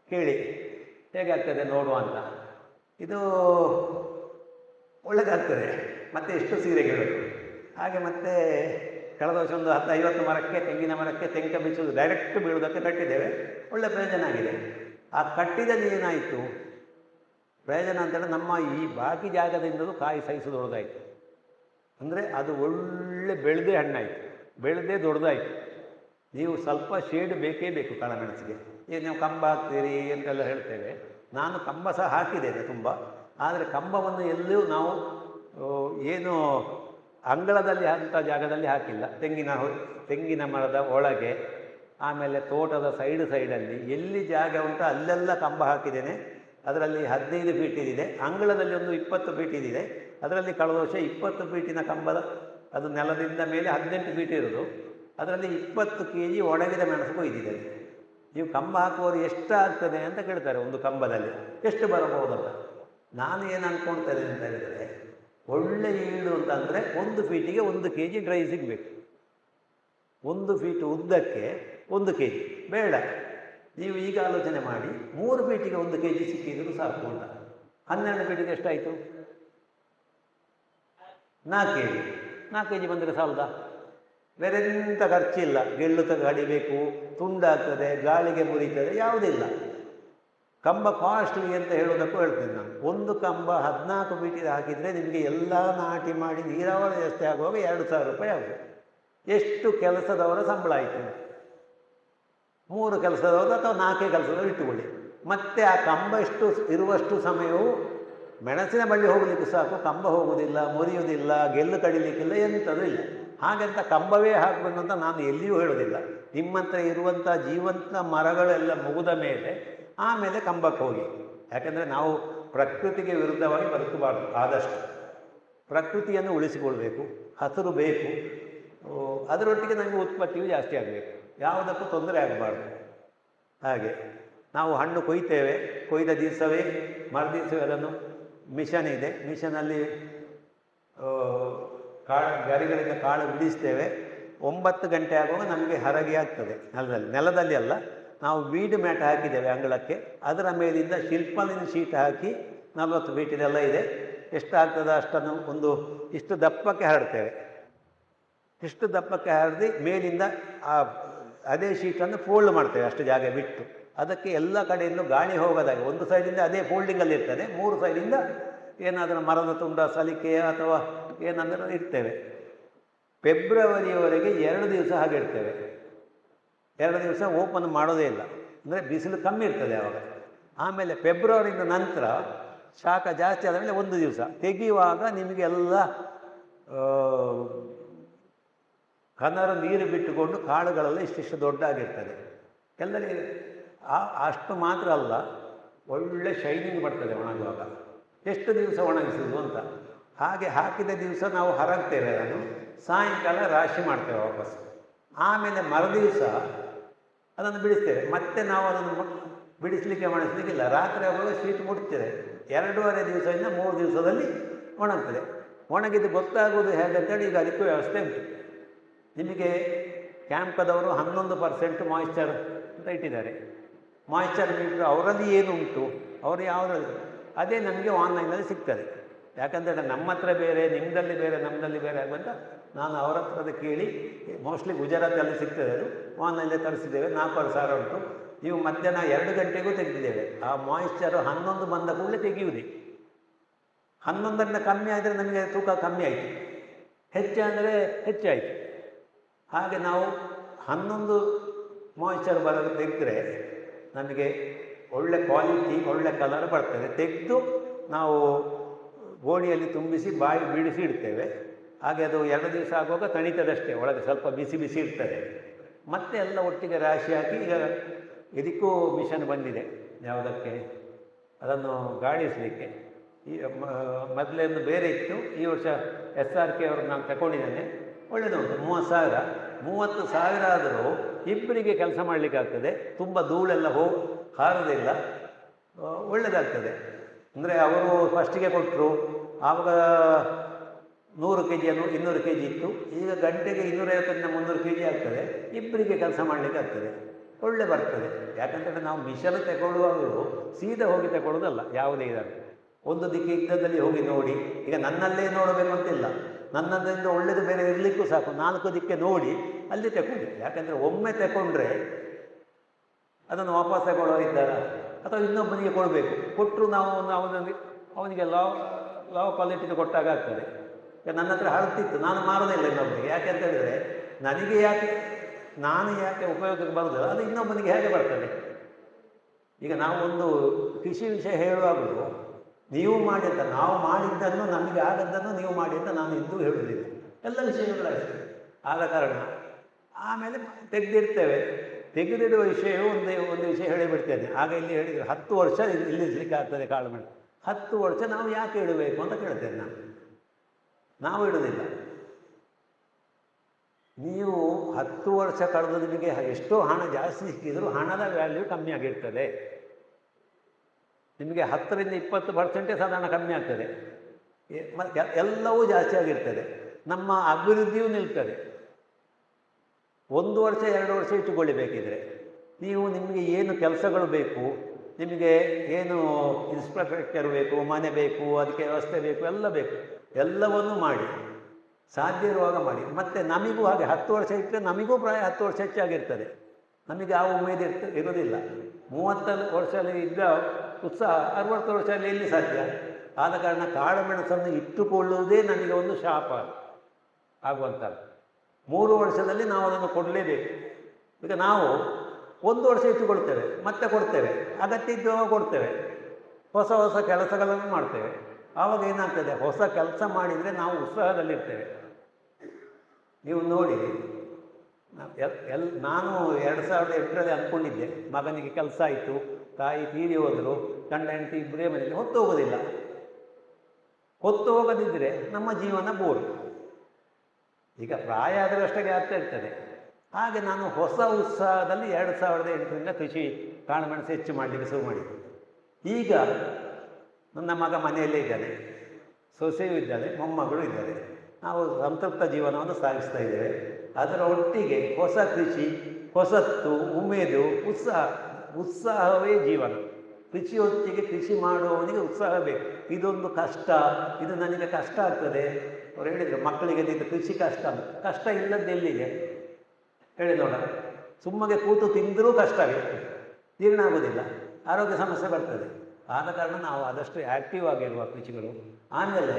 ಕೇಳಿ ಹೇಗಾಗ್ತದೆ ನೋಡುವ ಅಂತ. ಇದು ಒಳ್ಳೆದಾಗ್ತದೆ. ಮತ್ತು ಎಷ್ಟು ಸೀರೆಗಳು ಹಾಗೆ. ಮತ್ತು ಕಳೆದ ವರ್ಷ ಒಂದು 10-50 ಮರಕ್ಕೆ, ತೆಂಗಿನ ಮರಕ್ಕೆ ತೆಂಕ ಬಿಸಿಲು ಡೈರೆಕ್ಟ್ ಬೀಳುವುದಕ್ಕೆ ಕಟ್ಟಿದ್ದೇವೆ. ಒಳ್ಳೆ ಪ್ರಯೋಜನ ಆಗಿದೆ. ಆ ಕಟ್ಟಿದಲ್ಲಿ ಏನಾಯಿತು ಪ್ರಯೋಜನ ಅಂತೇಳಿ, ನಮ್ಮ ಈ ಬಾಕಿ ಜಾಗದಿಂದಲೂ ಕಾಯಿ ಸೈಜ್ ದೊಡ್ಡದಾಯಿತು. ಅಂದರೆ ಅದು ಒಳ್ಳೆ ಬೆಳೆದೇ ಹಣ್ಣಾಯಿತು, ಬೆಳೆದೇ ದೊಡ್ಡದಾಯಿತು. ನೀವು ಸ್ವಲ್ಪ ಶೇಡ್ ಬೇಕೇ ಬೇಕು ಕಾಳುಮೆಣಸಿಗೆ. ಈಗ ನೀವು ಕಂಬ ಹಾಕ್ತೀರಿ ಅಂತೆಲ್ಲ ಹೇಳ್ತೇವೆ. ನಾನು ಕಂಬ ಸಹ ಹಾಕಿದ್ದೇನೆ ತುಂಬ. ಆದರೆ ಕಂಬವನ್ನು ಎಲ್ಲೂ ನಾವು ಏನು ಅಂಗಳದಲ್ಲಿ ಅಂಥ ಜಾಗದಲ್ಲಿ ಹಾಕಿಲ್ಲ. ತೆಂಗಿನ ಮರದ ಒಳಗೆ, ಆಮೇಲೆ ತೋಟದ ಸೈಡಲ್ಲಿ ಎಲ್ಲಿ ಜಾಗ ಉಂಟು ಅಲ್ಲೆಲ್ಲ ಕಂಬ ಹಾಕಿದ್ದೇನೆ. ಅದರಲ್ಲಿ 15 ಫೀಟ್ ಇದೆ, ಅಂಗಳದಲ್ಲಿ ಒಂದು 20 ಫೀಟ್ ಇದೆ. ಅದರಲ್ಲಿ ಕಳೆದ ವರ್ಷ 20 ಫೀಟಿನ ಕಂಬದ, ಅದು ನೆಲದಿಂದ ಮೇಲೆ 18 ಫೀಟ್ ಇರೋದು, ಅದರಲ್ಲಿ 20 kg ಒಣಗಿದ ಮೆಣಸು ಕೊಯ್ದಿದೆ. ನೀವು ಕಂಬ ಹಾಕುವವರು ಎಷ್ಟಾಗ್ತದೆ ಅಂತ ಕೇಳ್ತಾರೆ ಒಂದು ಕಂಬದಲ್ಲಿ, ಎಷ್ಟು ಬರಬಹುದಲ್ಲ. ನಾನು ಏನು ಅಂದ್ಕೊಳ್ತೇನೆ ಅಂತ ಹೇಳಿದರೆ, ಒಳ್ಳೆ ಈಡು ಅಂತಂದರೆ 1 ಫೀಟಿಗೆ 1 kg ಡ್ರೈ ಸಿಗಬೇಕು. 1 ಫೀಟ್ ಉದ್ದಕ್ಕೆ 1 kg ಬೇಡ. ನೀವು ಈಗ ಆಲೋಚನೆ ಮಾಡಿ, 3 ಫೀಟಿಗೆ 1 kg ಸಿಕ್ಕಿದರೂ ಸಾಕು ಅಂತ. 12 ಫೀಟಿಗೆ ಎಷ್ಟಾಯಿತು? 4 kg. 4 kg ಬಂದರೆ ಸಾಲದ? ಬೇರೆ ಎಂಥ ಖರ್ಚಿಲ್ಲ. ಗೆಳ್ಳು ಕಡಿಬೇಕು, ತುಂಡಾಗ್ತದೆ, ಗಾಳಿಗೆ ಮುರಿತದೆ, ಯಾವುದಿಲ್ಲ. ಕಂಬ ಕಾಸ್ಟ್ಲಿ ಅಂತ ಹೇಳೋದಕ್ಕೂ ಹೇಳ್ತೇನೆ ನಾನು. ಒಂದು ಕಂಬ 14 ಫೀಟಿಗೆ ಹಾಕಿದರೆ ನಿಮಗೆ ಎಲ್ಲ ನಾಟಿ ಮಾಡಿ ನೀರಾವರಿ ವ್ಯವಸ್ಥೆ ಆಗುವಾಗ 2,000 ರೂಪಾಯಿ ಆಗುತ್ತೆ. ಎಷ್ಟು ಕೆಲಸದವರ ಸಂಬಳ ಆಯಿತು? 3 ಕೆಲಸದವರು ಅಥವಾ 4 ಕೆಲಸದವರು ಇಟ್ಟುಕೊಳ್ಳಿ. ಮತ್ತು ಆ ಕಂಬ ಇರುವಷ್ಟು ಸಮಯವು ಮೆಣಸಿನ ಬಳ್ಳಿ ಹೋಗಲಿಕ್ಕೆ ಸಾಕು, ಕಂಬ ಹೋಗುವುದಿಲ್ಲ, ಮುರಿಯುವುದಿಲ್ಲ, ಗೆಲ್ಲು ಕಡಿಲಿಕ್ಕಿಲ್ಲ, ಎಂಥದೂ ಇಲ್ಲ. ಹಾಗಂತ ಕಂಬವೇ ಹಾಕಬೇಕು ಅಂತ ನಾನು ಎಲ್ಲಿಯೂ ಹೇಳೋದಿಲ್ಲ. ನಿಮ್ಮಂಥ ಇರುವಂಥ ಜೀವಂತ ಮರಗಳೆಲ್ಲ ಮುಗಿದ ಮೇಲೆ ಆಮೇಲೆ ಕಂಬಕ್ಕೆ ಹೋಗಿ. ಯಾಕೆಂದರೆ ನಾವು ಪ್ರಕೃತಿಗೆ ವಿರುದ್ಧವಾಗಿ ಬದುಕಬಾರ್ದು. ಆದಷ್ಟು ಪ್ರಕೃತಿಯನ್ನು ಉಳಿಸಿಕೊಳ್ಬೇಕು, ಹಸಿರು ಬೇಕು. ಅದರೊಟ್ಟಿಗೆ ನಮಗೆ ಉತ್ಪತ್ತಿಯು ಜಾಸ್ತಿ ಆಗಬೇಕು, ಯಾವುದಕ್ಕೂ ತೊಂದರೆ ಆಗಬಾರ್ದು. ಹಾಗೆ ನಾವು ಹಣ್ಣು ಕೊಯ್ತೇವೆ, ಕೊಯ್ದ ದಿವಸವೇ ಮರುದಿವಸವೇ ಅದನ್ನು ಮಿಷನ್ ಇದೆ, ಮಿಷನಲ್ಲಿ ಗರಿಗಳಿಂದ ಕಾಳು ಬಿಡಿಸ್ತೇವೆ. 9 ಗಂಟೆ ಆಗುವಾಗ ನಮಗೆ ಹರಗಿ ಆಗ್ತದೆ. ನೆಲದಲ್ಲಿ ಅಲ್ಲ, ನಾವು ವೀಡ್ ಮ್ಯಾಟ್ ಹಾಕಿದ್ದೇವೆ ಅಂಗಳಕ್ಕೆ. ಅದರ ಮೇಲಿಂದ ಶಿಲ್ಪಲಿನ ಶೀಟ್ ಹಾಕಿ 40 ಫೀಟಿದೆಲ್ಲ ಇದೆ. ಎಷ್ಟಾಗ್ತದೆ ಅಷ್ಟನ್ನು ಇಷ್ಟು ದಪ್ಪಕ್ಕೆ ಹರಡ್ತೇವೆ. ಇಷ್ಟು ದಪ್ಪಕ್ಕೆ ಹರಿದು ಮೇಲಿಂದ ಅದೇ ಶೀಟನ್ನು ಫೋಲ್ಡ್ ಮಾಡ್ತೇವೆ, ಅಷ್ಟು ಜಾಗ ಬಿಟ್ಟು. ಅದಕ್ಕೆ ಎಲ್ಲ ಕಡೆಯಿಂದ ಗಾಳಿ ಹೋಗೋದಾಗೆ ಒಂದು ಸೈಡಿಂದ ಅದೇ ಫೋಲ್ಡಿಂಗಲ್ಲಿ ಇರ್ತದೆ, 3 ಸೈಡಿಂದ ಏನಾದರೂ ಮರದ ತುಂಡ, ಸಲಿಕೆ ಅಥವಾ ಏನಾದರೂ ಇಡ್ತೇವೆ. ಫೆಬ್ರವರಿಯವರೆಗೆ 2 ದಿವಸ ಹಾಗೆ ಇಡ್ತೇವೆ. 2 ದಿವಸ ಓಪನ್ ಮಾಡೋದೇ ಇಲ್ಲ, ಅಂದರೆ ಬಿಸಿಲು ಕಮ್ಮಿ ಇರ್ತದೆ ಆವಾಗ. ಆಮೇಲೆ ಫೆಬ್ರವರಿಯಿಂದ ನಂತರ ಶಾಖ ಜಾಸ್ತಿ ಆದ ಮೇಲೆ 1 ದಿವಸ ತೆಗೆಯುವಾಗ ನಿಮಗೆಲ್ಲ ಕನರು ನೀರು ಬಿಟ್ಟುಕೊಂಡು ಕಾಳುಗಳೆಲ್ಲ ಇಷ್ಟಿಷ್ಟು ದೊಡ್ಡಾಗಿರ್ತದೆ. ಎಲ್ಲರಿಗೆ ಅಷ್ಟು ಮಾತ್ರ ಅಲ್ಲ, ಒಳ್ಳೆ ಶೈನಿಂಗ್ ಬರ್ತದೆ ಒಣಗುವಾಗ. ಎಷ್ಟು ದಿವಸ ಒಣಗಿಸೋದು ಅಂತ. ಹಾಗೆ ಹಾಕಿದ ದಿವಸ ನಾವು ಹರಗ್ತೇವೆ, ಅದನ್ನು ಸಾಯಂಕಾಲ ರಾಶಿ ಮಾಡ್ತೇವೆ ವಾಪಸ್. ಆಮೇಲೆ ಮರುದಿವಸ ಅದನ್ನು ಬಿಡಿಸ್ತೇವೆ. ಮತ್ತೆ ನಾವು ಅದನ್ನು ಬಿಡಿಸಲಿಕ್ಕಿಲ್ಲ, ರಾತ್ರಿ ಆಗುವಾಗ ಶೀಟ್ ಮುಟ್ತದೆ. 2.5 ದಿವಸದಿಂದ 3 ದಿವಸದಲ್ಲಿ ಒಣಗ್ತದೆ. ಒಣಗಿದ್ದು ಗೊತ್ತಾಗೋದು ಹೇಗಂತೇಳಿ ಈಗ ಅದಕ್ಕೂ ವ್ಯವಸ್ಥೆ ಉಂಟು. ನಿಮಗೆ ಕ್ಯಾಂಪದವರು 11% ಮಾಯಿಶ್ಚರ್ ಅಂತ ಇಟ್ಟಿದ್ದಾರೆ. ಮಾಯಿಶ್ಚರ್ ಮೀಟ್ರ್ ಅವರಲ್ಲಿ ಏನು ಉಂಟು, ಅವರು ಯಾವುದ್ರಲ್ಲಿ, ಅದೇ ನಮಗೆ ಆನ್ಲೈನಲ್ಲಿ ಸಿಗ್ತದೆ. ಯಾಕಂದರೆ ನಮ್ಮ ಹತ್ರ ಬೇರೆ, ನಿಮ್ಮದಲ್ಲಿ ಬೇರೆ, ನಮ್ಮದಲ್ಲಿ ಬೇರೆ ಆಗುವಂತ ನಾನು ಅವರ ಹತ್ರದ ಕೇಳಿ, ಮೋಸ್ಟ್ಲಿ ಗುಜರಾತಲ್ಲಿ ಸಿಗ್ತದೆ, ಅದು ಆನ್ಲೈನಲ್ಲಿ ತರಿಸಿದ್ದೇವೆ. 4,000 ಉಂಟು. ನೀವು ಮಧ್ಯಾಹ್ನ 2 ಗಂಟೆಗೂ ತೆಗೆದಿದ್ದೇವೆ. ಆ ಮಾಯಿಶ್ಚರು 11 ಬಂದ ಕೂಡಲೇ ತೆಗೆಯುವುದೇ. 11ರಿಂದ ಕಮ್ಮಿ ಆದರೆ ನಮಗೆ ತೂಕ ಕಮ್ಮಿ ಆಯಿತು, ಹೆಚ್ಚಾದರೆ ಹೆಚ್ಚಾಯಿತು. ಹಾಗೆ ನಾವು 11 ಮಾಯಿಶ್ಚರ್ ಬರೋದು ತೆಗೆದರೆ ನಮಗೆ ಒಳ್ಳೆ ಕ್ವಾಲಿಟಿ, ಒಳ್ಳೆ ಕಲರ್ ಬರ್ತದೆ. ತೆಗೆದು ನಾವು ಗೋಣಿಯಲ್ಲಿ ತುಂಬಿಸಿ ಬಾಯಿ ಬಿಡಿಸಿ ಇಡ್ತೇವೆ. ಹಾಗೆ ಅದು 2 ದಿವಸ ಆಗುವಾಗ ತಣಿತದಷ್ಟೇ, ಒಳಗೆ ಸ್ವಲ್ಪ ಬಿಸಿ ಬಿಸಿ ಇರ್ತದೆ. ಮತ್ತೆ ಎಲ್ಲ ಒಟ್ಟಿಗೆ ರಾಶಿ ಹಾಕಿ, ಈಗ ಇದಕ್ಕೂ ಮಿಷನ್ ಬಂದಿದೆ, ಯಾವುದಕ್ಕೆ, ಅದನ್ನು ಗಾಳಿಸಲಿಕ್ಕೆ. ಈ ಮೊದಲೇನು ಬೇರೆ ಇತ್ತು, ಈ ವರ್ಷ SRK ಅವರು ನಾನು ತಗೊಂಡಿದ್ದೇನೆ. ಒಳ್ಳೆಯದುಂಟು. 30,000 ಆದರೂ ಇಬ್ಬರಿಗೆ ಕೆಲಸ ಮಾಡಲಿಕ್ಕಾಗ್ತದೆ. ತುಂಬ ಧೂಳೆಲ್ಲ ಹಾರೋದಿಲ್ಲ, ಒಳ್ಳೆಯದಾಗ್ತದೆ. ಅಂದರೆ ಅವರು ಫಸ್ಟಿಗೆ ಕೊಟ್ಟರು, ಆವಾಗ 100 kg 200 kg ಇತ್ತು. ಈಗ ಗಂಟೆಗೆ 250-300 kg ಆಗ್ತದೆ. ಇಬ್ಬರಿಗೆ ಕೆಲಸ ಮಾಡಲಿಕ್ಕೆ ಆಗ್ತದೆ, ಒಳ್ಳೆ ಬರ್ತದೆ. ಯಾಕಂತೇಳಿದ್ರೆ ನಾವು ಮಿಷನ್ ತಗೊಳ್ಳುವಾಗಲೂ ಸೀದಾ ಹೋಗಿ ತಗೊಳ್ಳೋದಲ್ಲ. ಯಾವುದೇ ಇದನ್ನು ಒಂದು ದಿಕ್ಕೆ ಯುದ್ಧದಲ್ಲಿ ಹೋಗಿ ನೋಡಿ. ಈಗ ನನ್ನಲ್ಲೇ ನೋಡಬೇಕು ಅಂತಿಲ್ಲ, ನನ್ನದರಿಂದ ಒಳ್ಳೆಯದು ಬೇರೆ ಇರಲಿಕ್ಕೂ ಸಾಕು, 4 ದಿಕ್ಕೆ ನೋಡಿ ಅಲ್ಲಿ ತಗೊಳ್ಳಿ. ಯಾಕಂದರೆ ಒಮ್ಮೆ ತಗೊಂಡ್ರೆ ಅದನ್ನು ವಾಪಸ್ ತಗೊಳ್ಳೋರಿದ್ದಾರ, ಅಥವಾ ಇನ್ನೊಬ್ಬನಿಗೆ ಕೊಡಬೇಕು. ಕೊಟ್ಟರು ನಾವು ಅವನಿಗೆ ಲಾವ್ ಕ್ವಾಲಿಟಿನ ಕೊಟ್ಟಾಗ ಆಗ್ತದೆ. ನನ್ನ ಹತ್ರ ಹಳತಿತ್ತು, ನಾನು ಮಾರೋದಿಲ್ಲ ಇನ್ನೊಬ್ಬರಿಗೆ. ಯಾಕೆ ಅಂತ ಹೇಳಿದರೆ, ನನಗೆ ಯಾಕೆ ನಾನು ಯಾಕೆ ಉಪಯೋಗಕ್ಕೆ ಬರುವುದಿಲ್ಲ, ಅದು ಇನ್ನೊಬ್ಬನಿಗೆ ಹೇಗೆ ಬರ್ತದೆ. ಈಗ ನಾವು ಒಂದು ಕೃಷಿ ವಿಷಯ ಹೇಳುವಾಗಲೂ ನೀವು ಮಾಡಿದ್ದ, ನಾವು ಮಾಡಿದ್ದನ್ನು, ನಮಗೆ ಆಗದ್ದನ್ನು ನೀವು ಮಾಡಿ ಅಂತ ನಾನು ಎಂದೂ ಹೇಳುವುದಿಲ್ಲ. ಎಲ್ಲ ವಿಷಯಗಳು ಅಷ್ಟೇ. ಆದ ಕಾರಣ ಆಮೇಲೆ ತೆಗೆದಿಡುವ ವಿಷಯವು ಒಂದು ವಿಷಯ ಹೇಳಿಬಿಡ್ತೇನೆ. ಆಗ ಇಲ್ಲಿ ಹೇಳಿದರೆ 10 ವರ್ಷ ನಿಲ್ಲಿಸಲಿಕ್ಕೆ ಆಗ್ತದೆ ಕಾಳುಮೆಣಸು. 10 ವರ್ಷ ನಾವು ಯಾಕೆ ಇಡಬೇಕು ಅಂತ ಕೇಳ್ತೇನೆ ನಾವು ಇಡುವುದಿಲ್ಲ. ನೀವು 10 ವರ್ಷ ಕಳೆದು ನಿಮಗೆ ಎಷ್ಟೋ ಹಣ ಜಾಸ್ತಿ ಸಿಕ್ಕಿದರೂ ಹಣದ ವ್ಯಾಲ್ಯೂ ಕಮ್ಮಿ ಆಗಿರ್ತದೆ. ನಿಮಗೆ 10ರಿಂದ 20% ಸಾಧಾರಣ ಕಮ್ಮಿ ಆಗ್ತದೆ. ಮತ್ತು ಎಲ್ಲವೂ ಜಾಸ್ತಿ ಆಗಿರ್ತದೆ. ನಮ್ಮ ಅಭಿವೃದ್ಧಿಯೂ ನಿಲ್ತದೆ. 1 ವರ್ಷ 2 ವರ್ಷ ಇಟ್ಟುಕೊಳ್ಳಬೇಕಿದ್ರೆ ನೀವು ನಿಮಗೆ ಏನು ಕೆಲಸಗಳು ಬೇಕು, ನಿಮಗೆ ಏನು ಇನ್ಫ್ರಾಸ್ಟ್ರಕ್ಚರ್ ಬೇಕು, ಮನೆ ಬೇಕು, ಅದಕ್ಕೆ ವ್ಯವಸ್ಥೆ ಬೇಕು, ಎಲ್ಲ ಬೇಕು, ಎಲ್ಲವನ್ನೂ ಮಾಡಿ, ಸಾಧ್ಯ ಇರುವಾಗ ಮಾಡಿ. ಮತ್ತು ನಮಗೂ ಹಾಗೆ 10 ವರ್ಷ ಇಟ್ಟರೆ ನಮಗೂ ಪ್ರಾಯ 10 ವರ್ಷ ಹೆಚ್ಚಾಗಿರ್ತದೆ. ನಮಗೆ ಆ ಉಮೇದು ಇರೋದಿಲ್ಲ. 30 ವರ್ಷದಲ್ಲಿ ಇದ್ದ ಉತ್ಸಾಹ 60 ವರ್ಷದಲ್ಲಿ ಎಲ್ಲಿ ಸಾಧ್ಯ. ಆದ ಕಾರಣ ಕಾಳುಮೆಣಸನ್ನು ಇಟ್ಟುಕೊಳ್ಳುವುದೇ ನಮಗೆ ಒಂದು ಶಾಪ ಆಗುವಂಥದ್ದು. 3 ವರ್ಷದಲ್ಲಿ ನಾವು ಅದನ್ನು ಕೊಡಲೇಬೇಕು. ಈಗ ನಾವು 1 ವರ್ಷ ಇಟ್ಟುಕೊಳ್ತೇವೆ, ಮತ್ತೆ ಕೊಡ್ತೇವೆ, ಅಗತ್ಯ ಇದ್ದಾಗ ಕೊಡ್ತೇವೆ, ಹೊಸ ಹೊಸ ಕೆಲಸಗಳನ್ನು ಮಾಡ್ತೇವೆ. ಆವಾಗ ಏನಾಗ್ತದೆ, ಹೊಸ ಕೆಲಸ ಮಾಡಿದರೆ ನಾವು ಉತ್ಸಾಹದಲ್ಲಿರ್ತೇವೆ. ನೀವು ನೋಡಿ, ನಾನು 2008ರಲ್ಲಿ ಅಂದ್ಕೊಂಡಿದ್ದೆ, ಮಗನಿಗೆ ಕೆಲಸ ಆಯಿತು, ತಾಯಿ ತೀರಿ ಹೋದರು, ಗಂಡ ಹೆಂಡತಿ ಇಬ್ಬರೇ ಮನೆಯಲ್ಲಿ, ಹೊತ್ತು ಹೋಗೋದಿಲ್ಲ. ಹೊತ್ತು ಹೋಗದಿದ್ದರೆ ನಮ್ಮ ಜೀವನ ಬೋರು. ಈಗ ಪ್ರಾಯ ಅದರಷ್ಟಕ್ಕೆ ಆಗ್ತಾ ಇರ್ತದೆ. ಹಾಗೆ ನಾನು ಹೊಸ ಉತ್ಸಾಹದಲ್ಲಿ 2008ರಿಂದ ಕೃಷಿ ಕಾಳುಮೆಣಸು ಹೆಚ್ಚು ಮಾಡಲಿಕ್ಕೆ ಶುರು ಮಾಡಿದ್ದೆ. ಈಗ ನನ್ನ ಮಗ ಮನೆಯಲ್ಲೇ ಇದ್ದಾನೆ, ಸೊಸೆಯೂ ಇದ್ದಾನೆ, ಮೊಮ್ಮಗಳು ಇದ್ದಾರೆ. ನಾವು ಸಂತೃಪ್ತ ಜೀವನವನ್ನು ಸಾಗಿಸ್ತಾ ಇದ್ದೇವೆ. ಅದರ ಒಟ್ಟಿಗೆ ಹೊಸ ಕೃಷಿ, ಹೊಸತ್ತು, ಉಮೇದು, ಉತ್ಸಾಹವೇ ಜೀವನ. ಕೃಷಿ ಹೊತ್ತಿಗೆ ಕೃಷಿ ಮಾಡುವವನಿಗೆ ಉತ್ಸಾಹ ಬೇಕು. ಇದೊಂದು ಕಷ್ಟ, ಇದು ನನಗೆ ಕಷ್ಟ ಆಗ್ತದೆ. ಅವ್ರು ಹೇಳಿದರು, ಮಕ್ಕಳಿಗೆ ಇದು ಕೃಷಿ ಕಷ್ಟ ಅಂತ. ಕಷ್ಟ ಇಲ್ಲದ್ದು ಎಲ್ಲಿದೆ ಹೇಳಿ ನೋಡ. ಸುಮ್ಮಗೆ ಕೂತು ತಿಂದರೂ ಕಷ್ಟವೇ, ಜೀರ್ಣ ಆಗೋದಿಲ್ಲ, ಆರೋಗ್ಯ ಸಮಸ್ಯೆ ಬರ್ತದೆ. ಆದ ಕಾರಣ ನಾವು ಆದಷ್ಟು ಆ್ಯಕ್ಟಿವ್ ಆಗಿರುವ ಕೃಷಿಗಳು. ಆಮೇಲೆ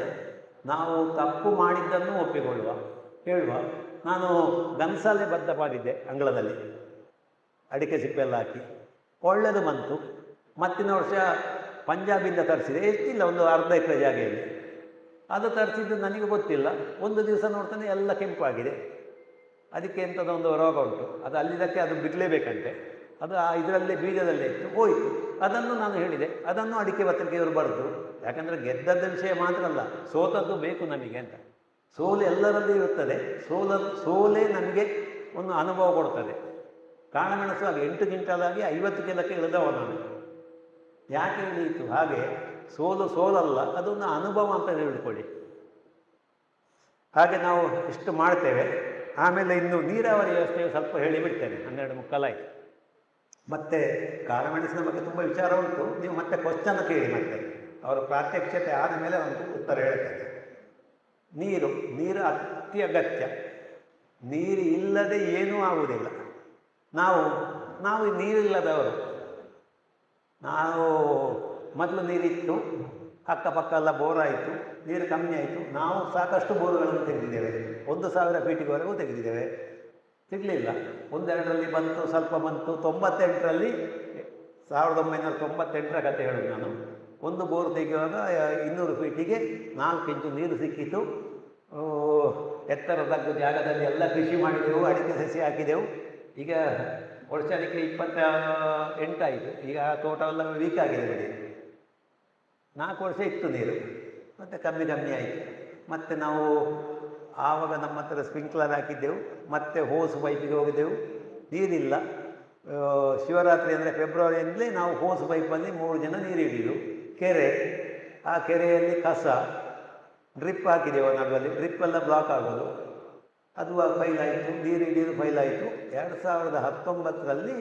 ನಾವು ತಪ್ಪು ಮಾಡಿದ್ದನ್ನು ಒಪ್ಪಿಕೊಳ್ಳುವ, ಹೇಳುವ. ನಾನು ಗನ್ಸಾಲೆ ಬದ್ಧ ಮಾಡಿದ್ದೆ ಅಂಗಳದಲ್ಲಿ, ಅಡಿಕೆ ಸಿಪ್ಪೆಲ್ಲ ಹಾಕಿ, ಒಳ್ಳೆಯದು ಬಂತು. ಮತ್ತಿನ ವರ್ಷ ಪಂಜಾಬಿಂದ ತರಿಸಿದೆ, ಎಷ್ಟಿಲ್ಲ, ಒಂದು ಅರ್ಧ ಎಕರೆ ಜಾಗೆಯಲ್ಲಿ. ಅದು ತರಿಸಿದ್ದು ನನಗೆ ಗೊತ್ತಿಲ್ಲ. ಒಂದು ದಿವಸ ನೋಡ್ತಾನೆ ಎಲ್ಲ ಕೆಂಪಾಗಿದೆ. ಅದಕ್ಕೆ ಎಂಥದೊಂದು ರೋಗ ಉಂಟು, ಅದು ಅಲ್ಲಿದ್ದಕ್ಕೆ ಅದು ಬಿಡಲೇಬೇಕಂತೆ. ಅದು ಇದರಲ್ಲೇ ಬೀಜದಲ್ಲೇ ಇತ್ತು, ಹೋಯಿತು. ಅದನ್ನು ನಾನು ಹೇಳಿದೆ, ಅದನ್ನು ಅಡಿಕೆ ಪತ್ರಿಕೆಯವರು ಬರೆದು. ಯಾಕಂದರೆ ಗೆದ್ದದ್ದ ವಿಷಯ ಮಾತ್ರ ಅಲ್ಲ, ಸೋತದ್ದು ಬೇಕು ನಮಗೆ ಅಂತ. ಸೋಲು ಎಲ್ಲರಲ್ಲೂ ಇರುತ್ತದೆ. ಸೋಲೇ ನಮಗೆ ಒಂದು ಅನುಭವ ಕೊಡ್ತದೆ. ಕಾಳುಮೆಣಸು ಆಗಿ 8 ಕ್ವಿಂಟಲಾಗಿ 50 ಕಿಲಕ್ಕೆ ಇಳಿದವ ನಾನು. ಯಾಕೆ ಇಳಿಯಿತು? ಹಾಗೆ ಸೋಲಲ್ಲ, ಅದೊಂದು ಅನುಭವ ಅಂತ ಹೇಳ್ಕೊಳ್ಳಿ. ಹಾಗೆ ನಾವು ಇಷ್ಟು ಮಾಡ್ತೇವೆ. ಆಮೇಲೆ ಇನ್ನು ನೀರಾವರಿ ವ್ಯವಸ್ಥೆಯು ಸ್ವಲ್ಪ ಹೇಳಿಬಿಡ್ತೇನೆ, 12 ಮುಕ್ಕಾಲಾಯಿತು. ಮತ್ತು ಕಾಳುಮೆಣಸಿನ ಬಗ್ಗೆ ತುಂಬ ವಿಚಾರ ಉಂಟು. ನೀವು ಮತ್ತೆ ಕ್ವಶ್ಚನ್ ಕೇಳಿ, ಮತ್ತೆ ಅವರ ಪ್ರಾತ್ಯಕ್ಷತೆ ಆದ ಮೇಲೆ ಒಂದು ಉತ್ತರ ಹೇಳ್ತೇನೆ. ನೀರು ಅತ್ಯಗತ್ಯ. ನೀರು ಇಲ್ಲದೆ ಏನೂ ಆಗುವುದಿಲ್ಲ. ನಾವು ನೀರಿಲ್ಲದವರು. ನಾವು ಮೊದಲು ನೀರಿತ್ತು, ಅಕ್ಕಪಕ್ಕ ಎಲ್ಲ ಬೋರ್ ಆಯಿತು, ನೀರು ಕಮ್ಮಿ ಆಯಿತು. ನಾವು ಸಾಕಷ್ಟು ಬೋರುಗಳನ್ನು ತೆಗೆದಿದ್ದೇವೆ, 1000 ಫೀಟಿವರೆಗೂ ತೆಗೆದಿದ್ದೇವೆ. ಸಿಗಲಿಲ್ಲ. 1-2ರಲ್ಲಿ ಬಂತು, ಸ್ವಲ್ಪ ಬಂತು. 98ರಲ್ಲಿ 1998ರ ಕತೆ ಹೇಳೋದು ನಾನು. ಒಂದು ಬೋರ್ ತೆಗೆಯುವಾಗ 200 ಫೀಟಿಗೆ 4 ಇಂಚು ನೀರು ಸಿಕ್ಕಿತು. ಎತ್ತರದ ಜಾಗದಲ್ಲಿ ಎಲ್ಲ ಕೃಷಿ ಮಾಡಿದೆವು, ಅಡಿಕೆ ಸಸಿ ಹಾಕಿದೆವು. ಈಗ ವರ್ಷಕ್ಕೆ 28 ಆಯಿತು. ಈಗ ತೋಟವೆಲ್ಲ ವೀಕ್ ಆಗಿದೆ ಬೆಳೆ. 4 ವರ್ಷ ಇತ್ತು ನೀರು, ಮತ್ತು ಕಮ್ಮಿ ಆಯಿತು. ಮತ್ತು ನಾವು ಆವಾಗ ನಮ್ಮ ಹತ್ರ ಸ್ಪ್ರಿಂಕ್ಲರ್ ಹಾಕಿದ್ದೆವು, ಮತ್ತು ಹೋಸ್ ಪೈಪಿಗೆ ಹೋಗಿದ್ದೆವು. ನೀರಿಲ್ಲ. ಶಿವರಾತ್ರಿ ಅಂದರೆ ಫೆಬ್ರವರಿಯಿಂದಲೇ ನಾವು ಹೋಸ್ ಪೈಪಲ್ಲಿ 3 ಜನ ನೀರು ಹಿಡಿದು. ಕೆರೆ, ಆ ಕೆರೆಯಲ್ಲಿ ಕಸ, ಡ್ರಿಪ್ ಹಾಕಿದೆವು ನಡುವಲ್ಲಿ. ಡ್ರಿಪ್ಪೆಲ್ಲ ಬ್ಲಾಕ್ ಆಗೋದು, ಅದು ಫೈಲಾಯಿತು. ನೀರು ಹಿಡಿಯೋದು ಫೈಲಾಯಿತು. 2019ರಲ್ಲಿ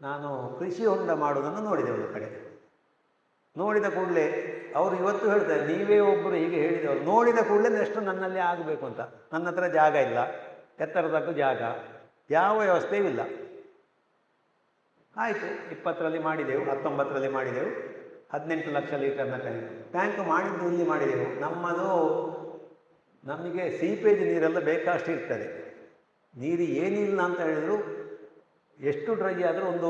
ನಾನು ಕೃಷಿ ಹೊಂಡ ಮಾಡೋದನ್ನು ನೋಡಿದೆ ಒಂದು ಕಡೆ. ನೋಡಿದ ಕೂಡಲೇ ಅವರು ಇವತ್ತು ಹೇಳ್ತಾರೆ, ನೀವೇ ಒಬ್ಬರು ಹೀಗೆ ಹೇಳಿದವರು. ನೋಡಿದ ಕೂಡಲೇ ನೆಕ್ಸ್ಟ್ ನನ್ನಲ್ಲಿ ಆಗಬೇಕು ಅಂತ. ನನ್ನ ಹತ್ರ ಜಾಗ ಇಲ್ಲ, ಎತ್ತರದಕ್ಕೂ ಜಾಗ, ಯಾವ ವ್ಯವಸ್ಥೆಯೂ ಇಲ್ಲ. ಆಯಿತು, 20ರಲ್ಲಿ ಮಾಡಿದೆವು, 19ರಲ್ಲಿ ಮಾಡಿದೆವು. 18 ಲಕ್ಷ ಲೀಟರ್ನ ಟ್ಯಾಂಕ್ ಮಾಡಿದ್ದು ಇಲ್ಲಿ ಮಾಡಿದೆವು. ನಮಗೆ ಸೀಪೇಜ್ ನೀರೆಲ್ಲ ಬೇಕಷ್ಟು ಇರ್ತದೆ. ನೀರು ಏನಿಲ್ಲ ಅಂತ ಹೇಳಿದ್ರು ಎಷ್ಟು ಡ್ರೈ ಆದರೂ ಒಂದು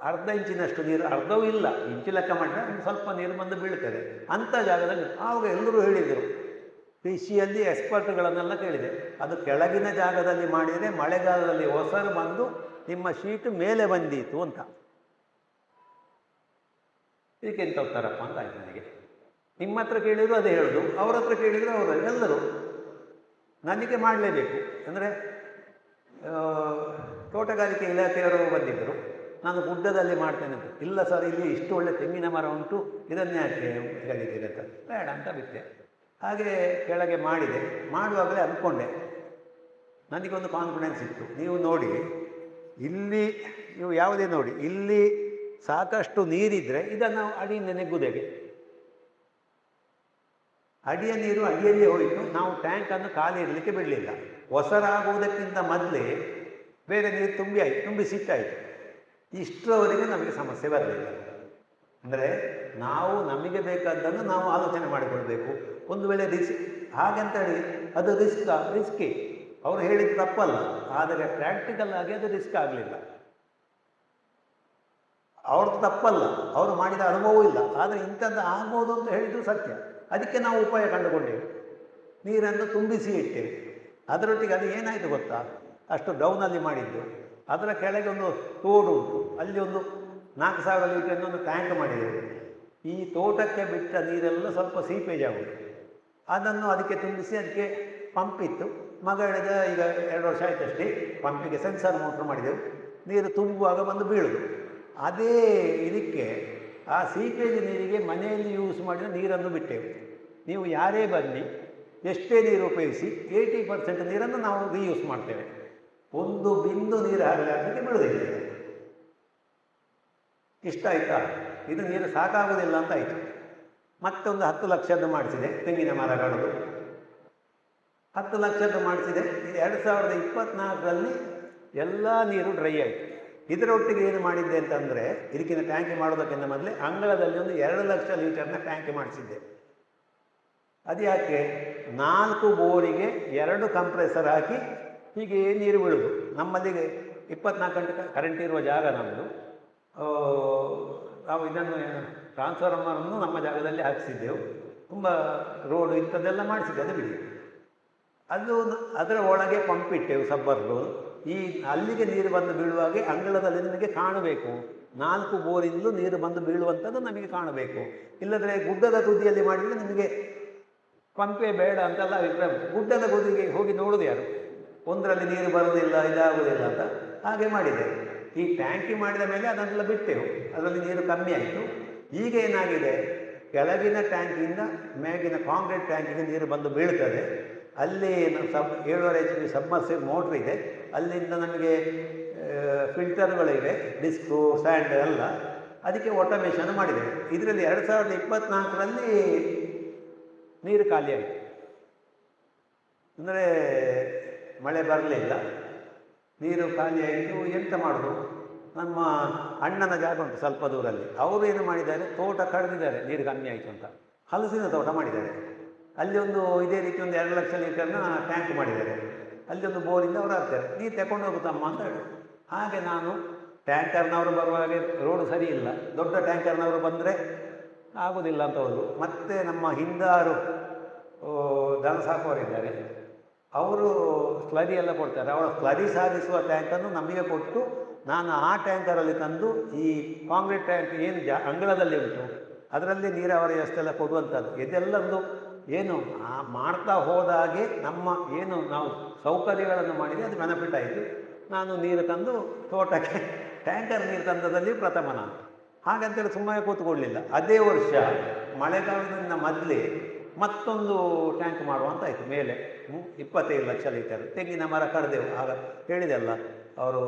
ಅರ್ಧ ಇಂಚಿನಷ್ಟು ನೀರು, ಅರ್ಧವೂ ಇಲ್ಲ, ಇಂಚು ಲೆಕ್ಕ ಮಾಡಿದ್ರೆ ಒಂದು ಸ್ವಲ್ಪ ನೀರು ಬಂದು ಬೀಳ್ತದೆ ಅಂಥ ಜಾಗದಲ್ಲಿ. ಆವಾಗ ಎಲ್ಲರೂ ಹೇಳಿದರು, ಕೃಷಿಯಲ್ಲಿ ಎಕ್ಸ್ಪರ್ಟ್ಗಳನ್ನೆಲ್ಲ ಕೇಳಿದೆ, ಅದು ಕೆಳಗಿನ ಜಾಗದಲ್ಲಿ ಮಾಡಿದರೆ ಮಳೆಗಾಲದಲ್ಲಿ ಹೊಸರು ಬಂದು ನಿಮ್ಮ ಶೀಟು ಮೇಲೆ ಬಂದೀತು ಅಂತ. ಇದಕ್ಕೆಂತ ಹೋಗ್ತಾರಪ್ಪ ಅಂತ ಆಯ್ತು ನನಗೆ. ನಿಮ್ಮ ಹತ್ರ ಕೇಳಿದ್ರು ಅದೇ ಹೇಳೋದು, ಅವ್ರ ಹತ್ರ ಕೇಳಿದ್ರು ಅವರು ಎಲ್ಲರೂ ನನಗೆ ಮಾಡಲೇಬೇಕು. ಅಂದರೆ ತೋಟಗಾರಿಕೆ ಇಲಾಖೆಯವರು ಬಂದಿದ್ದರು, ನಾನು ಗುಡ್ಡದಲ್ಲಿ ಮಾಡ್ತೇನೆ ಅಂತ. ಇಲ್ಲ ಸರ್, ಇಲ್ಲಿ ಇಷ್ಟು ಒಳ್ಳೆ ತೆಂಗಿನ ಮರ ಉಂಟು, ಇದನ್ನೇ ಯಾಕೆ ಕಲಿತೀರಿ ಅಂತ. ಬೇಡ ಅಂತ ಬಿಟ್ಟೆ. ಹಾಗೆ ಕೆಳಗೆ ಮಾಡಿದೆ. ಮಾಡುವಾಗಲೇ ಅಂದ್ಕೊಂಡೆ, ನನಗೊಂದು ಕಾನ್ಫಿಡೆನ್ಸ್ ಇತ್ತು, ನೀವು ನೋಡಿ ಇಲ್ಲಿ, ನೀವು ಯಾವುದೇ ನೋಡಿ, ಇಲ್ಲಿ ಸಾಕಷ್ಟು ನೀರಿದ್ದರೆ ಇದನ್ನು ಅಡಿಯಿಂದ ನೆಗ್ಗುವುದೇಗೆ? ಅಡಿಯ ನೀರು ಅಡಿಯಲ್ಲಿ ಹೋಯಿತು, ನಾವು ಟ್ಯಾಂಕನ್ನು ಖಾಲಿ ಇರಲಿಕ್ಕೆ ಬಿಡಲಿಲ್ಲ. ಹೊಸರಾಗುವುದಕ್ಕಿಂತ ಮೊದಲೇ ಬೇರೆ ನೀರು ತುಂಬಿ ಸಿಟ್ಟಾಯಿತು. ಇಷ್ಟರವರೆಗೆ ನಮಗೆ ಸಮಸ್ಯೆ ಬರಲಿಲ್ಲ. ಅಂದರೆ ನಾವು ನಮಗೆ ಬೇಕಾದ್ದನ್ನು ನಾವು ಆಲೋಚನೆ ಮಾಡಿಕೊಳ್ಬೇಕು. ಒಂದು ವೇಳೆ ಹಾಗಂತೇಳಿ ಅದು ರಿಸ್ಕಿ, ಅವರು ಹೇಳಿದ್ದು ತಪ್ಪಲ್ಲ, ಆದರೆ ಪ್ರಾಕ್ಟಿಕಲ್ ಆಗಿ ಅದು ರಿಸ್ಕ್ ಆಗಲಿಲ್ಲ. ಅವ್ರದ್ದು ತಪ್ಪಲ್ಲ, ಅವರು ಮಾಡಿದ ಅನುಭವವೂ ಇಲ್ಲ, ಆದರೆ ಇಂಥದ್ದು ಆಗ್ಬೋದು ಅಂತ ಹೇಳಿದ್ದು ಸತ್ಯ. ಅದಕ್ಕೆ ನಾವು ಉಪಾಯ ಕಂಡುಕೊಂಡೆವು, ನೀರನ್ನು ತುಂಬಿಸಿ ಇಟ್ಟೆವು. ಅದರೊಟ್ಟಿಗೆ ಅದು ಏನಾಯಿತು ಗೊತ್ತಾ, ಅಷ್ಟು ಡೌನಲ್ಲಿ ಮಾಡಿದ್ದು, ಅದರ ಕೆಳಗೆ ಒಂದು ತೋಡು ಉಂಟು, ಅಲ್ಲಿ ಒಂದು 4000 ಲೀಟರ್ ಒಂದು ಟ್ಯಾಂಕ್ ಮಾಡಿದೆವು. ಈ ತೋಟಕ್ಕೆ ಬಿಟ್ಟ ನೀರೆಲ್ಲ ಸ್ವಲ್ಪ ಸೀಪೇಜ್ ಆಗುವುದು, ಅದನ್ನು ಅದಕ್ಕೆ ತುಂಬಿಸಿ, ಅದಕ್ಕೆ ಪಂಪ್ ಇತ್ತು. ಮಗ ಹೇಳಿದ, ಈಗ 2 ವರ್ಷ ಆಯ್ತಷ್ಟೇ, ಪಂಪಿಗೆ ಸೆನ್ಸರ್ ಮೋಟ್ರ್ ಮಾಡಿದೆವು, ನೀರು ತುಂಬುವಾಗ ಬಂದು ಬೀಳುವುದು. ಅದೇ ಇದಕ್ಕೆ ಆ ಸೀಪೇಜ್ ನೀರಿಗೆ ಮನೆಯಲ್ಲಿ ಯೂಸ್ ಮಾಡಿದ ನೀರನ್ನು ಬಿಟ್ಟೆವು. ನೀವು ಯಾರೇ ಬನ್ನಿ, ಎಷ್ಟೇ ನೀರು ಉಪಯೋಗಿಸಿ, 80% ನೀರನ್ನು ನಾವು ರೀಯೂಸ್ ಮಾಡ್ತೇವೆ. ಒಂದು ಬಿಂದು ನೀರು ಹಾಕಲಿಕ್ಕೆ ಬಿಡುವುದಿಲ್ಲ. ಇಷ್ಟ ಆಯಿತಾ? ಇದು ನೀರು ಸಾಕಾಗುವುದಿಲ್ಲ ಅಂತ ಆಯಿತು. ಮತ್ತೊಂದು 10 ಲಕ್ಷದ್ದು ಮಾಡಿಸಿದೆ, ತೆಂಗಿನ ಮರಗಳದು 10 ಲಕ್ಷದ್ದು ಮಾಡಿಸಿದೆ. 2024ರಲ್ಲಿ ಎಲ್ಲ ನೀರು ಡ್ರೈ ಆಯಿತು. ಇದರೊಟ್ಟಿಗೆ ಏನು ಮಾಡಿದ್ದೆ ಅಂತಂದರೆ, ಇದಕ್ಕಿಂತ ಟ್ಯಾಂಕಿ ಮಾಡೋದಕ್ಕಿಂತ ಮೊದಲೇ ಅಂಗಳದಲ್ಲಿ ಒಂದು 2 ಲಕ್ಷ ಲೀಟರ್ನ ಟ್ಯಾಂಕಿ ಮಾಡಿಸಿದ್ದೆ. ಅದು ಯಾಕೆ? 4 ಬೋರಿಗೆ 2 ಕಂಪ್ರೆಸರ್ ಹಾಕಿ ಹೀಗೆ ನೀರು ಬೀಳುವುದು. ನಮ್ಮಲ್ಲಿಗೆ 24 ಗಂಟೆ ಕರೆಂಟ್ ಇರುವ ಜಾಗ ನಮ್ಮದು. ನಾವು ಇದನ್ನು ಟ್ರಾನ್ಸ್ಫಾರ್ಮರನ್ನು ನಮ್ಮ ಜಾಗದಲ್ಲಿ ಹಾಕಿಸಿದ್ದೆವು. ತುಂಬ ರೋಡು ಇಂಥದ್ದೆಲ್ಲ ಮಾಡಿಸಿದ್ದೆ, ಅದು ಬಿಡಿ. ಅದರ ಒಳಗೆ ಪಂಪ್ ಇಟ್ಟೆವು, ಸಬ್ಬರ್ಲು. ಈ ಅಲ್ಲಿಗೆ ನೀರು ಬಂದು ಬೀಳುವಾಗೆ ಅಂಗಳದಲ್ಲಿ ನಿಮಗೆ ಕಾಣಬೇಕು. 4 ಬೋರಿಂದಲೂ ನೀರು ಬಂದು ಬೀಳುವಂಥದ್ದು ನಮಗೆ ಕಾಣಬೇಕು. ಇಲ್ಲದ್ರೆ ಗುಡ್ಡದ ತುದಿಯಲ್ಲಿ ಮಾಡಿದರೆ ನಿಮಗೆ ಪಂಪೇ ಬೇಡ ಅಂತೆಲ್ಲ ಅಭಿಪ್ರಾಯ. ಗುಡ್ಡದ ತುದಿಗೆ ಹೋಗಿ ನೋಡೋದು ಯಾರು? ಒಂದರಲ್ಲಿ ನೀರು ಬರುವುದಿಲ್ಲ, ಇದಾಗುವುದಿಲ್ಲ ಅಂತ ಹಾಗೆ ಮಾಡಿದೆ. ಈ ಟ್ಯಾಂಕಿ ಮಾಡಿದ ಮೇಲೆ ಅದನ್ನೆಲ್ಲ ಬಿಟ್ಟೆವು, ಅದರಲ್ಲಿ ನೀರು ಕಮ್ಮಿ ಆಯಿತು. ಈಗ ಏನಾಗಿದೆ, ಕೆಳಗಿನ ಟ್ಯಾಂಕಿಂದ ಮೇಗಿನ ಕಾಂಕ್ರೀಟ್ ಟ್ಯಾಂಕಿಗೆ ನೀರು ಬಂದು ಬೀಳ್ತದೆ. ಅಲ್ಲಿ 7.5 HP ಸಬ್ಮರ್ಸಿಬಲ್ ಮೋಟ್ರ್ ಇದೆ, ಅಲ್ಲಿಂದ ನಮಗೆ ಫಿಲ್ಟರ್ಗಳಿವೆ, ಡಿಸ್ಕು, ಸ್ಯಾಂಡ್ ಎಲ್ಲ. ಅದಕ್ಕೆ ಆಟೋಮೇಷನ್ ಮಾಡಿದ್ದೇವೆ. ಇದರಲ್ಲಿ 2024ರಲ್ಲಿ ನೀರು ಖಾಲಿ ಆಯಿತು. ಅಂದರೆ ಮಳೆ ಬರಲಿಲ್ಲ, ನೀರು ಖಾಲಿ ಆಯಿತು. ಎಂತ ಮಾಡೋದು? ನಮ್ಮ ಅಣ್ಣನ ಜಾಗ ಉಂಟು ಸ್ವಲ್ಪ ದೂರಲ್ಲಿ, ಅವರು ಏನು ಮಾಡಿದ್ದಾರೆ, ತೋಟ ಕಳೆದಿದ್ದಾರೆ, ನೀರು ಕಮ್ಮಿ ಆಯಿತು ಅಂತ. ಹಲಸಿನ ತೋಟ ಮಾಡಿದ್ದಾರೆ. ಅಲ್ಲಿ ಒಂದು ಇದೇ ರೀತಿ ಒಂದು 2 ಲಕ್ಷ ಲೀಟರ್ನ ಟ್ಯಾಂಕ್ ಮಾಡಿದ್ದಾರೆ. ಅಲ್ಲಿ ಒಂದು ಬೋರಿಂದ ಅವರು ಹಾಕ್ತಾರೆ, ನೀರು ತಗೊಂಡು ಹೋಗುತ್ತಮ್ಮ ಅಂತ ಹೇಳಿ. ಹಾಗೆ ನಾನು ಟ್ಯಾಂಕರ್ನವರು ಬರುವಾಗೆ ರೋಡು ಸರಿ ಇಲ್ಲ, ದೊಡ್ಡ ಟ್ಯಾಂಕರ್ನವರು ಬಂದರೆ ಆಗೋದಿಲ್ಲ ಅಂತ ಹೋದರು. ಮತ್ತು ನಮ್ಮ ಹಿಂದಾರು ದನ ಸಾಕುವರಿದ್ದಾರೆ, ಅವರು ಸ್ಲರಿ ಎಲ್ಲ ಕೊಡ್ತಾರೆ. ಅವರ ಸ್ಲರಿ ಸಾಗಿಸುವ ಟ್ಯಾಂಕನ್ನು ನಮಗೆ ಕೊಟ್ಟು, ನಾನು ಆ ಟ್ಯಾಂಕರಲ್ಲಿ ತಂದು ಈ ಕಾಂಕ್ರೀಟ್ ಟ್ಯಾಂಕ್ ಏನು ಅಂಗಳದಲ್ಲಿ ಉಂಟು ಅದರಲ್ಲಿ ನೀರಾವರಿ ವ್ಯವಸ್ಥೆ ಎಲ್ಲ ಕೊಡುವಂಥದ್ದು. ಇದೆಲ್ಲೊಂದು ಏನು ಮಾಡ್ತಾ ಹೋದಾಗೆ ನಮ್ಮ ಏನು ನಾವು ಸೌಕರ್ಯಗಳನ್ನು ಮಾಡಿದರೆ ಅದು ಬೆನಿಫಿಟ್ ಆಯಿತು. ನಾನು ನೀರು ತಂದು ತೋಟಕ್ಕೆ ಟ್ಯಾಂಕರ್ ನೀರು ತಂದದಲ್ಲಿ ಪ್ರಥಮ ನಾನು. ಹಾಗಂತೇಳಿ ಸುಮ್ಮನೆ ಕೂತ್ಕೊಳ್ಳಲಿಲ್ಲ. ಅದೇ ವರ್ಷ ಮಳೆಗಾಲದಿಂದ ಮೊದಲೇ ಮತ್ತೊಂದು ಟ್ಯಾಂಕ್ ಮಾಡುವಂತ ಆಯಿತು. ಮೇಲೆ 25 ಲಕ್ಷ ಲೀಟರ್ ತೆಂಗಿನ ಮರ ಕಡಿದೆವು. ಆಗ ಹೇಳಿದೆಲ್ಲ ಅವರು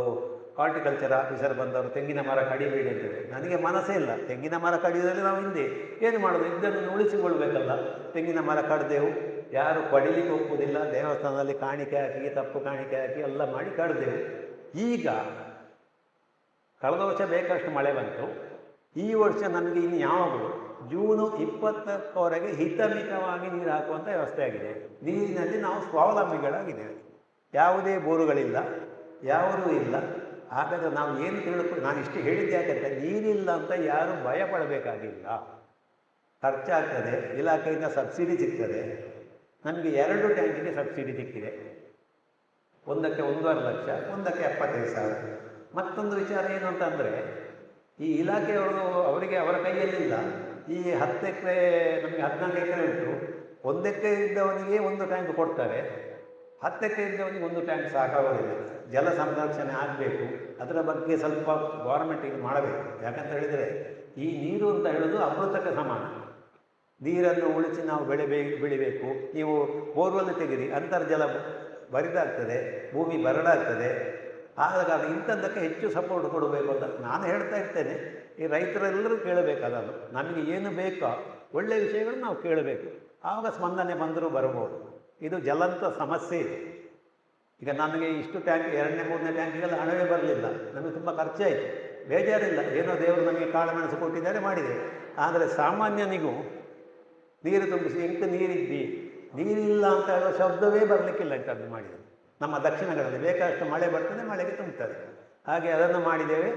ಹಾರ್ಟಿಕಲ್ಚರ್ ಆಫೀಸರ್ ಬಂದವರು, ತೆಂಗಿನ ಮರ ಕಡಿಬೇಡಿ ಅಂತೇಳಿ. ನನಗೆ ಮನಸ್ಸೇ ಇಲ್ಲ, ತೆಂಗಿನ ಮರ ಕಡಿಯೋದ್ರಲ್ಲಿ ನಾವು ಹಿಂದೆ ಏನು ಮಾಡೋದು, ಇದನ್ನು ಉಳಿಸಿಕೊಳ್ಬೇಕಲ್ಲ. ತೆಂಗಿನ ಮರ ಕಡಿದೆವು, ಯಾರು ಕಡಿಲಿಕ್ಕೆ ಒಪ್ಪುವುದಿಲ್ಲ. ದೇವಸ್ಥಾನದಲ್ಲಿ ಕಾಣಿಕೆ ಹಾಕಿ, ತಪ್ಪು ಕಾಣಿಕೆ ಹಾಕಿ ಎಲ್ಲ ಮಾಡಿ ಕಡಿದೆವು. ಈಗ ಕಳೆದ ವರ್ಷ ಬೇಕಷ್ಟು ಮಳೆ ಬಂತು. ಈ ವರ್ಷ ನಮಗೆ ಇನ್ನು ಯಾವಾಗಲೂ ಜೂನ್ 20ರವರೆಗೆ ಹಿತಮಿತವಾಗಿ ನೀರು ಹಾಕುವಂಥ ವ್ಯವಸ್ಥೆ ಆಗಿದೆ. ನೀರಿನಲ್ಲಿ ನಾವು ಸ್ವಾವಲಂಬಿಗಳಾಗಿದ್ದೇವೆ. ಯಾವುದೇ ಬೋರುಗಳಿಲ್ಲ, ಯಾವುದೂ ಇಲ್ಲ. ಹಾಗಾದರೆ ನಾವು ಏನು ನಾನು ಇಷ್ಟು ಹೇಳಿದ್ದು ಯಾಕಂದರೆ ನೀರಿಲ್ಲ ಅಂತ ಯಾರೂ ಭಯ ಪಡಬೇಕಾಗಿಲ್ಲ. ಖರ್ಚಾಗ್ತದೆ, ಇಲಾಖೆಯಿಂದ ಸಬ್ಸಿಡಿ ಸಿಗ್ತದೆ. ನಮಗೆ 2 ಟ್ಯಾಂಕಿಗೆ ಸಬ್ಸಿಡಿ ಸಿಕ್ಕಿದೆ. ಒಂದಕ್ಕೆ 1.5 ಲಕ್ಷ, ಒಂದಕ್ಕೆ 75,000. ಮತ್ತೊಂದು ವಿಚಾರ ಏನು ಅಂತಂದರೆ, ಈ ಇಲಾಖೆಯವರು ಅವರಿಗೆ ಅವರ ಕೈಯಲ್ಲಿಲ್ಲ. ಈ 10 ಎಕರೆ ನಮಗೆ 14 ಎಕರೆ ಉಂಟು. 1 ಎಕರೆ ಇದ್ದವನಿಗೆ 1 ಟ್ಯಾಂಕ್ ಕೊಡ್ತಾರೆ, 10 ಎಕರೆ ಇದ್ದವನಿಗೆ 1 ಟ್ಯಾಂಕ್ ಸಾಕಾಗೋದಿಲ್ಲ. ಜಲ ಸಂರಕ್ಷಣೆ ಆಗಬೇಕು, ಅದರ ಬಗ್ಗೆ ಸ್ವಲ್ಪ ಗೌರ್ಮೆಂಟ್ ಇದು ಮಾಡಬೇಕು. ಯಾಕಂತ ಹೇಳಿದರೆ ಈ ನೀರು ಅಂತ ಹೇಳೋದು ಅಮೃತಕ್ಕೆ ಸಮಾನ. ನೀರನ್ನು ಉಳಿಸಿ ನಾವು ಬೆಳಿಬೇಕು. ನೀವು ಬೋರ್ವೆಲ್ ತೆಗೀರಿ, ಅಂತರ್ಜಲ ಬರಿದಾಗ್ತದೆ, ಭೂಮಿ ಬರಡಾಗ್ತದೆ. ಆದ ಕಾರಣ ಇಂಥದ್ದಕ್ಕೆ ಹೆಚ್ಚು ಸಪೋರ್ಟ್ ಕೊಡಬೇಕು ಅಂತ ನಾನು ಹೇಳ್ತಾ ಇರ್ತೇನೆ. ಈ ರೈತರೆಲ್ಲರೂ ಕೇಳಬೇಕು ಅದನ್ನು. ನಮಗೆ ಏನು ಬೇಕೋ ಒಳ್ಳೆಯ ವಿಷಯಗಳು ನಾವು ಕೇಳಬೇಕು, ಆವಾಗ ಸ್ಪಂದನೆ ಬಂದರೂ ಬರ್ಬೋದು. ಇದು ಜಲಂತ ಸಮಸ್ಯೆ ಇದೆ. ಈಗ ನನಗೆ ಇಷ್ಟು ಟ್ಯಾಂಕ್ 2ನೇ 3ನೇ ಟ್ಯಾಂಕಿಗೆಲ್ಲ ಹಣವೇ ಬರಲಿಲ್ಲ, ನಮಗೆ ತುಂಬ ಖರ್ಚಾಯಿತು. ಬೇಜಾರಿಲ್ಲ, ಏನೋ ದೇವರು ನಮಗೆ ಕಾಳುಮೆಣಸು ಕೊಟ್ಟಿದ್ದಾರೆ, ಮಾಡಿದ್ದೇವೆ. ಆದರೆ ಸಾಮಾನ್ಯನಿಗೂ ನೀರು ತುಂಬಿಸಿ ಎಂಟು ನೀರಿಲ್ಲ ಅಂತ ಹೇಳೋ ಶಬ್ದವೇ ಬರಲಿಕ್ಕಿಲ್ಲ ಇಂಥದ್ದು ಮಾಡಿದರೆ. ನಮ್ಮ ದಕ್ಷಿಣಗಳಲ್ಲಿ ಬೇಕಾದಷ್ಟು ಮಳೆ ಬರ್ತದೆ, ಮಳೆಗೆ ತುಂಬುತ್ತದೆ. ಹಾಗೆ ಅದನ್ನು ಮಾಡಿದ್ದೇವೆ.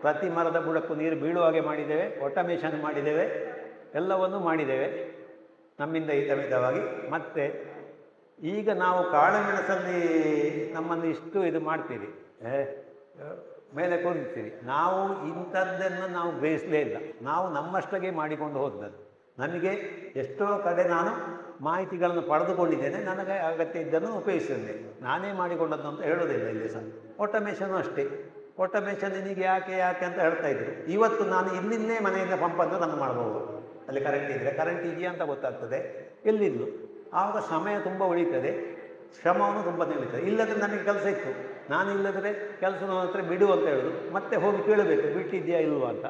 ಪ್ರತಿ ಮರದ ಬುಡಕ್ಕೂ ನೀರು ಬೀಳುವ ಹಾಗೆ ಮಾಡಿದ್ದೇವೆ, ಆಟೋಮೇಷನ್ ಮಾಡಿದ್ದೇವೆ, ಎಲ್ಲವನ್ನೂ ಮಾಡಿದ್ದೇವೆ ನಮ್ಮಿಂದ ಹಿತಮಿತವಾಗಿ. ಮತ್ತು ಈಗ ನಾವು ಕಾಳುಮೆಣಸಲ್ಲಿ ನಮ್ಮನ್ನು ಇಷ್ಟು ಇದು ಮಾಡ್ತೀರಿ, ಮೇಲೆ ಕೂರಿಸ್ತೀರಿ. ನಾವು ಇಂಥದ್ದನ್ನು ನಾವು ಬೇಯಿಸಲೇ ಇಲ್ಲ, ನಾವು ನಮ್ಮಷ್ಟಾಗೆ ಮಾಡಿಕೊಂಡು ಹೋದದ್ದು. ನನಗೆ ಎಷ್ಟೋ ಕಡೆ ನಾನು ಮಾಹಿತಿಗಳನ್ನು ಪಡೆದುಕೊಂಡಿದ್ದೇನೆ, ನನಗೆ ಅಗತ್ಯ ಇದ್ದನ್ನು ಉಪಯೋಗಿಸಿದ್ದೇನೆ. ನಾನೇ ಮಾಡಿಕೊಂಡದ್ದು ಅಂತ ಹೇಳೋದಿಲ್ಲ ಇಲ್ಲಿ ಸಹ. ಆಟೋಮೇಷನು ಅಷ್ಟೇ. ಆಟೋಮೇಷನ್ ನಿನಗೆ ಯಾಕೆ ಅಂತ ಹೇಳ್ತಾ ಇದ್ರು. ಇವತ್ತು ನಾನು ಇಲ್ಲಿಂದೇ ಮನೆಯಿಂದ ಪಂಪನ್ನು ನಾನು ಮಾಡ್ಬೋದು. ಅಲ್ಲಿ ಕರೆಂಟ್ ಇದ್ದರೆ ಕರೆಂಟ್ ಇದೆಯಾ ಅಂತ ಗೊತ್ತಾಗ್ತದೆ, ಎಲ್ಲಿದ್ಲು. ಆವಾಗ ಸಮಯ ತುಂಬ ಉಳಿತದೆ, ಶ್ರಮವನ್ನು ತುಂಬ ಉಳಿತದೆ. ಇಲ್ಲದ್ರೆ ನನಗೆ ಕೆಲಸ ಇತ್ತು, ನಾನು ಇಲ್ಲದ್ರೆ ಕೆಲಸದ ಹತ್ರ ಬಿಡು ಅಂತ ಹೇಳೋದು, ಮತ್ತೆ ಹೋಗಿ ಕೇಳಬೇಕು ಬಿಟ್ಟಿದೆಯಾ ಇಲ್ವಾ ಅಂತ.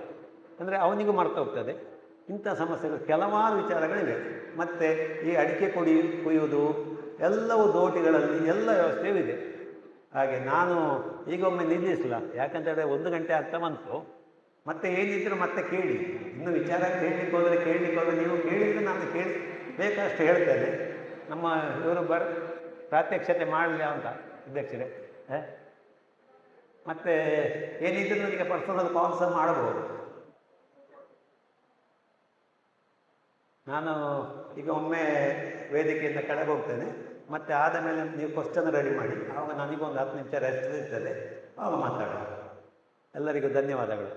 ಅಂದರೆ ಅವನಿಗೂ ಮರ್ತು ಹೋಗ್ತದೆ. ಇಂಥ ಸಮಸ್ಯೆಗಳು ಕೆಲವಾರು ವಿಚಾರಗಳಿವೆ. ಮತ್ತು ಈ ಅಡಿಕೆ ಕುಯ್ಯುವುದು ಎಲ್ಲವೂ ದೋಟಿಗಳಲ್ಲಿ ಎಲ್ಲ ವ್ಯವಸ್ಥೆಯೂ ಇದೆ. ಹಾಗೆ ನಾನು ಈಗೊಮ್ಮೆ ನಿಲ್ಲಿಸಲ್ಲ, ಯಾಕಂತೇಳಿದ್ರೆ 1 ಗಂಟೆ ಆಗ್ತಾ ಬಂತು. ಮತ್ತೆ ಏನಿದ್ರು ಮತ್ತೆ ಕೇಳಿ, ಇನ್ನು ವಿಚಾರ ಕೇಳಲಿಕ್ಕೆ ಹೋದರೆ ನೀವು ಕೇಳಿದರೆ ನಾನು ಬೇಕಷ್ಟು ಹೇಳ್ತೇನೆ. ನಮ್ಮ ಇವರು ಪ್ರಾತ್ಯಕ್ಷತೆ ಮಾಡಲಿ ಅಂತ ಅಧ್ಯಕ್ಷರೇ. ಮತ್ತು ಏನಿದ್ರು ನನಗೆ ಪರ್ಸನಲ್ ಕಾಲ್ ಸಹ ಮಾಡಬಹುದು. ನಾನು ಈಗ ಒಮ್ಮೆ ವೇದಿಕೆಯಿಂದ ಕೆಳಗೆ ಹೋಗ್ತೇನೆ, ಮತ್ತು ಆದ ಮೇಲೆ ನೀವು ಕ್ವಶನ್ ರೆಡಿ ಮಾಡಿ, ಆವಾಗ ನನಗೊಂದು 10 ನಿಮಿಷ ರೆಸ್ಟ್ ಇರ್ತದೆ, ಆವಾಗ ಮಾತಾಡೋಣ. ಎಲ್ಲರಿಗೂ ಧನ್ಯವಾದಗಳು.